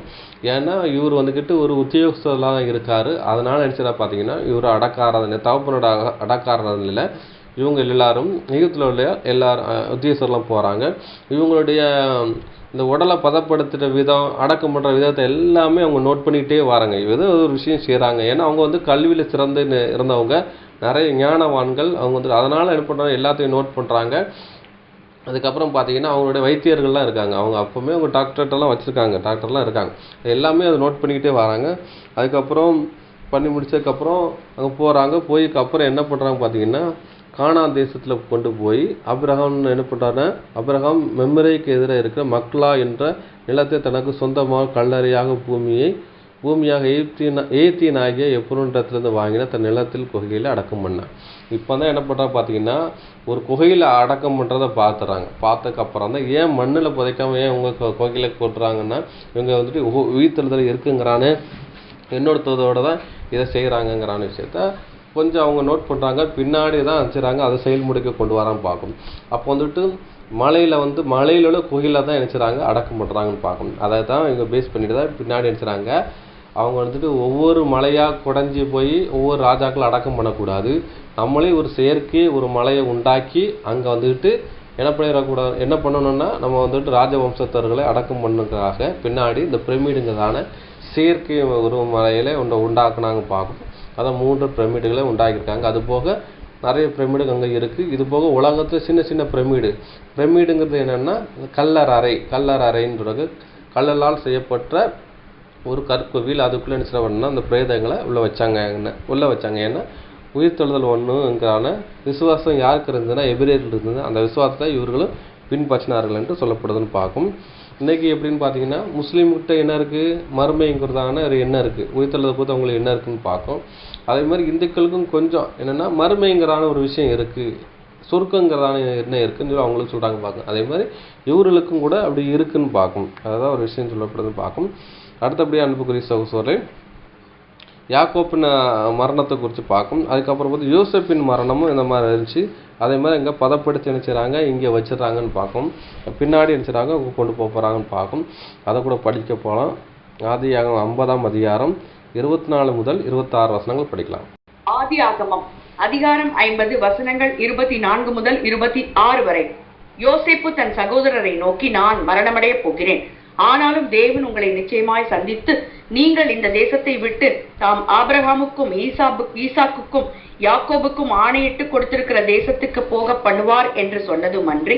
ஏன்னா இவர் வந்துக்கிட்டு ஒரு உத்தியோகஸ்தராக தான் இருக்கார். அதனால் நினச்சிடா பார்த்தீங்கன்னா இவர் அடக்காரதனை தகப்பனோட அடக்காரதில் இவங்க எல்லாரும் எகிப்தில் உள்ள எல்லாரும் உத்தியோகஸ்தர்லாம் போகிறாங்க. இவங்களுடைய இந்த உடலை பதப்படுத்துகிற விதம், அடக்கம் பண்ணுற விதத்தை எல்லாமே அவங்க நோட் பண்ணிக்கிட்டே வராங்க. ஏதோ ஒரு விஷயம் செய்கிறாங்க. ஏன்னா அவங்க வந்து கல்வியில் சிறந்து இருந்தவங்க, நிறைய ஞானவான்கள். அவங்க வந்து அதனால் என்ன பண்ணுறாங்க, எல்லாத்தையும் நோட் பண்ணுறாங்க. அதுக்கப்புறம் பார்த்தீங்கன்னா அவங்களுடைய வைத்தியர்கள்லாம் இருக்காங்க. அவங்க அப்போவுமே அவங்க டாக்டர்லாம் வச்சுருக்காங்க, டாக்டர்லாம் இருக்காங்க. எல்லாமே அதை நோட் பண்ணிக்கிட்டே வராங்க. அதுக்கப்புறம் பண்ணி முடிச்சதுக்கப்புறம் அங்கே போகிறாங்க. போய்க்கப்புறம் என்ன பண்ணுறாங்க பார்த்தீங்கன்னா, கானான் தேசத்தில் கொண்டு போய் ஆபிரகாம் என்ன பண்ணுறாருன்னா, ஆபிரகாம் மெம்ரேக்கு எதிராக இருக்கிற மக்லா என்ற நிலத்தை தனக்கு சொந்தமாக கல்லறையாக பூமியாக ஏத்தியனாகிய எப்ரோனிடத்திலிருந்து வாங்கின தன் நிலத்தில் குகையில் அடக்கம் பண்ணான். இப்போ தான் என்ன பண்ணுறாங்க பார்த்தீங்கன்னா, ஒரு குகையில் அடக்கம் பண்ணுறதை பார்த்துறாங்க. பார்த்ததுக்கப்புறம் தான் ஏன் மண்ணில் புதைக்காம ஏன் உங்கள் குகையில் போட்டுறாங்கன்னா, இவங்க வந்துட்டு உயிர்த்தெழுதல் இருக்குங்கிறானே இன்னொருத்ததோட தான் இதை செய்கிறாங்கங்கிறான விஷயத்த கொஞ்சம் அவங்க நோட் பண்ணுறாங்க. பின்னாடி தான் நினச்சிறாங்க அதை செயல்முறைக்கு கொண்டு வரான்னு பார்க்கணும். அப்போ வந்துட்டு மலையில குகையில் தான் நினச்சிறாங்க அடக்கம் பண்ணுறாங்கன்னு பார்க்கணும். அதை தான் இவங்க பேஸ் பண்ணிட்டு தான் பின்னாடி நினச்சிறாங்க. அவங்க வந்துட்டு ஒவ்வொரு மலையாக குடஞ்சி போய் ஒவ்வொரு ராஜாக்கள் அடக்கம் பண்ணக்கூடாது. நம்மளே ஒரு செயற்கை ஒரு மலையை உண்டாக்கி அங்கே வந்துட்டு என்ன பண்ணணும்னா, நம்ம வந்துட்டு ராஜவம்சத்தவர்களை அடக்கம் பண்ணுறதுக்காக பின்னாடி இந்த பிரமிடுங்கிறதான செயற்கை ஒரு மலையில் உண்டாக்குனாங்க பார்க்கணும். அதான் 3 பிரமிடுகளை உண்டாக்கியிருக்காங்க. அது போக நிறைய பிரமிடு அங்கே இருக்குது. இது போக உலகத்தில் சின்ன சின்ன பிரமிடுங்கிறது என்னென்னா கல்லறைன்றது கல்லால் செய்யப்பட்ட ஒரு கற்கோவில். அதுக்குள்ளே என்ன செய்யணும்னா அந்த பிரேதங்களை உள்ளே வச்சாங்க. ஏன்னா உயிர்த்தெழுதல் ஒன்றுங்கிறான விசுவாசம் யாருக்கு இருந்ததுன்னா எபிரேயர்கள் இருந்தது. அந்த விசுவாசத்தை இவர்களும் பின்பற்றினார்கள் என்று சொல்லப்படுதுன்னு பார்க்கும். இன்றைக்கி எப்படின்னு பார்த்தீங்கன்னா, முஸ்லீம்கிட்ட என்ன இருக்குது, மறுமைங்கிறதான ஒரு எண்ணம் இருக்குது. உயிர்த்தெழுதல் பொறுத்து அவங்களுக்கு என்ன இருக்குதுன்னு பார்க்கும். அதே மாதிரி இந்துக்களுக்கும் கொஞ்சம் என்னென்னா மறுமைங்கிறான ஒரு விஷயம் இருக்குது, சொர்க்கங்கிறதான என்ன இருக்குன்னு சொல்லி அவங்களுக்கு சொல்கிறாங்க பார்க்கும். அதே மாதிரி இவர்களுக்கும் கூட அப்படி இருக்குன்னு பார்க்கும். அதுதான் ஒரு விஷயம் சொல்லப்படுதுன்னு பார்க்கும். அடுத்தபடியாக அன்புக்குரிய சகோதரரே, யாக்கோப்பின் மரணத்தை குறித்து பார்க்கும். அதுக்கப்புறம் பார்த்து யோசேப்பின் மரணமும் இந்த மாதிரி இருந்துச்சு. அதே மாதிரி இங்கே பதப்படுத்தி நினச்சிடறாங்க, இங்கே வச்சிடறாங்கன்னு பார்க்கும். பின்னாடி நினச்சிடறாங்க, அவங்க கொண்டு போகிறாங்கன்னு பார்க்கும். அதை கூட படிக்க போகலாம். ஆதியாகமம் 50ஆம் அதிகாரம் 24 முதல் 26 வசனங்கள் படிக்கலாம். ஆதியாகமம் அதிகாரம் 50 வசனங்கள் 24 முதல் 26 வரை. யோசேப்பு தன் சகோதரரை நோக்கி, நான் மரணமடைய போகிறேன். ஆனாலும் தேவன் உங்களை நிச்சயமாய் சந்தித்து, நீங்கள் இந்த தேசத்தை விட்டு தாம் ஆபிரகாமுக்கும் ஈசாக்குக்கும் யாக்கோபுக்கும் ஆணையிட்டு கொடுத்திருக்கிற தேசத்துக்கு போக பண்ணுவார் என்று சொன்னதுமன்றி,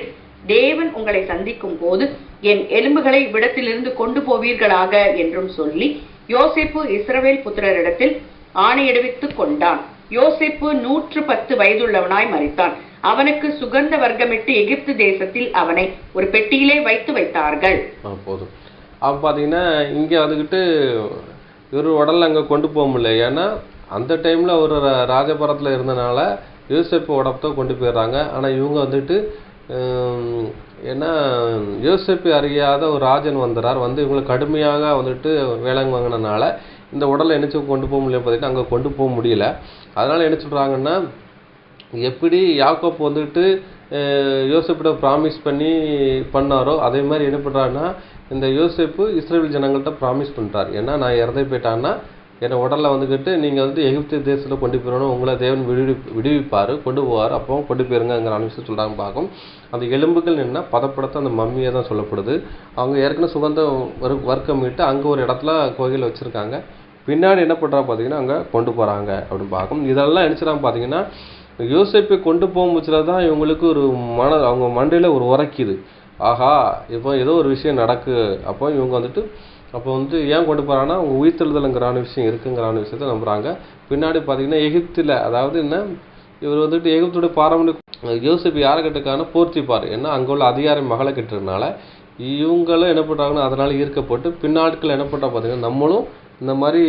தேவன் உங்களை சந்திக்கும் போது என் எலும்புகளை இவ்விடத்திலிருந்து கொண்டு போவீர்களாக என்றும் சொல்லி யோசேப்பு இஸ்ரவேல் புத்திரரிடத்தில் ஆணையிடுவித்துக் கொண்டான். யோசேப்பு 110 வயதுள்ளவனாய் மரித்தான். அவனுக்கு சுகந்த வர்க்கமிட்டு எகிப்து தேசத்தில் அவனை ஒரு பெட்டியிலே வைத்தார்கள். போதும். அப்போ பார்த்தீங்கன்னா இங்கே வந்துக்கிட்டு இவர் உடலில் அங்கே கொண்டு போக முடியல. ஏன்னா அந்த டைமில் ஒரு ராஜபுரத்தில் இருந்தனால யோசேப்பு உடம்பத்தை கொண்டு போயிடுறாங்க. ஆனால் இவங்க வந்துட்டு ஏன்னா யோசேப்பை அறியாத ஒரு ராஜன் வந்துறார், வந்து இவங்களை கடுமையாக வந்துட்டு வேளாண் வாங்கினனால இந்த உடலை என்ன கொண்டு போக முடியல, பார்த்தீங்கன்னா அங்கே கொண்டு போக முடியல. அதனால் என்ன சொல்கிறாங்கன்னா, எப்படி யாக்கோப் வந்துட்டு யோசேப்பிட ப்ராமிஸ் பண்ணாரோ அதே மாதிரி என்ன பண்ணுறாருன்னா, இந்த யோசேப்பு இஸ்ரேல் ஜனங்கள்கிட்ட ப்ராமிஸ் பண்ணுறாரு. ஏன்னா நான் இறந்து போயிட்டான்னா என்னை உடலை வந்துக்கிட்டு நீங்கள் வந்துட்டு எகிப்து தேசத்தில் கொண்டு போயிடணும், உங்களை தேவன் விடுவிப்பார், கொண்டு போவார், அப்போ கொண்டு போயிருங்கிற விஷயம் சொல்கிறாங்க பார்க்கும். அந்த எலும்புகள் என்ன பதப்படுத்த அந்த மம்மியை தான் சொல்லப்படுது. அவங்க ஏற்கனவே சுகந்த வர்க்கமிட்டு அங்கே ஒரு இடத்துல கோயில் வச்சுருக்காங்க. பின்னாடி என்ன பண்ணுறாங்க பார்த்தீங்கன்னா அங்கே கொண்டு போகிறாங்க அப்படின்னு பார்க்கும். இதெல்லாம் நினச்சிடாம பார்த்தீங்கன்னா யோசேப்பை கொண்டு போகும்போதுல தான் இவங்களுக்கு ஒரு அவங்க மண்டையில் ஒரு உரைக்குது, ஆஹா இப்போ ஏதோ ஒரு விஷயம் நடக்கு. அப்போ இவங்க வந்துட்டு அப்போ வந்து ஏன் கொண்டு போகிறாங்கன்னா அவங்க உயிர்த்தெழுதலுங்கிறான விஷயம் இருக்குங்கிறான விஷயத்தை நம்புகிறாங்க. பின்னாடி பார்த்தீங்கன்னா எகிப்தில், அதாவது என்ன, இவர் வந்துட்டு எகிப்துடைய பாரம்பரிய யோசேப்பு யாரை கட்டுக்கான போர்த்திப்பார். ஏன்னா அங்கே உள்ள அதிகாரி மகளை கட்டுறதுனால இவங்களும் என்ன பண்ணுறாங்கன்னா அதனால் ஈர்க்கப்பட்டு பின்னாட்கள் என்ன பண்ணுறா பார்த்தீங்கன்னா நம்மளும் இந்த மாதிரி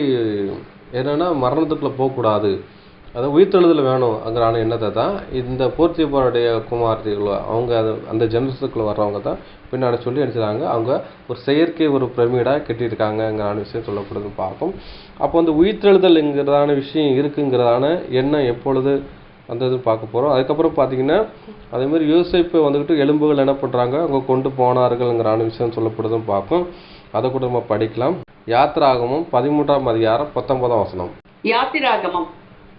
என்னென்னா மரணத்துக்குள்ளே போகக்கூடாது, அதாவது உயிர்த்தெழுதல் வேணுங்கிறான எண்ணத்தை தான் இந்த போர்த்திப்பாருடைய குமார்த்திகளோ அவங்க அந்த ஜெனரேஷனுக்குள்ளே வர்றவங்க தான் பின்னாடி சொல்லி அடிச்சுறாங்க. அவங்க ஒரு செயற்கை ஒரு பிரமிடாக கட்டியிருக்காங்கங்கிறான விஷயம் சொல்லப்படுதுன்னு பார்ப்போம். அப்போ வந்து உயிர்த்தெழுதல்ங்கிறதான விஷயம் இருக்குங்கிறதான எண்ணம் எப்பொழுது அந்த இது பார்க்க போகிறோம். அதுக்கப்புறம் பார்த்தீங்கன்னா அதேமாதிரி யோசேப்பை வந்துக்கிட்டு எலும்புகள் என்ன பண்ணுறாங்க அவங்க கொண்டு போனார்கள்ங்கிறான விஷயம் சொல்லப்படுதுன்னு பார்ப்போம். அதை கூட நம்ம படிக்கலாம். யாத்திராகமம் 13ஆம் அதிகாரம் 19ஆம் வசனம். யாத்திராகமம்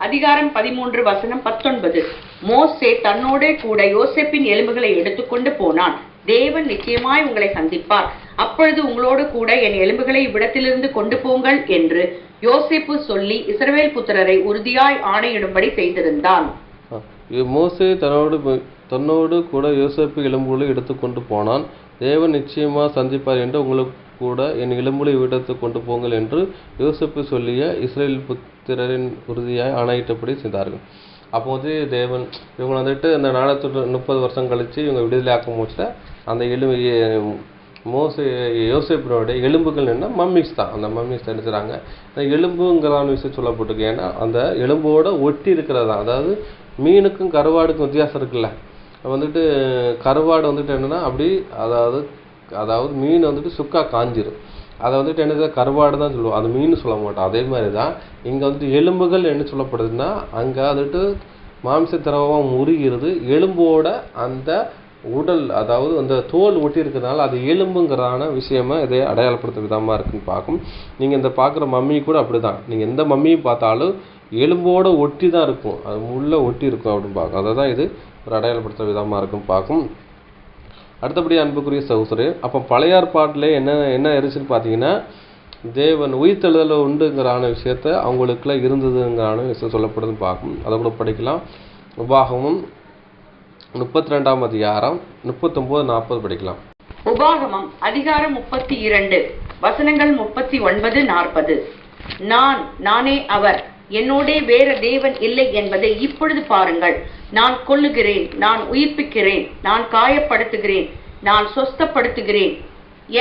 அதிகாரம் 13 வசனம் 19. மோசே தன்னோடே கூட யோசேப்பின் எலும்புகளை எடுத்துக்கொண்டு போனான். தேவன் நிச்சயமாய் உங்களை சந்திப்பார், அப்பொழுது உங்களோடு கூட என் எலும்புகளை இவ்விடத்திலிருந்து கொண்டு போங்கள் என்று யோசேப்பு சொல்லி இஸ்ரவேல் புத்திரரை உறுதியாய் ஆணையிடும்படி செய்திருந்தான். மோசே தன்னோடு கூட யோசேப்பு எலும்புகளை எடுத்துக்கொண்டு போனான். தேவன் நிச்சயமாக சந்திப்பார் என்று உங்களுக்கு கூட என் எலும்புகளை இவ்விடத்து கொண்டு போங்கள் என்று யோசேப்பு சொல்லிய இஸ்ரேல் புத்திரரின் உறுதியாய் ஆணையிட்டபடி செய்தார்கள். அப்போ வந்து தேவன் இவங்க வந்துட்டு இந்த 430 வருஷம் கழித்து இவங்க விடுதலையாக்க முடிச்சுட்டு அந்த யோசேப்பினுடைய எலும்புகள் என்ன மம்மிஸ் தான். அந்த மம்மிஸ் தெரிஞ்சுறாங்க. அந்த எலும்புங்கிறான விஷயம் சொல்லப்பட்டிருக்கு. ஏன்னா அந்த எலும்போட ஒட்டி இருக்கிறது தான். அதாவது மீனுக்கும் கருவாடுக்கும் வித்தியாசம் இருக்குல்ல. வந்துட்டு கருவாடு வந்துட்டு என்னென்னா அப்படி அதாவது மீன் வந்துட்டு சுக்கா காஞ்சிரும். அதை வந்துட்டு என்ன கருவாடு தான் சொல்லுவோம், அது மீன் சொல்ல மாட்டோம். அதே மாதிரி தான் இங்கே வந்துட்டு எலும்புகள் என்ன சொல்லப்படுதுன்னா அங்கே வந்துட்டு மாம்ச திரவமாக முறுகிறது. எலும்போட அந்த உடல், அதாவது அந்த தோல் ஒட்டி இருக்கிறதுனால அது எலும்புங்கிறதான விஷயமா இதை அடையாளப்படுத்த விதமாக இருக்குன்னு பார்க்கும். நீங்கள் இந்த பார்க்குற மம்மி கூட அப்படி தான். நீங்கள் எந்த மம்மியை பார்த்தாலும் எலும்போட ஒட்டி தான் இருக்கும், அது முள்ள ஒட்டி இருக்கும் அப்படின்னு பார்க்கும். அதை தான் இது ஒரு அடையாளப்படுத்த விதமாக இருக்குன்னு பார்க்கும். அடுத்தபடி அன்புக்குரிய சகோதரரே, அப்போ பழைய ஏற்பாட்டில் என்ன இருந்துச்சுன்னு பார்த்தீங்கன்னா தேவன் உயிர்த்தெழுதல் உண்டுங்கிறான விஷயத்த அவங்களுக்குள்ள இருந்ததுங்கிறான விஷயம் சொல்லப்படுதுன்னு பார்க்கும். அதை கூட படிக்கலாம். உபாகமம் 32ஆம் அதிகாரம் 39-40 படிக்கலாம். உபாகமம் அதிகாரம் 32 வசனங்கள் 39-40. நானே அவர், என்னோடே வேற தேவன் இல்லை என்பதை இப்பொழுது பாருங்கள். நான் கொல்லுகிறேன், நான் உயிர்ப்பிக்கிறேன், நான் காயப்படுத்துகிறேன், நான் சொஸ்தப்படுத்துகிறேன்,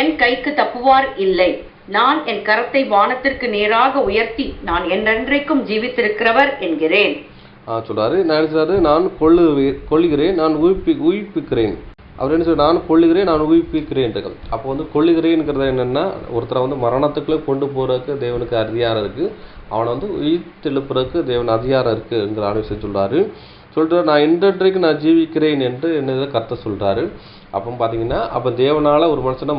என் கைக்கு தப்புவார் இல்லை. நான் என் கரத்தை வானத்திற்கு நேராக உயர்த்தி நான் என்றென்றைக்கும் ஜீவித்திருக்கிறவர் என்கிறேன். சொல்றாரு. நான் கொல்லுகிறேன், நான் உயிர்ப்பிக்கிறேன். அவர் என்ன சொல்ற, நான் கொல்லுகிறேன், நான் உயிர்ப்பிக்கிறேன். அப்போ வந்து கொல்லுகிறேன்ங்கிறது என்னன்னா ஒருத்தரை வந்து மரணத்துக்குள்ளே கொண்டு போறதுக்கு தேவனுக்கு அதிகாரம் இருக்கு, அவனை வந்து உயிர்த்தெழுப்புறதுக்கு தேவன் அதிகாரம் இருக்குங்கிற விஷயம் சொல்றாரு. நான் இன்றைக்கு நான் ஜீவிக்கிறேன் என்று என்ன கர்த்தர் சொல்றாரு. அப்போ பார்த்தீங்கன்னா அப்போ தேவனால் ஒரு மனுஷனை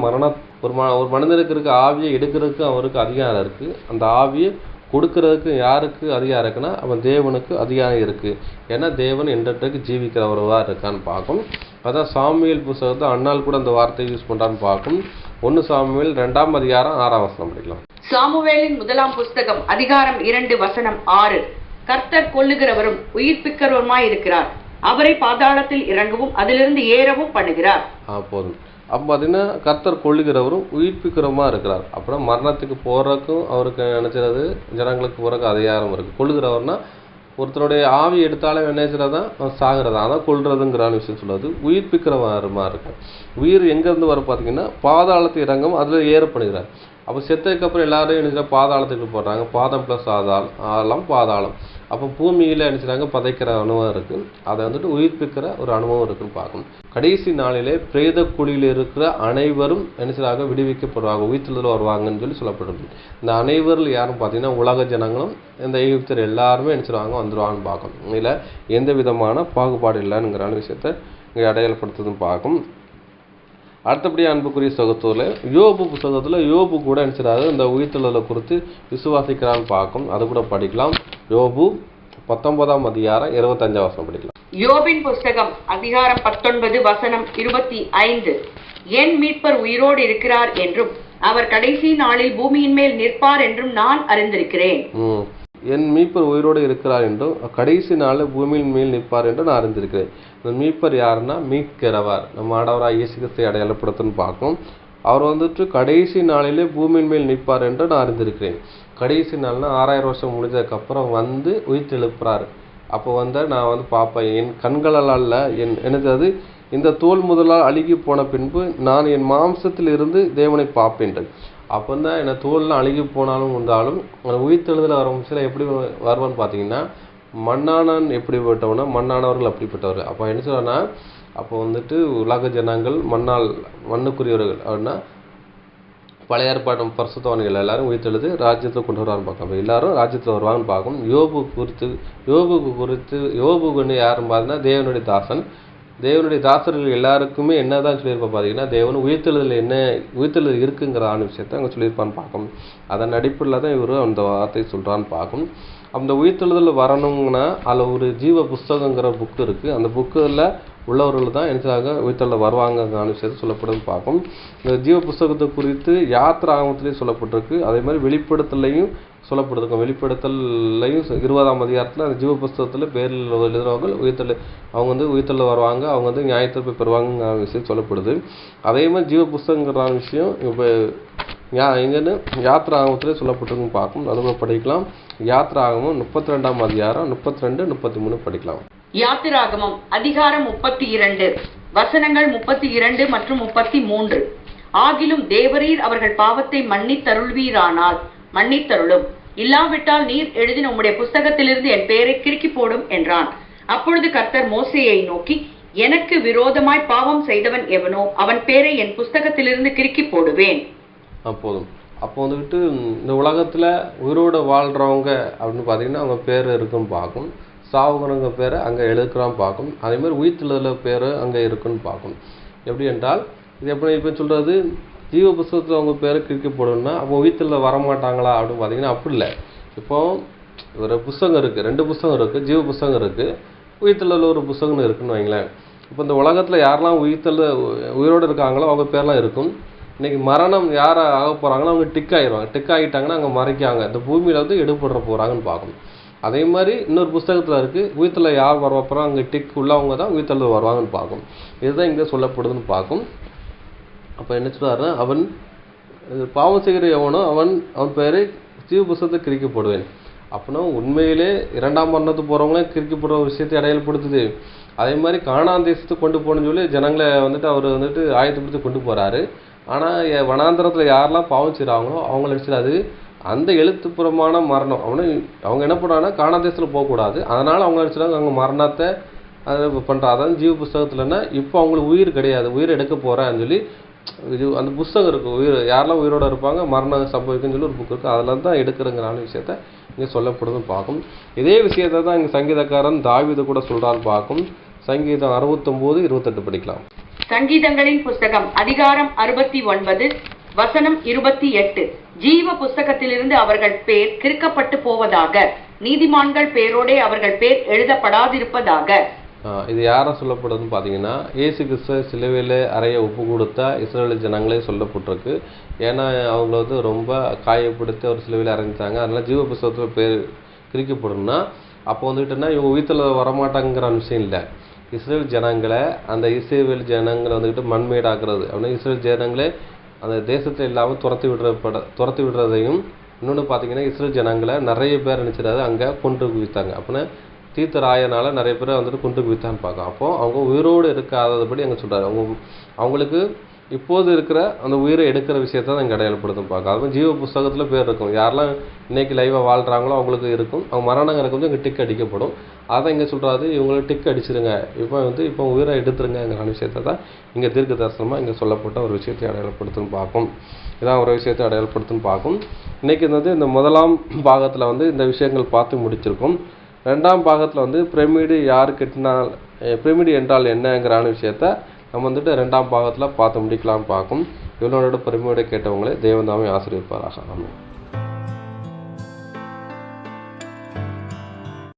ஒரு மனிதனுக்கு இருக்க ஆவியை எடுக்கிறதுக்கு அவருக்கு அதிகாரம் இருக்குது. அந்த ஆவியை கொடுக்கறதுக்கு யாருக்கு அதிகாரம் இருக்குன்னா அவன் தேவனுக்கு அதிகாரம் இருக்குது. ஏன்னா தேவன் இன்றைக்கு ஜீவிக்கிறவரவா இருக்கான்னு பார்க்கும். அதான் சாமுவேல் புத்தகத்தை அண்ணால் கூட அந்த வார்த்தையை யூஸ் பண்ணுறான்னு பார்க்கும். 1 சாமுவேல் 2ஆம் அதிகாரம் 6ஆம் வசனம் படிக்கலாம். சாமுவேலின் 1ஆம் புஸ்தகம் அதிகாரம் 2 வசனம் 6. கர்த்தர் கொல்லுகிறவரும் உயிர்ப்பிக்கிறவருமாய் இருக்கிறார், அவரை பாதாளத்தில் இறங்கவும் அதிலிருந்து ஏறவும் பண்ணுகிறார். போதும். அப்போ பார்த்தீங்கன்னா கர்த்தர் கொல்லுகிறவரும் உயிர்ப்பிக்கிறவமா இருக்கிறார். அப்புறம் மரணத்துக்கு போகிறதுக்கும் அவருக்கு நினைச்சிறது ஜனங்களுக்கு போகிறதுக்கு அதிகாரம் இருக்குது. கொல்லுகிறவர்னா ஒருத்தருடைய ஆவி எடுத்தாலே நினைச்சிறதான் சாகிறதா, அதான் கொல்றதுங்கிறான விஷயம் சொல்லுவது. உயிர்ப்பிக்கிறவருமா இருக்கு. உயிர் எங்கேருந்து வர பார்த்தீங்கன்னா பாதாளத்து இறங்கவும் அதில் ஏற பண்ணுகிறார். அப்போ செத்ததுக்கப்புறம் எல்லாரும் என்ன பாதாளத்துக்கு போடுறாங்க. பாதம் ப்ளஸ் ஆதாளம் பாதாளம். அப்போ பூமியில் என்ன செய்றாங்க, பதைக்கிற அனுபவம் இருக்குது. அதை வந்துட்டு உயிர்ப்பிக்கிற ஒரு அனுபவம் இருக்குன்னு பார்க்கணும். கடைசி நாளிலே பிரேத குழியில் இருக்கிற அனைவரும் என்ன செய்றாங்க, விடுவிக்கப்படுவாங்க, உயிர்த்தெழுதல் வருவாங்கன்னு சொல்லப்படுது. இந்த அனைவரில் யாரும் பார்த்தீங்கன்னா உலக ஜனங்களும் இந்த எகிப்தியர் எல்லாருமே என்ன செய்வாங்க, வந்துடுவாங்கன்னு பார்க்கணும். இதில் எந்த விதமான பாகுபாடு இல்லைங்கிற விஷயத்தை இங்கே அடையாளப்படுத்துதுன்னு பார்க்கும். அடுத்தபடியாக அன்புக்குரிய சகோதரர்களே, யோபு புத்தகத்தில் யோபு கூட நினைச்சிடாது இந்த உயிர்த்தெழுதலை குறித்து விசுவாசிக்கிறான்னு பார்க்கும். அது கூட படிக்கலாம். யோபு 19ஆம் அதிகாரம் 25ஆம் வசனம் படிக்கலாம். யோபின் புஸ்தகம் அதிகாரம் 19 வசனம் 25. என் மீட்பர் உயிரோடு இருக்கிறார் என்றும் அவர் கடைசி நாளில் பூமியின் மேல் நிற்பார் என்றும் நான் அறிந்திருக்கிறேன். என் மீட்பர் உயிரோடு இருக்கிறார் என்றும் கடைசி நாளில் பூமியின் மேல் நிற்பார் என்று நான் அறிந்திருக்கிறேன். இந்த மீட்பர் யாருன்னா, மீட்கிறவர், நம்ம ஆண்டவராகிய இயேசு கிறிஸ்துவை அடையாளப்படுத்துன்னு பார்க்கும். அவர் வந்துட்டு கடைசி நாளிலே பூமியின் மேல் நிற்பார் என்று நான் அறிந்திருக்கிறேன். கடைசி நாள்னா 6000 வருஷம் முடிஞ்சதுக்கப்புறம் வந்து உயிர்த்தெழுப்புறாரு. அப்போ நான் பார்ப்பேன், என் கண்களால் எனது இந்த தோல் முதலால் அழுகி போன பின்பு நான் என் மாம்சத்தில் இருந்து தேவனை பார்ப்பேன். அப்போ தான் என்ன தோல்லாம் அழுகி போனாலும் இருந்தாலும் உயிர்த்தெழுதல் வர சில எப்படி வருவான்னு பார்த்தீங்கன்னா, மண்ணானன் எப்படிப்பட்டவனா மண்ணானவர்கள் அப்படிப்பட்டவர்கள். அப்போ என்ன சொல்றேன்னா, அப்போ வந்துட்டு உலக ஜனங்கள் மண்ணுக்குரியவர்கள் அப்படின்னா பழைய ஏற்பாடு பரிசுத்தவான்கள் எல்லாரும் உயிர்த்தெழுது ராஜ்யத்தில் கொண்டு வருவான்னு பார்க்கலாம். அப்போ எல்லாரும் ராஜ்யத்தில் வருவாங்கன்னு பார்க்கும். யோபுக்கு குறித்து யாரும் பார்த்தீங்கன்னா தேவனுடைய தாசன். தேவனுடைய தாசர்கள் எல்லாருக்குமே என்னதான் சொல்லியிருப்பா பார்த்தீங்கன்னா, தேவன் உயிர்த்தெழுதல் இருக்குங்கிற விஷயத்தை அங்கே சொல்லியிருப்பான்னு பார்க்கும். அதன் அடிப்படையில் தான் இவர் அந்த வார்த்தையை சொல்கிறான்னு பார்க்கும். அந்த உயிர்த்தெழுதல் வரணுங்கன்னா அதில் ஒரு ஜீவ புஸ்தகங்கிற புக்கு இருக்குது. அந்த புக்கில் உள்ளவர்கள் தான் என்ன உயிர்த்தெழுதல் வருவாங்கிற விஷயத்தை சொல்லப்படுதுன்னு பார்க்கும். இந்த ஜீவ புஸ்தகத்தை குறித்து யாத்திராகமத்திலையும் சொல்லப்பட்டிருக்கு. அதே மாதிரி வெளிப்படுத்தலையும் சொல்லப்படுதுக்கும். வெளிப்படுத்தலையும் 20ஆம் அதிகாரத்தில் அந்த ஜீவ புஸ்தகத்தில் பேரில் எழுதுறவங்க அவங்க உயிர்த்தெழுதல் வருவாங்க, அவங்க நியாயத்தீர்ப்பை பெறுவாங்கிற விஷயம் சொல்லப்படுது. அதே மாதிரி ஜீவ புஸ்தகங்கிற விஷயம் இப்போ எங்கன்னு யாத்திராகமத்திலே சொல்லப்பட்டிருக்குன்னு பார்க்கும். அது கூட படிக்கலாம். யாத்திராகமம் 32ஆம் அதிகாரம் 32, 33 படிக்கலாம். யாத்திராகமம் அதிகாரம் 32 வசனங்கள் 32 மற்றும் 33. ஆகிலும் தேவரீர் அவர்கள் பாவத்தை மன்னித்தருள்வீரானால் மன்னித்தருளும், இல்லாவிட்டால் நீர் எழுதின உம்முடைய புஸ்தகத்திலிருந்து என் பெயரை கிறுக்கி போடும் என்றான். அப்பொழுது கர்த்தர் மோசேயை நோக்கி, எனக்கு விரோதமாய் பாவம் செய்தவன் எவனோ அவன் பேரை என் புஸ்தகத்திலிருந்து கிறுக்கி போடுவேன். போதும். அப்போ வந்துட்டு இந்த உலகத்தில் உயிரோடு வாழ்கிறவங்க அப்படின்னு பார்த்தீங்கன்னா அவங்க பேர் இருக்குன்னு பார்க்கும். சாவுகிறவங்க பேரை அங்கே எழுதுக்கிறான்னு பார்க்கும். அதேமாதிரி உயிர்த்தெழுதல் பேர் அங்கே இருக்குன்னு பார்க்கும். எப்படி என்றால், இது எப்படி இப்போ சொல்கிறது, ஜீவ புஸ்தகத்தில் அவங்க பேரை கிறுக்கி போடணும்னா அப்போ உயிர்த்தெழுதல் வரமாட்டாங்களா அப்படின்னு பார்த்தீங்கன்னா அப்படி இல்லை. இப்போது ஒரு புஸ்தகம் இருக்குது, 2 புஸ்தகம் இருக்குது. ஜீவ புஸ்தகம் இருக்குது, உயிர்த்தெழுதல் ஒரு புஸ்தகம்னு இருக்குன்னு வைங்களேன். இப்போ இந்த உலகத்தில் யாரெல்லாம் உயிரோடு இருக்காங்களோ அவங்க பேர்லாம் இருக்கும். இன்றைக்கி மரணம் யாரை ஆக போகிறாங்களோ அவங்க டிக் ஆகிடுவாங்க. டிக் ஆகிட்டாங்கன்னா அங்கே மறைக்காங்க, இந்த பூமியில் எடுபடுற போகிறாங்கன்னு பார்க்கணும். அதே மாதிரி இன்னொரு புஸ்தகத்தில் இருக்குது, உயிர்த்தெழுதல் யார் வர போகிறாங்க அங்கே டிக் உள்ளவங்க தான் உயிர்த்தெழுதல் வருவாங்கன்னு பார்க்கும். இதுதான் இங்கே சொல்லப்படுதுன்னு பார்க்கும். அப்போ என்ன சொல்கிறாருன்னா, அவன் பாவம் செய்கிற எவனோ அவன் பேரை ஜீவ புஸ்தகத்தை கிறுக்கி போடுவேன். அப்படின்னா உண்மையிலே 2ஆம் மரணத்துக்கு போகிறவங்களே கிறுக்கி போடுற விஷயத்தை அடையாளப்படுத்துது. அதே மாதிரி கானான் தேசத்துக்கு கொண்டு போகணுன்னு சொல்லி ஜனங்களை அவர் ஆயத்தப்படுத்தி கொண்டு போகிறாரு. ஆனால் வனாந்திரத்தில் யாரெல்லாம் பாவம் செய்கிறாங்களோ அவங்கள நினச்சிடாது அந்த எழுத்துப்புறமான மரணம். அவங்க என்ன பண்ணுறாங்கன்னா கானான் தேசத்தில் போகக்கூடாது. அதனால் அவங்க நினச்சிடாங்க அங்கே மரணத்தை அதை பண்ணுறா. அதாவது ஜீவ புஸ்தகத்தில்னா இப்போ அவங்களுக்கு உயிர் கிடையாது, உயிர் எடுக்க போகிறேன்னு சொல்லி அந்த புஸ்தகம் இருக்குது. யாரெல்லாம் உயிரோடு இருப்பாங்க மரணம் சம்பவிக்குன்னு சொல்லி ஒரு புக் இருக்குது. அதில் தான் எடுக்கிறங்கிற விஷயத்த இங்கே சொல்லப்படுதுன்னு பார்க்கும். இதே விஷயத்தை தான் இங்கே சங்கீதக்காரன் தாவீது கூட சொல்கிறான்னு பார்க்கும். சங்கீதம் 69, 28 படிக்கலாம். சங்கீதங்களின் புஸ்தகம் அதிகாரம் 69 வசனம் 28. ஜீவ புஸ்தகத்திலிருந்து அவர்கள் பேர் கிறுக்கப்பட்டு போவதாக, நீதிமான்கள் பேரோடே அவர்கள் பேர் எழுதப்படாதிருப்பதாக. இது யாரை சொல்லப்படுதுன்னு பார்த்தீங்கன்னா, இயேசு கிறிஸ்துவ சிலுவையில் அறைய ஒப்பு கொடுத்த இஸ்ரேல் ஜனங்களே சொல்லப்பட்டிருக்கு. ஏன்னா அவங்கள ரொம்ப காயப்படுத்தி அவர் சிலுவையில் அறைஞ்சாங்க. அதனால் ஜீவ புஸ்தகத்தில் பேர் கிறுக்கப்படணும்னா அப்போ வந்துட்டுன்னா இவங்க உயிர்த்தெழுதல் வரமாட்டாங்கிற விஷயம் இல்லை. இஸ்ரேல் ஜனங்களை இஸ்ரேல் ஜனங்களை மண்மேடாக்குறது அப்படின்னா இஸ்ரேல் ஜனங்களே அந்த தேசத்தில் இல்லாமல் துரத்தி விடுறதையும், இன்னொன்று பார்த்தீங்கன்னா இஸ்ரேல் ஜனங்களை நிறைய பேர் நினச்சிடாது அங்கே கொண்டு குவித்தாங்க. அப்படின்னா தீர்த்தராயனால் நிறைய பேர் கொண்டு குவித்தான்னு பார்க்கலாம். அப்போது அவங்க உயிரோடு இருக்காதபடி அங்கே சொல்கிறாரு. அவங்களுக்கு இப்போது இருக்கிற அந்த உயிரை எடுக்கிற விஷயத்தை தான் இங்கே அடையாளப்படுத்தும் பார்க்க. அதுவும் ஜீவ புஸ்தகத்தில் பேர் இருக்கும். யாரெல்லாம் இன்னைக்கு லைவாக வாழ்கிறாங்களோ அவங்களுக்கு இருக்கும். அவங்க மரணம் இருக்கும்போது இங்கே டிக் அடிக்கப்படும். அதை இங்கே சொல்கிறாரு, இவங்களுக்கு டிக் அடிச்சிருங்க, இப்போ உயிரை எடுத்துருங்கிற விஷயத்தை தான் இங்கே தீர்க்க தரிசனமாக இங்கே சொல்லப்பட்ட ஒரு விஷயத்தை அடையாளப்படுத்துன்னு பார்க்கும். இதான் ஒரு விஷயத்தை அடையாளப்படுத்துன்னு பார்க்கும். இன்றைக்கி இந்த முதலாம் பாகத்தில் இந்த விஷயங்கள் பார்த்து முடிச்சிருக்கோம். ரெண்டாம் பாகத்தில் பிரமிடு யார் கட்டினால், பிரமிடு என்றால் என்னங்கிற விஷயத்தை நம்ம ரெண்டாம் பாகத்தில் பார்த்து முடிக்கலாம்னு பார்க்கும். இவனோட பெருமையோட கேட்டவங்களே தேவன் தாமே ஆசீர்வதிப்பாராக. ஆமென்.